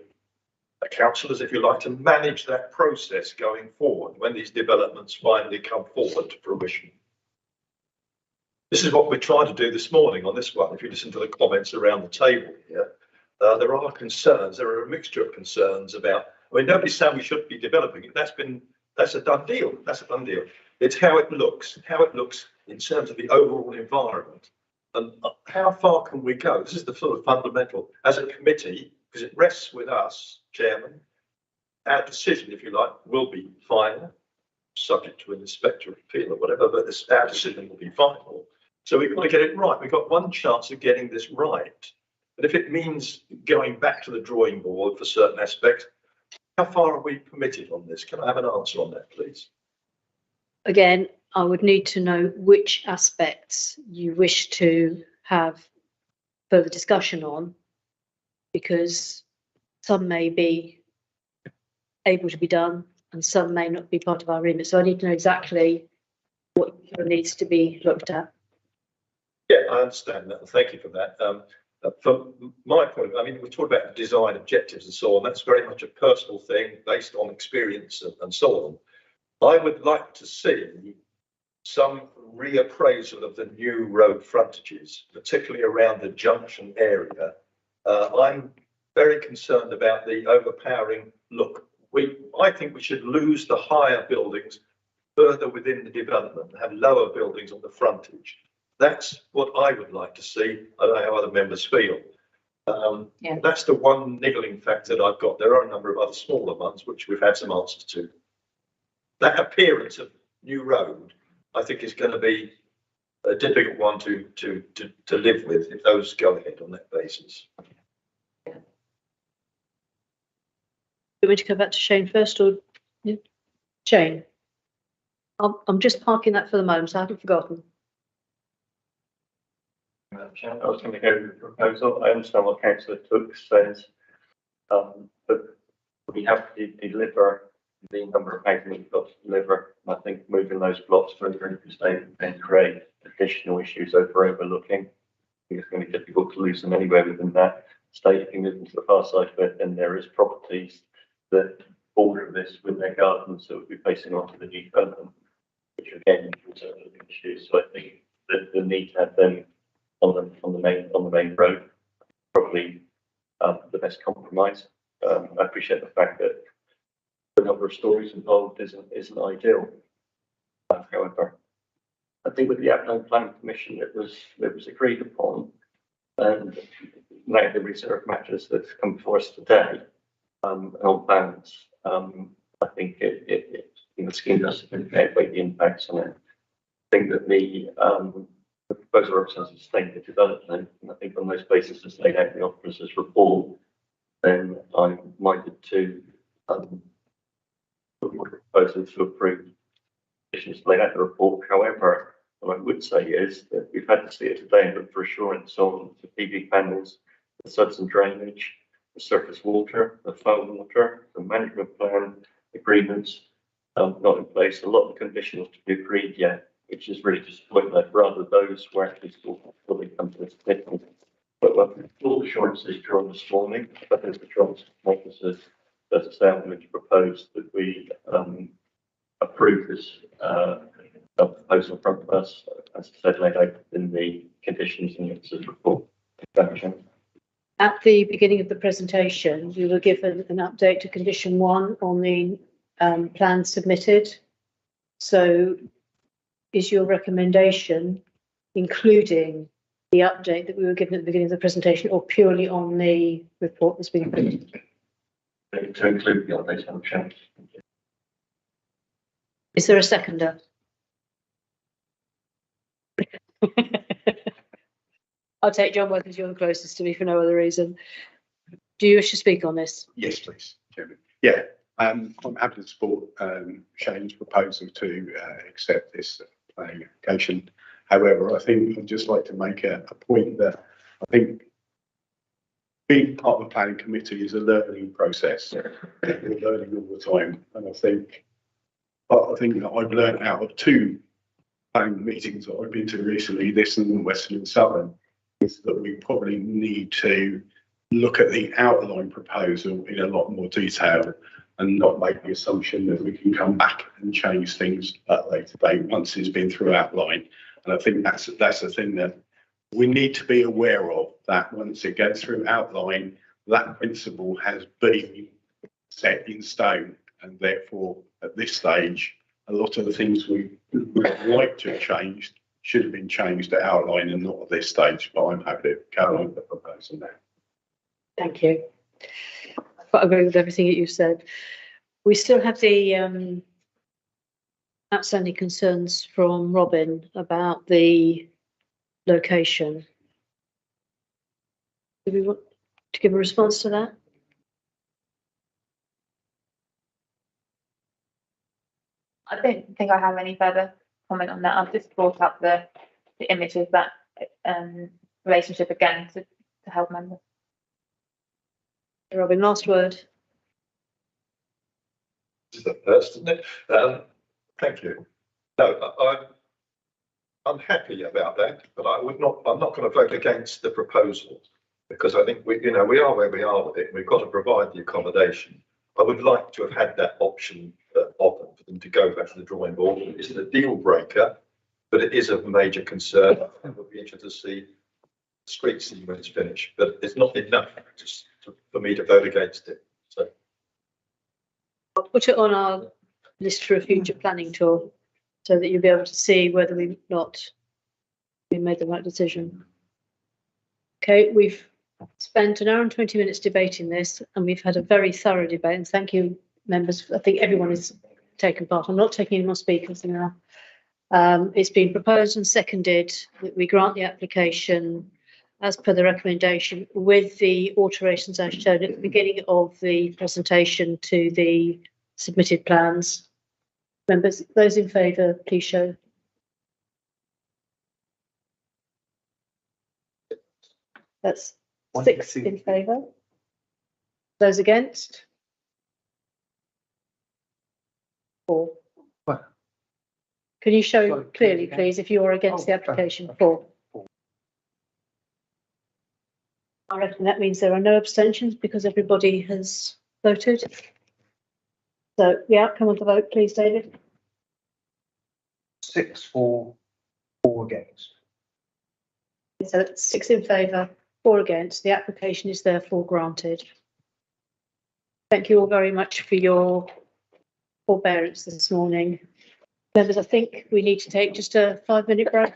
councillors, if you like, to manage that process going forward when these developments finally come forward to fruition. This is what we're trying to do this morning on this one. If you listen to the comments around the table here, there are concerns. There are a mixture of concerns about. I mean, nobody's saying we shouldn't be developing it. That's a done deal. That's a done deal. It's how it looks in terms of the overall environment, and how far can we go? This is the sort of fundamental as a committee, because it rests with us, Chairman. Our decision, if you like, will be final, subject to an inspector appeal or whatever, but our decision will be final. So we've got to get it right. We've got one chance of getting this right. But if it means going back to the drawing board for certain aspects, how far are we permitted on this? Can I have an answer on that, please? again, I would need to know which aspects you wish to have further discussion on, because some may be able to be done and some may not be part of our remit. So I need to know exactly what needs to be looked at. Yeah, I understand that. Thank you for that. From my point, I mean, we talked about design objectives and so on. That's very much a personal thing based on experience and so on. I would like to see some reappraisal of the new road frontages, particularly around the junction area. I'm very concerned about the overpowering look. I think we should lose the higher buildings further within the development, have lower buildings on the frontage. That's what I would like to see. I don't know how other members feel. That's the one niggling factor that I've got. There are a number of other smaller ones which we've had some answers to. That appearance of new road, I think, is going to be a difficult one to live with if those go ahead on that basis. Do you want me to come back to Shane first, or Shane? I'm just parking that for the moment, so I haven't forgotten. Madam Chair, I was going to go with the proposal. I understand what Councillor Took says, but we have to deliver the number of housing we've got to deliver. And I think moving those blocks further into the state and create additional issues overlooking. I think it's going to be difficult to lose them anywhere within that state. If you move into the far side of it, then there is properties that border this with their gardens that would be facing onto the new development, which again is an issue. So I think that the need to have them on the main road probably the best compromise. I appreciate the fact that the number of stories involved isn't ideal. However, I think with the outline planning commission it was agreed upon, and now the reserve matters that's come before us today on plans. I think it the scheme does indicate the impacts on it. I think that the proposal represents sustainable development, and I think on those bases as laid out in the officer's report, then I'm minded to put a proposal to approve conditions laid out in the report. However, what I would say is that we've had to see it today and look for assurance on the PV panels, the suds and drainage, the surface water, the foul water, the management plan agreements not in place. A lot of conditions to be agreed yet, which is really disappointing that rather those were actually still fully come to this commitment. But all assurances drawn this morning, but there's the draws officers, as I say, I'm going to propose that we approve this proposal in front of us, as I said, laid out in the conditions in the officer's report. At the beginning of the presentation, we were given an update to condition 1 on the plan submitted. So is your recommendation including the update that we were given at the beginning of the presentation, or purely on the report that's been printed? To include the update on the channel. Is there a seconder? I'll take John Worth as you're the closest to me for no other reason. Do you wish to speak on this? Yes, please, Chairman. Yeah, I'm happy to support Shane's proposal to accept this planning application. However, I think I'd just like to make a point that I think being part of the planning committee is a learning process. We're learning all the time, and I think that I've learned out of 2 planning meetings that I've been to recently, this and Western and Southern, is that we probably need to look at the outline proposal in a lot more detail and not make the assumption that we can come back and change things at a later date once it's been through outline. And I think that's the thing that we need to be aware of, that once it goes through outline, that principle has been set in stone, and therefore at this stage a lot of the things we would like to have changed should have been changed at outline and not at this stage. But I'm happy to carry on with the proposal now. Thank you. I agree with everything that you've said. We still have the outstanding concerns from Robin about the location. Do we want to give a response to that? I don't think I have any further comment on that. I've just brought up the image of that relationship again to help members. Robin, last word. This is the first, isn't it? Thank you. No, I'm happy about that, but I'm not going to vote against the proposal because I think we are where we are with it. We've got to provide the accommodation. I would like to have had that option often for them to go back to the drawing board. It isn't a deal breaker, but it is a major concern. I would be interested to see the street scene when it's finished, but it's not enough for me to vote against it. So I'll put it on our list for a future planning tour so that you'll be able to see whether we made the right decision. Okay, we've spent 1 hour and 20 minutes debating this and we've had a very thorough debate, and thank you members. I think everyone has taken part. I'm not taking any more speakers now. It's been proposed and seconded that we grant the application as per the recommendation with the alterations I showed at the beginning of the presentation to the submitted plans. Members, those in favour, please show. That's 6 in favour. Those against? 4. Can you show clearly, please, if you are against the application? 4. I reckon that means there are no abstentions because everybody has voted. So the outcome of the vote, please, David. 6 for, 4 against. So that's 6 in favour, 4 against. The application is therefore granted. Thank you all very much for your forbearance this morning. Members, I think we need to take just a 5-minute break.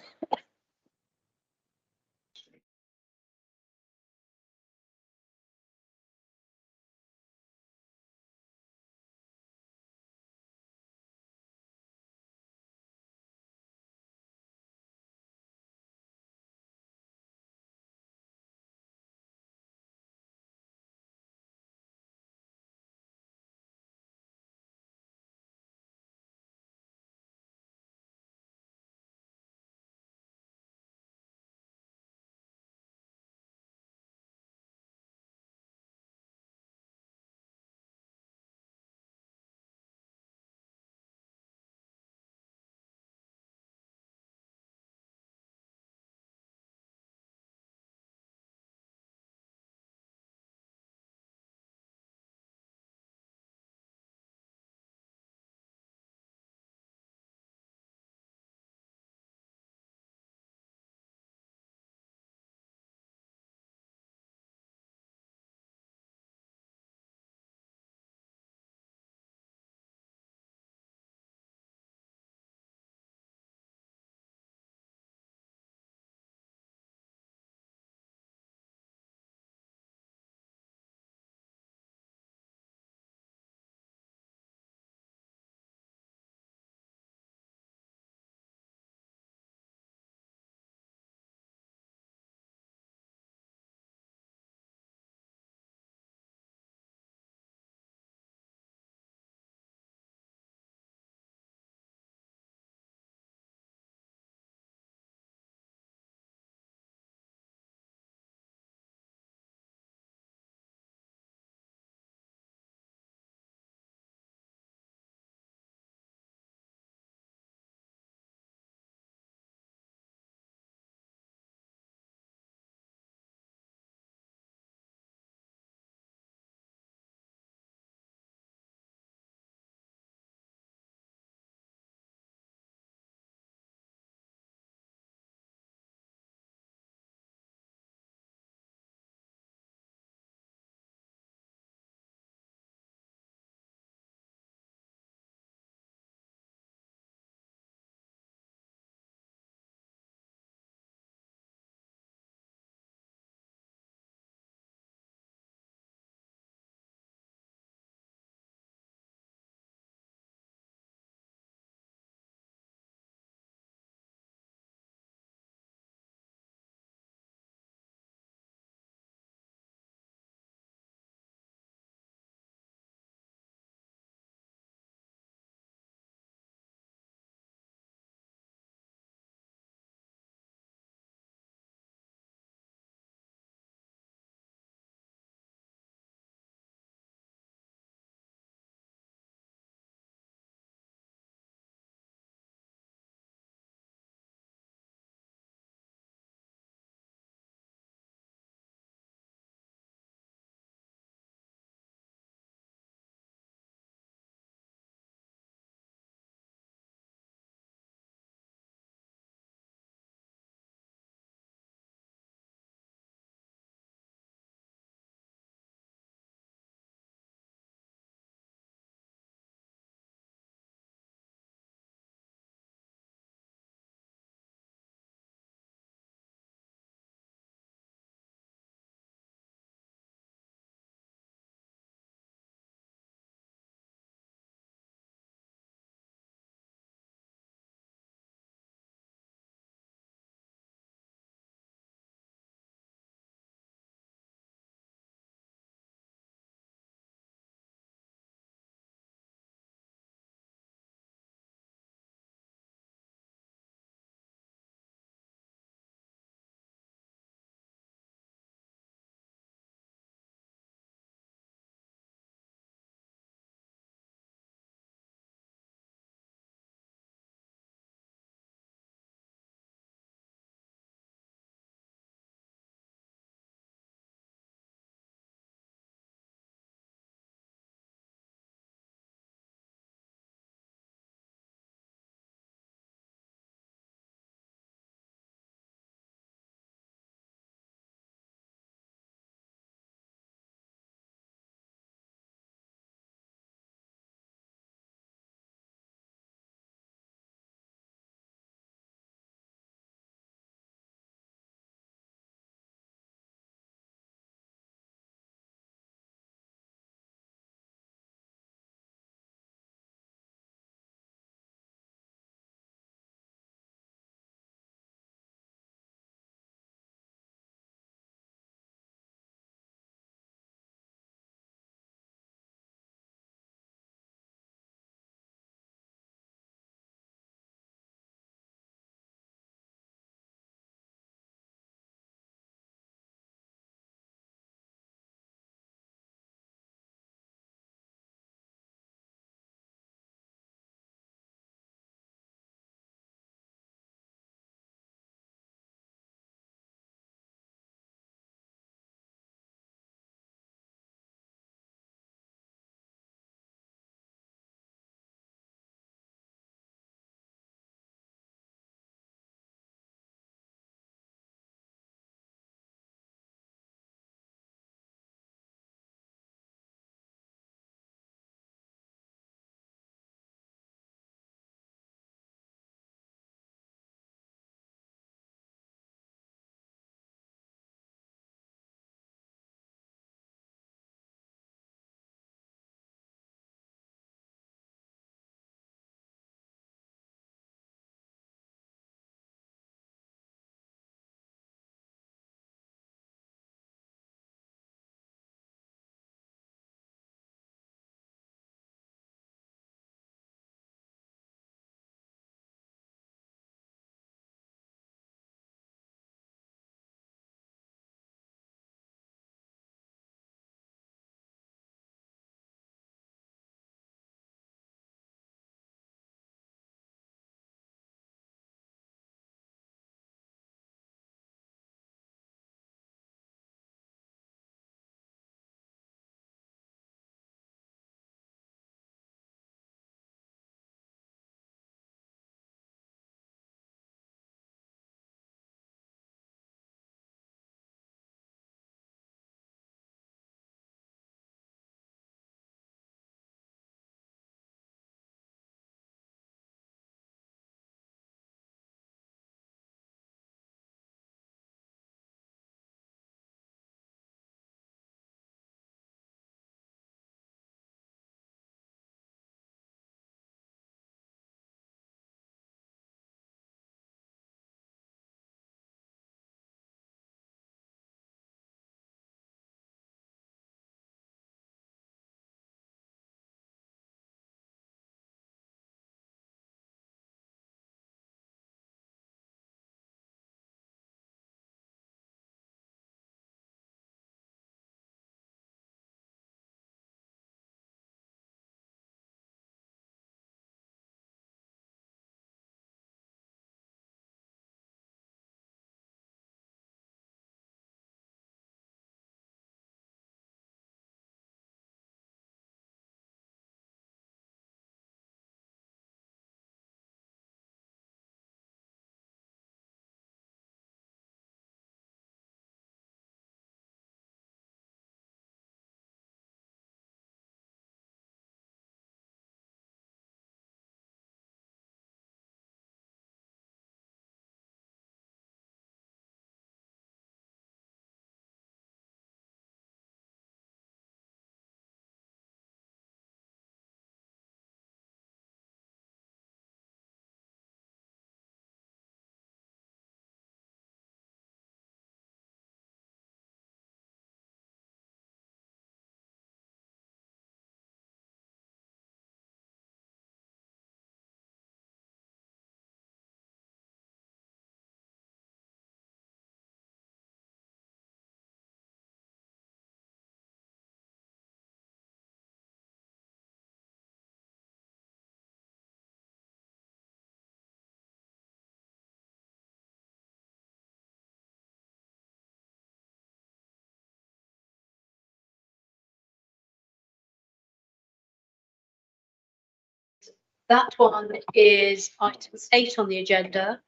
That one is item 8 on the agenda.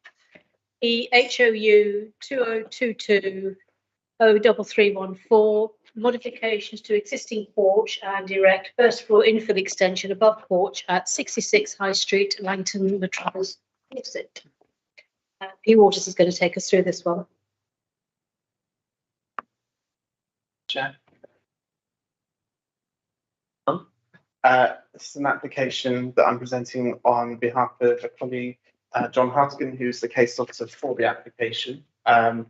HOU 2022 03314, modifications to existing porch and erect first floor infill extension above porch at 66 High Street, Langton, Matravers. P Waters is going to take us through this one. Chair. This is an application that I'm presenting on behalf of a colleague, John Hartigan, who's the case officer for the application. The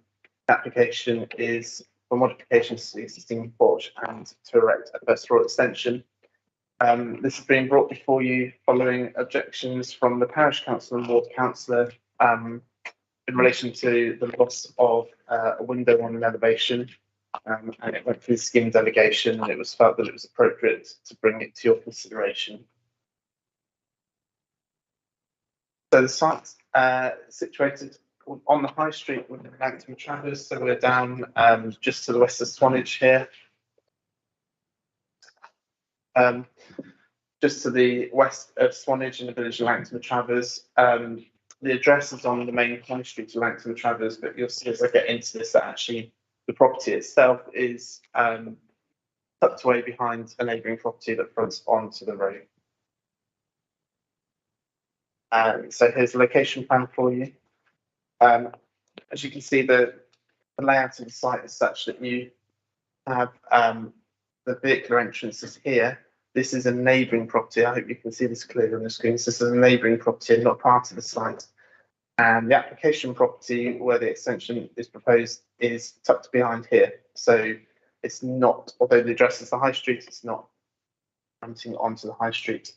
application is for modifications to the existing porch and to erect a first floor extension. This has been brought before you following objections from the parish council and ward councillor in relation to the loss of a window on an elevation. And it went through scheme delegation, and it was felt that it was appropriate to bring it to your consideration. So the site's situated on the high street within Langton Matravers, so we're down just to the west of Swanage here. Just to the west of Swanage in the village of Langton Matravers. The address is on the main high street of Langton Matravers, but you'll see as I get into this that actually the property itself is tucked away behind a neighbouring property that fronts onto the road. So here's the location plan for you. As you can see, the layout of the site is such that you have the vehicular entrances here. This is a neighbouring property. I hope you can see this clearly on the screen. So this is a neighbouring property and not part of the site. And the application property where the extension is proposed is tucked behind here. So it's not, although the address is the high street, it's not fronting onto the high street.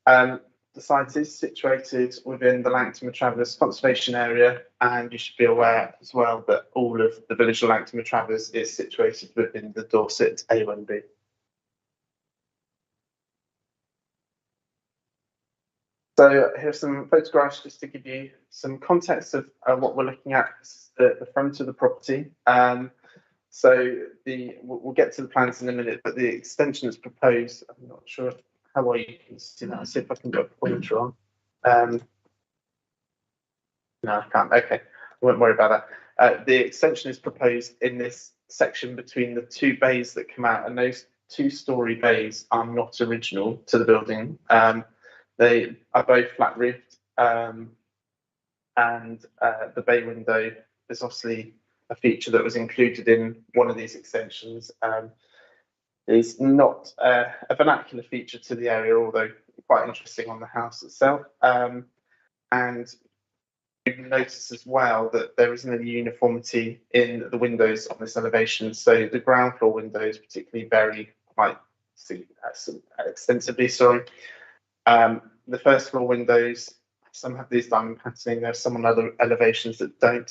The site is situated within the Langton Matravers conservation area, and you should be aware as well that all of the village of Langton Matravers is situated within the Dorset A1B. So here's some photographs just to give you some context of what we're looking at. This is the front of the property. We'll get to the plans in a minute, but the extension is proposed. I'm not sure how well you can see that. I'll see if I can get a pointer on. No, I can't. Okay, I won't worry about that. The extension is proposed in this section between the two bays that come out, and those two-storey bays are not original to the building. They are both flat roofed, and the bay window is obviously a feature that was included in one of these extensions. It's not a vernacular feature to the area, although quite interesting on the house itself. And you notice as well that there isn't any uniformity in the windows on this elevation. So the ground floor windows particularly vary quite extensively. The first floor windows, some have these diamond patterning, there's some on other elevations that don't.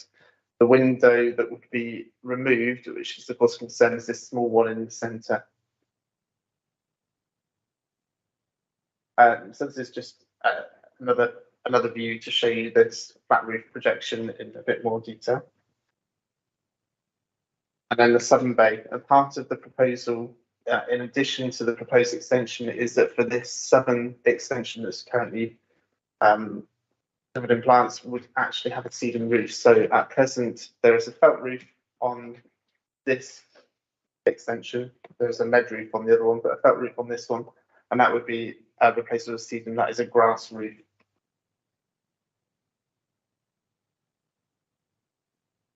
The window that would be removed, which is of course concern, is this small one in the centre. So this is just another view to show you this flat roof projection in a bit more detail. And then the southern bay, and part of the proposal, in addition to the proposed extension, is that for this southern extension that's currently covered in plants would actually have a cedar roof. So at present, there is a felt roof on this extension. There's a lead roof on the other one, but a felt roof on this one, and that would be replaced with a cedar, and that is a grass roof.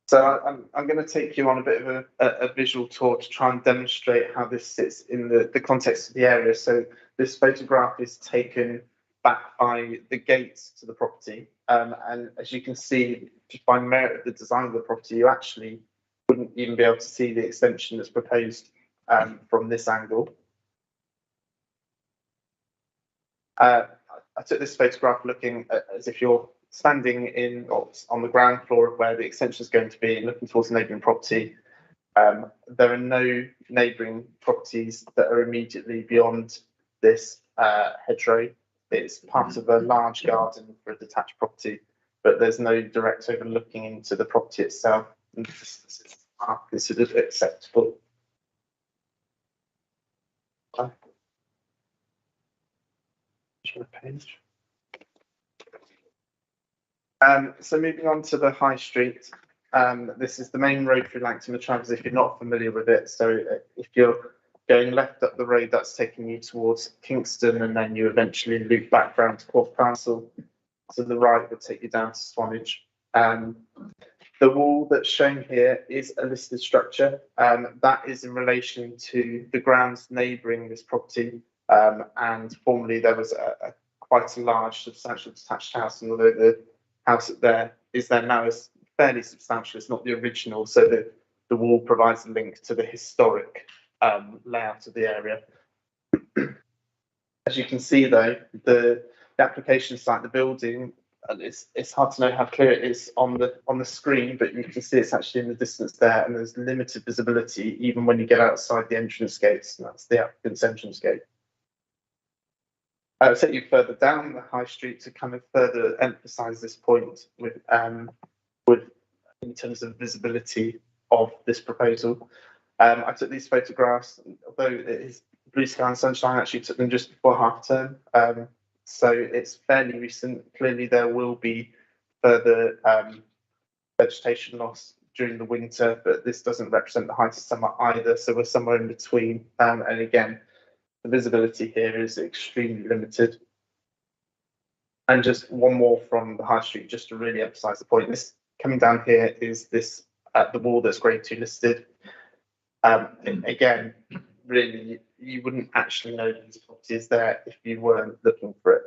So I'm going to take you on a bit of a visual tour to try and demonstrate how this sits in the context of the area. So this photograph is taken back by the gates to the property. And as you can see, just by merit of the design of the property, you actually wouldn't even be able to see the extension that's proposed from this angle. I took this photograph looking as if you're standing on the ground floor of where the extension is going to be, looking towards a neighbouring property. There are no neighbouring properties that are immediately beyond this hedgerow. It's part of a large garden for a detached property, but there's no direct overlooking into the property itself. And this is considered acceptable. Page. So moving on to the High Street, this is the main road through Langton Le Travers if you're not familiar with it. So if you're going left up the road, that's taking you towards Kingston, and then you eventually loop back round to Corfe Castle. To the right would take you down to Swanage. The wall that's shown here is a listed structure. That is in relation to the grounds neighbouring this property. And formerly there was a quite a large, substantial detached house, and although the house there now is fairly substantial, it's not the original, so the wall provides a link to the historic layout of the area. As you can see though, the application site, the building, it's hard to know how clear it is on the screen, but you can see it's actually in the distance there, and there's limited visibility even when you get outside the entrance gates, and that's the applicant's entrance gate. I'll take you further down the High Street to kind of further emphasise this point with in terms of visibility of this proposal. I took these photographs, although it is blue sky and sunshine, I actually took them just before half term. So it's fairly recent. Clearly there will be further vegetation loss during the winter, but this doesn't represent the height of summer either. So we're somewhere in between. And again, the visibility here is extremely limited. And just one more from the High Street, just to really emphasise the point. This coming down here is this the wall that's Grade 2 listed. And again, really, you wouldn't actually know that this property is there if you weren't looking for it.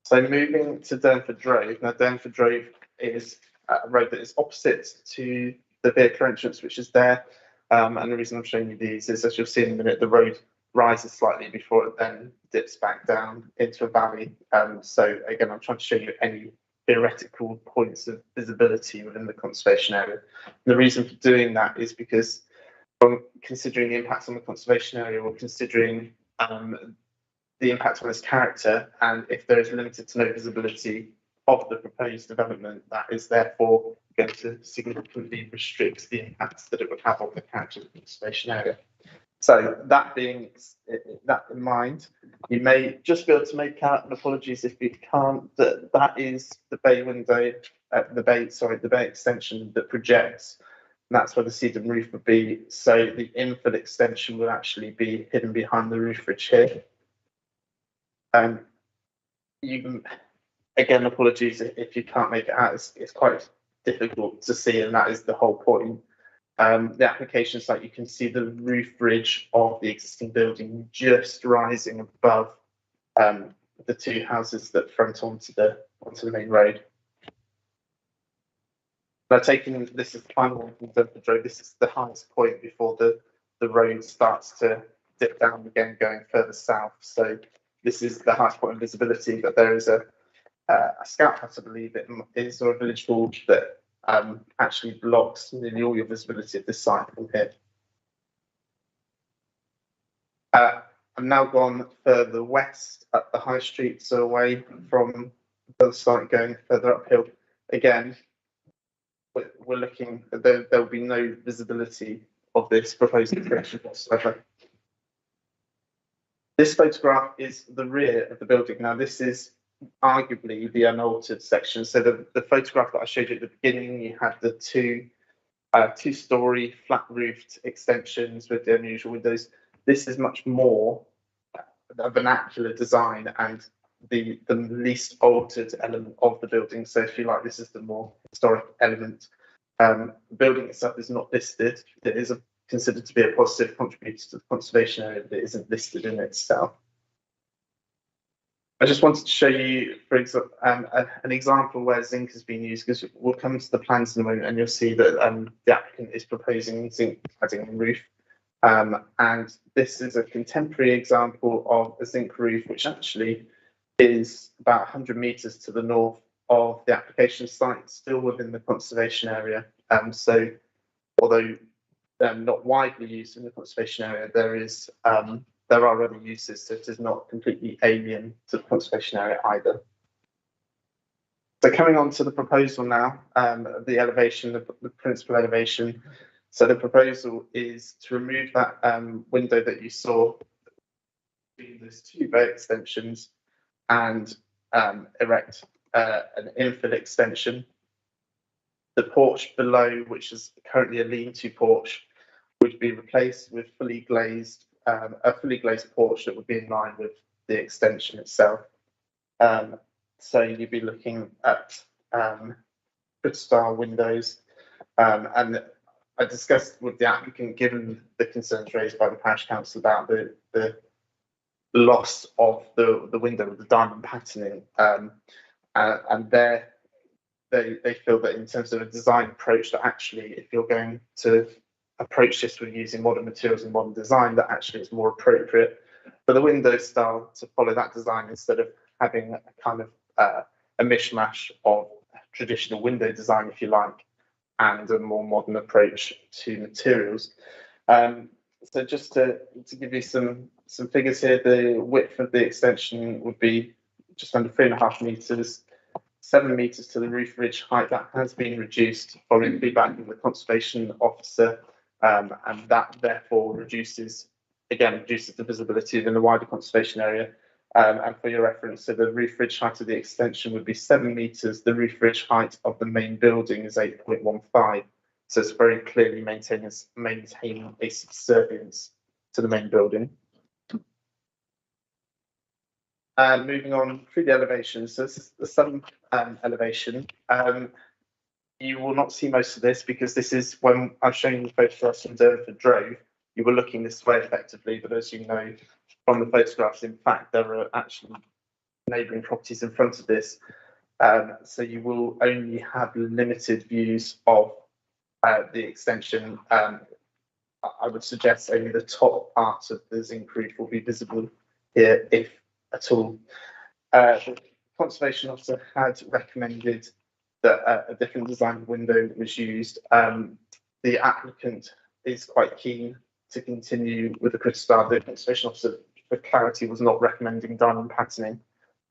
So moving to Durnford Drove. Now, Durnford Drove is a road that is opposite to the vehicle entrance, which is there. And the reason I'm showing you these is, as you'll see in a minute, the road rises slightly before it then dips back down into a valley. So again, I'm trying to show you any theoretical points of visibility within the conservation area. And the reason for doing that is because from considering the impacts on the conservation area, we're considering the impact on its character, and if there is limited to no visibility of the proposed development, that is therefore going to significantly restrict the impacts that it would have on the character of the conservation area. So that being that in mind, you may just be able to make out, and apologies if you can't, that is the bay window, the bay extension that projects. And that's where the cedar roof would be. So the infill extension will actually be hidden behind the roof ridge here. Again, apologies if you can't make it out. It's quite difficult to see, and that is the whole point. The application site, you can see the roof ridge of the existing building just rising above the two houses that front onto the main road. Now, taking this is the final one from Durnford Road. This is the highest point before the road starts to dip down again, going further south. So this is the highest point of visibility, but there is a scout hut, I believe it is, or a village hall that actually blocks nearly all your visibility of this site from here. I've now gone further west up the High Street, so away from the site, going further uphill. Again, we're looking, there will be no visibility of this proposed extension whatsoever. This photograph is the rear of the building. Now, this is arguably the unaltered section. So the photograph that I showed you at the beginning, you had the two-story flat-roofed extensions with the unusual windows. This is much more a vernacular design and the least altered element of the building. So if you like, this is the more historic element. The building itself is not listed. It is considered to be a positive contributor to the conservation area, but it isn't listed in itself. I just wanted to show you, for example, an example where zinc has been used, because we'll come to the plans in a moment and you'll see that the applicant is proposing zinc cladding on roof. And this is a contemporary example of a zinc roof, which actually is about 100 metres to the north of the application site, still within the conservation area. So although not widely used in the conservation area, there are other uses, so it is not completely alien to the conservation area either. So coming on to the proposal now, the elevation, the principal elevation. So the proposal is to remove that window that you saw between those two bay extensions and erect an infill extension. The porch below, which is currently a lean-to porch, would be replaced with a fully glazed porch that would be in line with the extension itself. So you'd be looking at good style windows, and I discussed with the applicant, given the concerns raised by the parish council about the loss of the window with the diamond patterning, and they feel that in terms of a design approach, that actually if you're going to approach this with using modern materials and modern design, that actually it's more appropriate for the window style to follow that design instead of having a kind of a mishmash of traditional window design, if you like, and a more modern approach to materials. So just to give you some figures here, the width of the extension would be just under 3.5 metres, 7 metres to the roof ridge height. That has been reduced following feedback from the conservation officer, and that therefore reduces the visibility within the wider conservation area. And for your reference, so the roof ridge height of the extension would be 7 metres. The roof ridge height of the main building is 8.15. So it's very clearly maintaining a subservience to the main building. Moving on through the elevations, so this is the southern elevation. You will not see most of this because this is when I've shown you the photographs from Derbyford Drove, you were looking this way effectively, but as you know from the photographs, in fact, there are actually neighbouring properties in front of this. So you will only have limited views of the extension. I would suggest only the top part of the zinc roof will be visible here, if at all. The conservation officer had recommended that a different design window was used. The applicant is quite keen to continue with the crystal. The conservation officer, for clarity, was not recommending diamond patterning,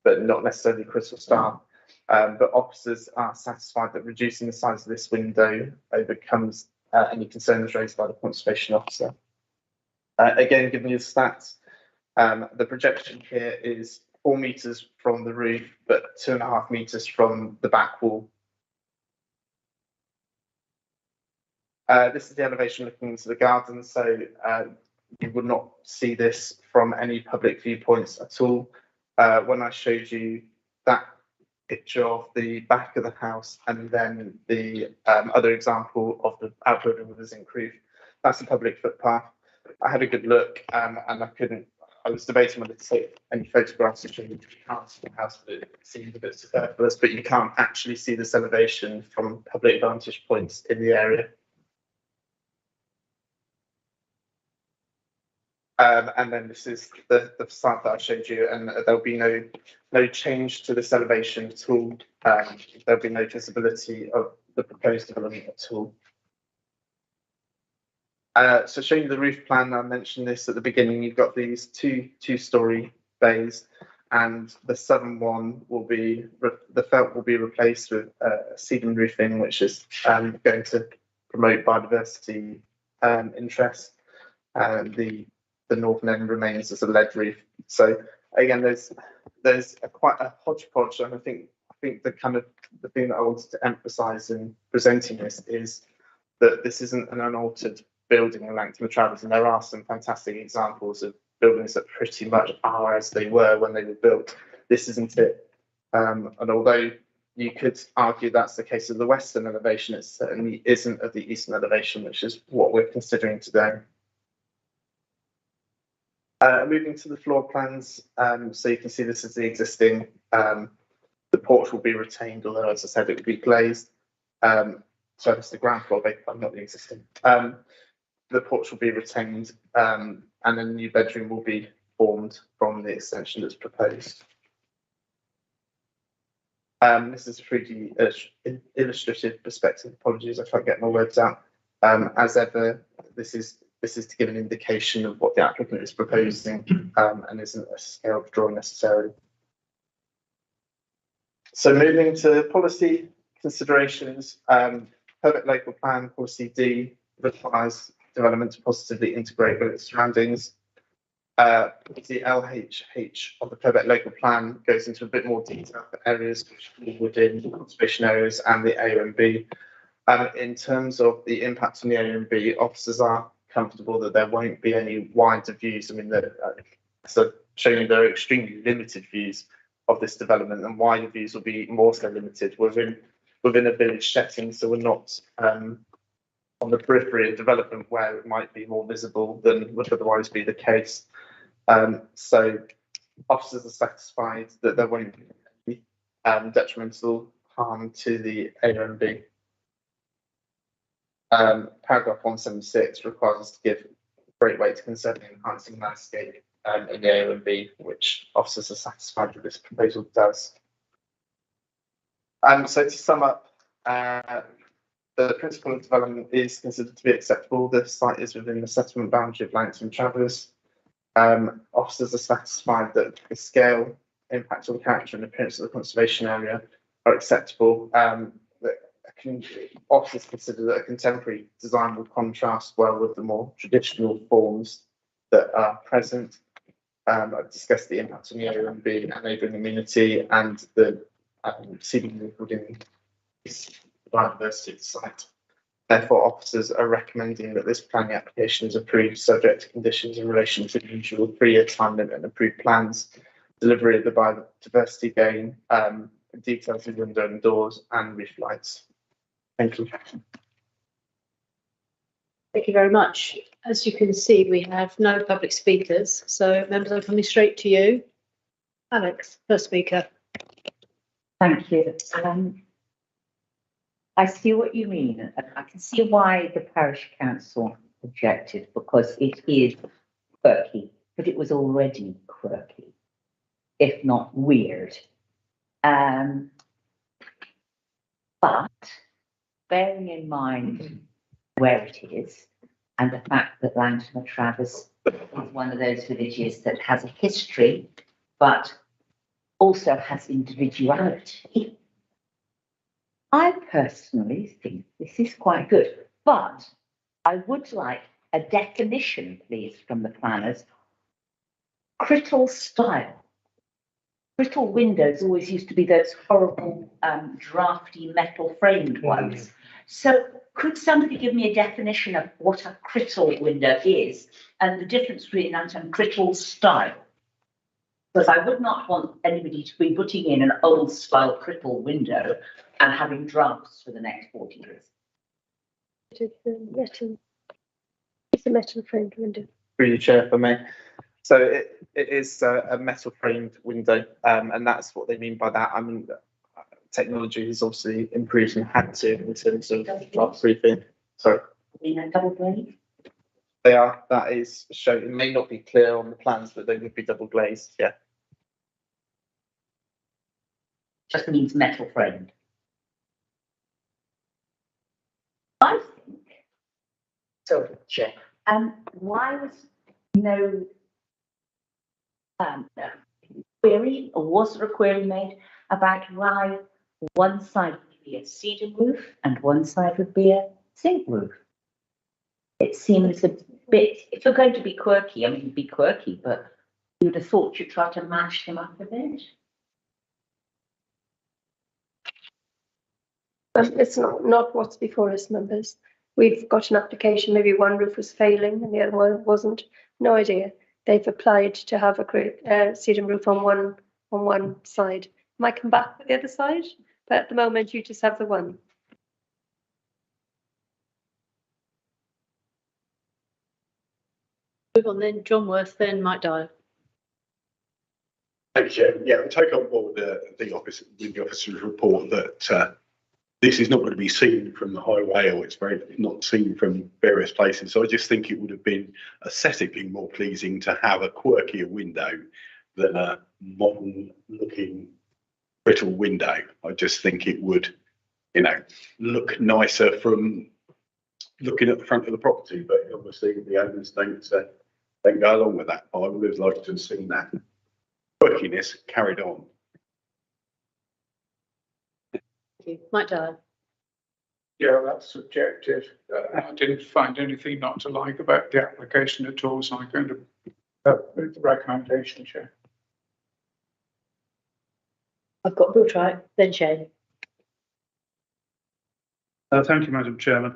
but not necessarily crystal star. But officers are satisfied that reducing the size of this window overcomes any concerns raised by the conservation officer. Again, giving you the stats, the projection here is 4 metres from the roof, but 2.5 metres from the back wall. This is the elevation looking into the garden, so you would not see this from any public viewpoints at all. When I showed you that picture of the back of the house and then the other example of the outbuilding with the zinc roof, that's a public footpath. I had a good look, and I was debating whether to take any photographs to show you the house, but it seemed a bit superfluous, but you can't actually see this elevation from public vantage points in the area. And then this is the facade that I showed you, and there'll be no change to this elevation at all. There'll be no visibility of the proposed development at all. So showing you the roof plan, I mentioned this at the beginning, you've got these two-storey bays, and the southern one will be, the felt will be replaced with cedar roofing, which is going to promote biodiversity interest. The northern end remains as a lead roof. So again, there's quite a hodgepodge, and I think the thing that I wanted to emphasise in presenting this is that this isn't an unaltered building in Langton Travers, and there are some fantastic examples of buildings that pretty much are as they were when they were built. This isn't it, and although you could argue that's the case of the western elevation, it certainly isn't of the eastern elevation, which is what we're considering today. Moving to the floor plans, so you can see this is the existing. The porch will be retained, although as I said, it will be glazed. So it's the ground floor, not the existing. The porch will be retained, and then a new bedroom will be formed from the extension that's proposed. This is a 3D illustrative perspective. Apologies, I can't get my words out. As ever, this is to give an indication of what the applicant is proposing, and isn't a scale drawing necessarily. So moving to policy considerations, Perfect Local Plan Policy D requires development to positively integrate with its surroundings. the LHH of the Purbeck local plan goes into a bit more detail for areas which fall within conservation areas and the A and B. In terms of the impact on the A and B, officers are comfortable that there won't be any wider views. I mean, so showing there are extremely limited views of this development, and wider views will be more so limited within a village setting. So we're not on the periphery of development where it might be more visible than would otherwise be the case. So officers are satisfied that there won't be detrimental harm to the A and B. Paragraph 176 requires us to give great weight to conserving and enhancing landscape in the A and B, which officers are satisfied with this proposal does. So to sum up, the principle of development is considered to be acceptable. The site is within the settlement boundary of Langton Travers. Officers are satisfied that the scale, impact on the character and appearance of the conservation area are acceptable. Officers consider that a contemporary design will contrast well with the more traditional forms that are present. I've discussed the impact on the area and being a neighbouring amenity and the seeding within this biodiversity of the site. Therefore, officers are recommending that this planning application is approved subject to conditions in relation to the usual 3-year time limit and approved plans, delivery of the biodiversity gain, details of window and doors and roof lights. Thank you. Thank you very much. As you can see, we have no public speakers, so members are coming straight to you. Alex, first speaker. Thank you. I see what you mean. I can see why the parish council objected, because it is quirky, but it was already quirky, if not weird. But bearing in mind where it is and the fact that Langton Travers is one of those villages that has a history, but also has individuality, I personally think this is quite good. But I would like a definition, please, from the planners. Crittall style. Crittall windows always used to be those horrible drafty metal framed ones. So could somebody give me a definition of what a Crittall window is and the difference between that and Crittall style? Because I would not want anybody to be putting in an old style Crittall window and having drafts for the next 40 years. It's a metal framed window. Through the chair, for me. So it is a metal framed window, and that's what they mean by that. I mean, technology has obviously improved and had to in terms of draft proofing. Sorry. Double glazed? They are. That is shown. It may not be clear on the plans, but they would be double glazed. Yeah. Just means metal framed. I think. Sorry, Chair. Why was no query, or was there a query made about why one side would be a cedar roof and one side would be a zinc roof? It seems a bit, if you're going to be quirky, I mean, be quirky, but you'd have thought you'd try to match them up a bit. It's not what's before us, members. We've got an application, maybe one roof was failing and the other one wasn't. No idea. They've applied to have a cedar roof on one side. Might come back to the other side, but at the moment you just have the one. Move on then, John Worth, then Mike Dyer. Thank you. Yeah, I take on board the officer's report that this is not going to be seen from the highway, or it's not seen from various places. So I just think it would have been aesthetically more pleasing to have a quirkier window than a modern looking brittle window. I just think it would, look nicer from looking at the front of the property, but obviously the owners don't go along with that. I would have liked to have seen that quirkiness carried on. Thank you. Mike Dyer. Yeah, that's subjective. I didn't find anything not to like about the application at all, so I'm going to With the recommendation, Chair. I've got Bootwright, then Shane. Thank you, Madam Chairman.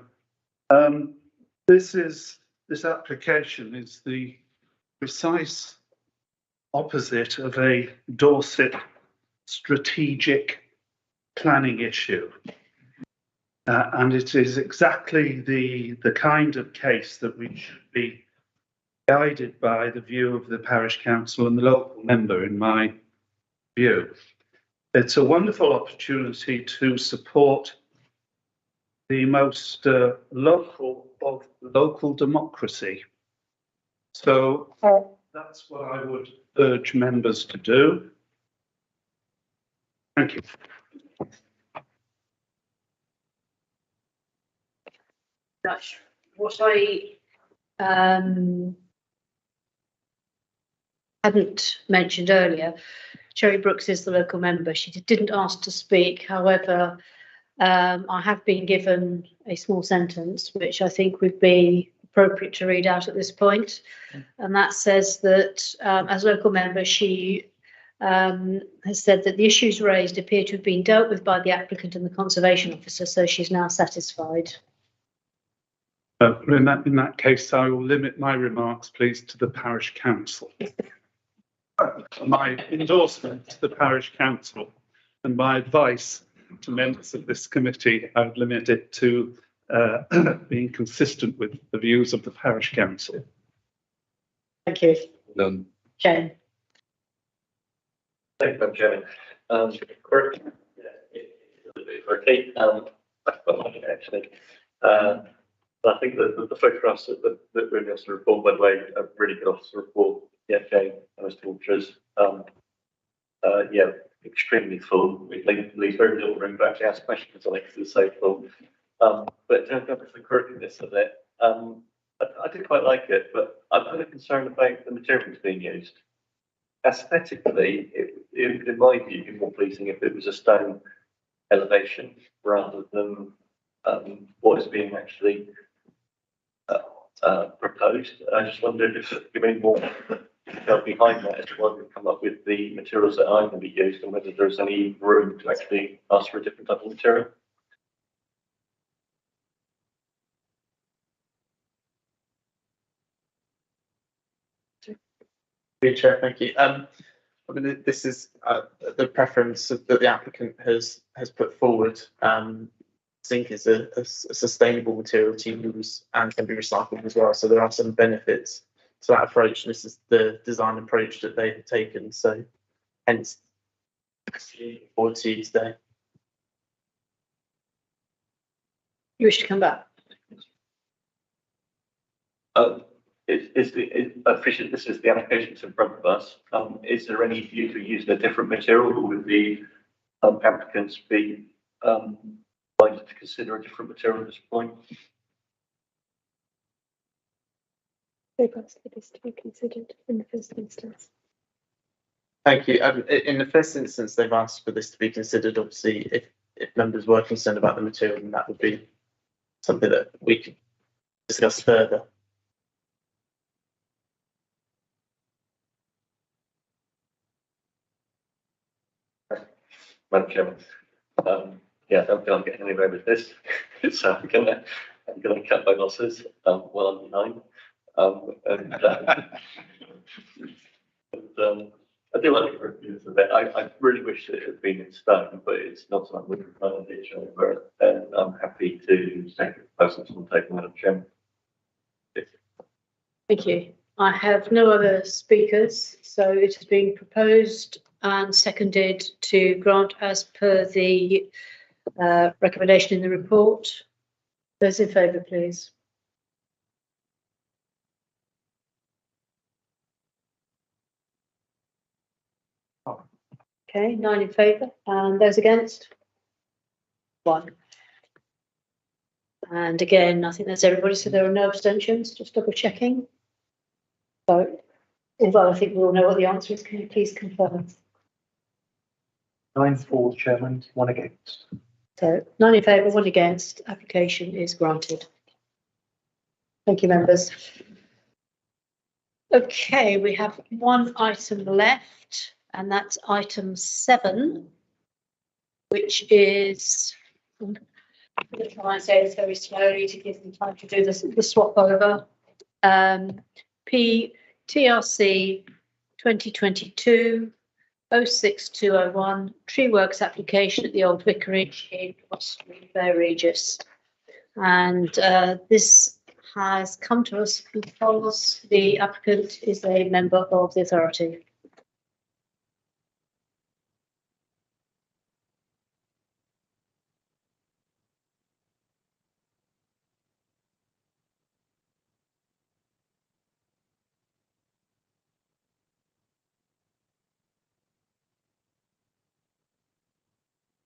This application is the precise opposite of a Dorset strategic planning issue. And it is exactly the kind of case that we should be guided by the view of the parish council and the local member, in my view. It's a wonderful opportunity to support the most local of local democracy. So that's what I would urge members to do. Thank you. That's what I hadn't mentioned earlier. Cherry Brooks is the local member. She didn't ask to speak. However, I have been given a small sentence, which I think would be appropriate to read out at this point. And that says that as local member, she has said that the issues raised appear to have been dealt with by the applicant and the conservation officer, so she's now satisfied. In that case, I will limit my remarks, please, to the parish council. My endorsement to the parish council and my advice to members of this committee, I would limit it to being consistent with the views of the parish council. Thank you. None. Shane. Thank you, Madam Chairman. Correct. Okay. Actually, I think that the photographs that really officer report, by the way, a really good officer report. Yeah, Jane and Mr. Walters. Yeah, extremely full. It leaves very little room to actually ask questions on it because it's so full. But in terms of the correctness of it, I did quite like it, but I'm kind of concerned about the materials being used. Aesthetically, it in my view, be more pleasing if it was a stone elevation rather than what is being actually proposed. I just wondered if there'd be any more detail behind that as to why we've come up with the materials that are going to be used and whether there's any room to actually ask for a different type of material. Chair, thank you. I mean, this is the preference that the applicant has put forward. Zinc is a sustainable material to use and can be recycled as well. So there are some benefits to that approach. This is the design approach that they've taken. So hence, forward to you today. You wish to come back? I appreciate this is the application in front of us. Is there any view to using a different material, or would the applicants be likely to consider a different material at this point? They've asked for this to be considered in the first instance. Thank you. In the first instance, they've asked for this to be considered. Obviously, if members were concerned about the material, then that would be something that we could discuss further. Madam Chairman, yeah, I don't feel I'm getting anywhere with this, so I'm gonna cut my losses while I'm behind. I do like the reviews of it. I really wish it had been in stone, but it's not something we can find each over, and I'm happy to take the proposals on the table, Madam Chairman. Thank you. I have no other speakers, so it has been proposed and seconded to grant as per the recommendation in the report. Those in favour, please. Okay, 9 in favour, and those against? 1. And again, I think that's everybody, so there are no abstentions, just double checking. So, although I think we all know what the answer is, can you please confirm? 9 for, Chairman, 1 against. So 9 in favour, 1 against, application is granted. Thank you, members. Okay, we have one item left, and that's item 7, which is, I'm going to try and say this very slowly to give them time to do the swap over. PTRC 2022-06201, tree works application at the Old Vicarage in Westbury, Fair Regis. And this has come to us because the applicant is a member of the authority.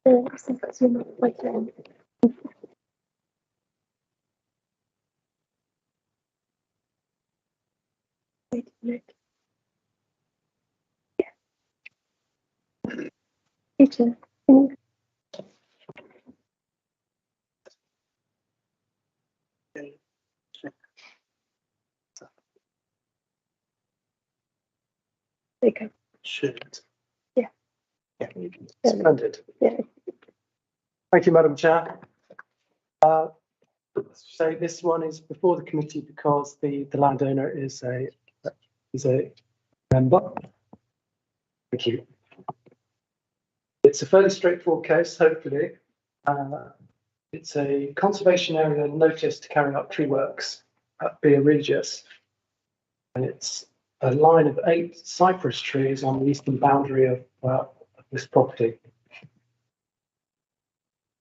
Wait a minute. Peter, can you go? Should. Yeah. Yeah, splendid. Yeah. Thank you, Madam Chair. So this one is before the committee because the landowner is a member. Thank you. It's a fairly straightforward case, hopefully. It's a conservation area notice to carry out tree works at Fair Regis. And it's a line of 8 cypress trees on the eastern boundary of this property.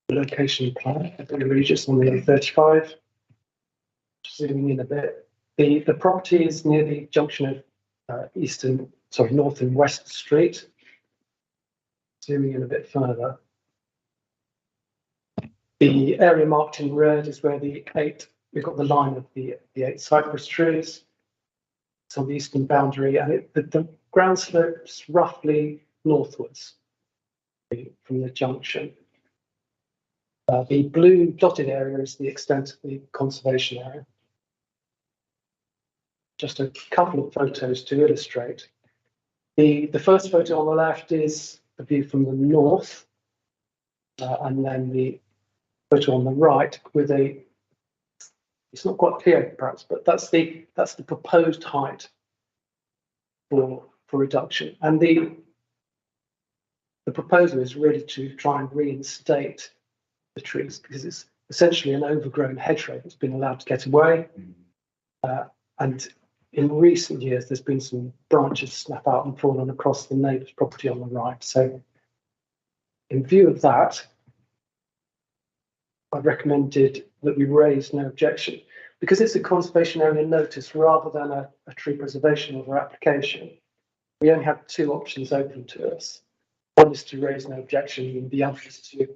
The location plan at Fair Regis on the A35. Zooming in a bit. The property is near the junction of North and West Street. Zooming in a bit further. The area marked in red is where we've got the line of the 8 cypress trees. It's on the eastern boundary, and the ground slopes roughly northwards from the junction. The blue dotted area is the extent of the conservation area. Just a couple of photos to illustrate. The first photo on the left is the view from the north, and then the photo on the right with it's not quite clear perhaps, but that's the proposed height for reduction. And the proposal is really to try and reinstate the trees because it's essentially an overgrown hedgerow that's been allowed to get away. And in recent years, there's been some branches snap out and fallen across the neighbour's property on the right. So in view of that, I recommended that we raise no objection. Because it's a conservation area notice rather than a tree preservation order application, we only have 2 options open to us. One is to raise no objection, and the other is to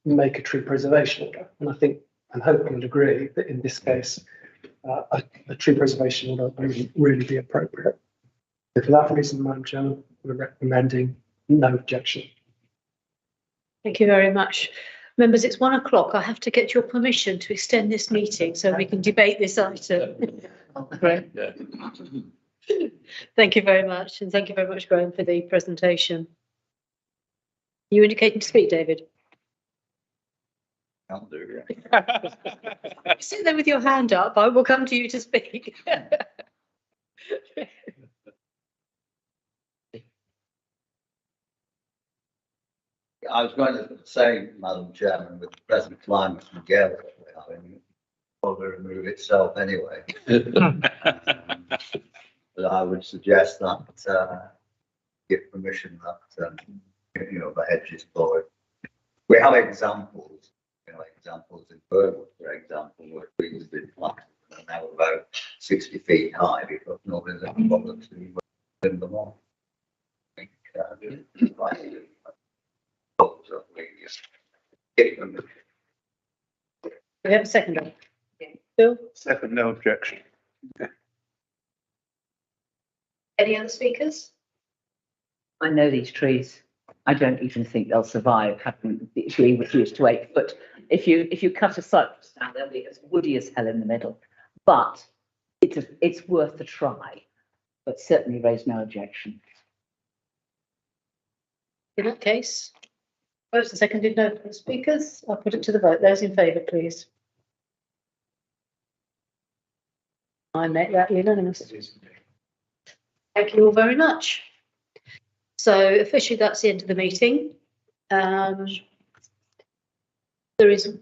make a tree preservation order. And I think, and hope you'll agree that in this case, a tree preservation order would really be appropriate. So for that reason, Madam Chairman, we're recommending no objection. Thank you very much. Members, it's 1 o'clock. I have to get your permission to extend this meeting so we can debate this item. Great. Yeah. Thank you very much. And thank you very much, Graham, for the presentation. You indicating to speak, David? I'll do, Sit there with your hand up. I will come to you to speak. I was going to say, Madam Chairman, with the present climate and gale that we're having, it probably remove itself anyway. But I would suggest that give permission that the hedge is forward. We have examples, examples in Burwood, for example, where trees have been planted and are now about 60 feet high because nobody's ever bothered to trim them off. I think We have a second. Bill? Second, no objection. Any other speakers? I know these trees. I don't even think they'll survive having the tree refused to 8 foot. If you cut a cypress down, they'll be as woody as hell in the middle. But it's worth a try. but certainly raised no objection. In that case, first and seconded, no further speakers. I'll put it to the vote. Those in favour, please. I make that unanimous. Thank you all very much. So officially, that's the end of the meeting. There is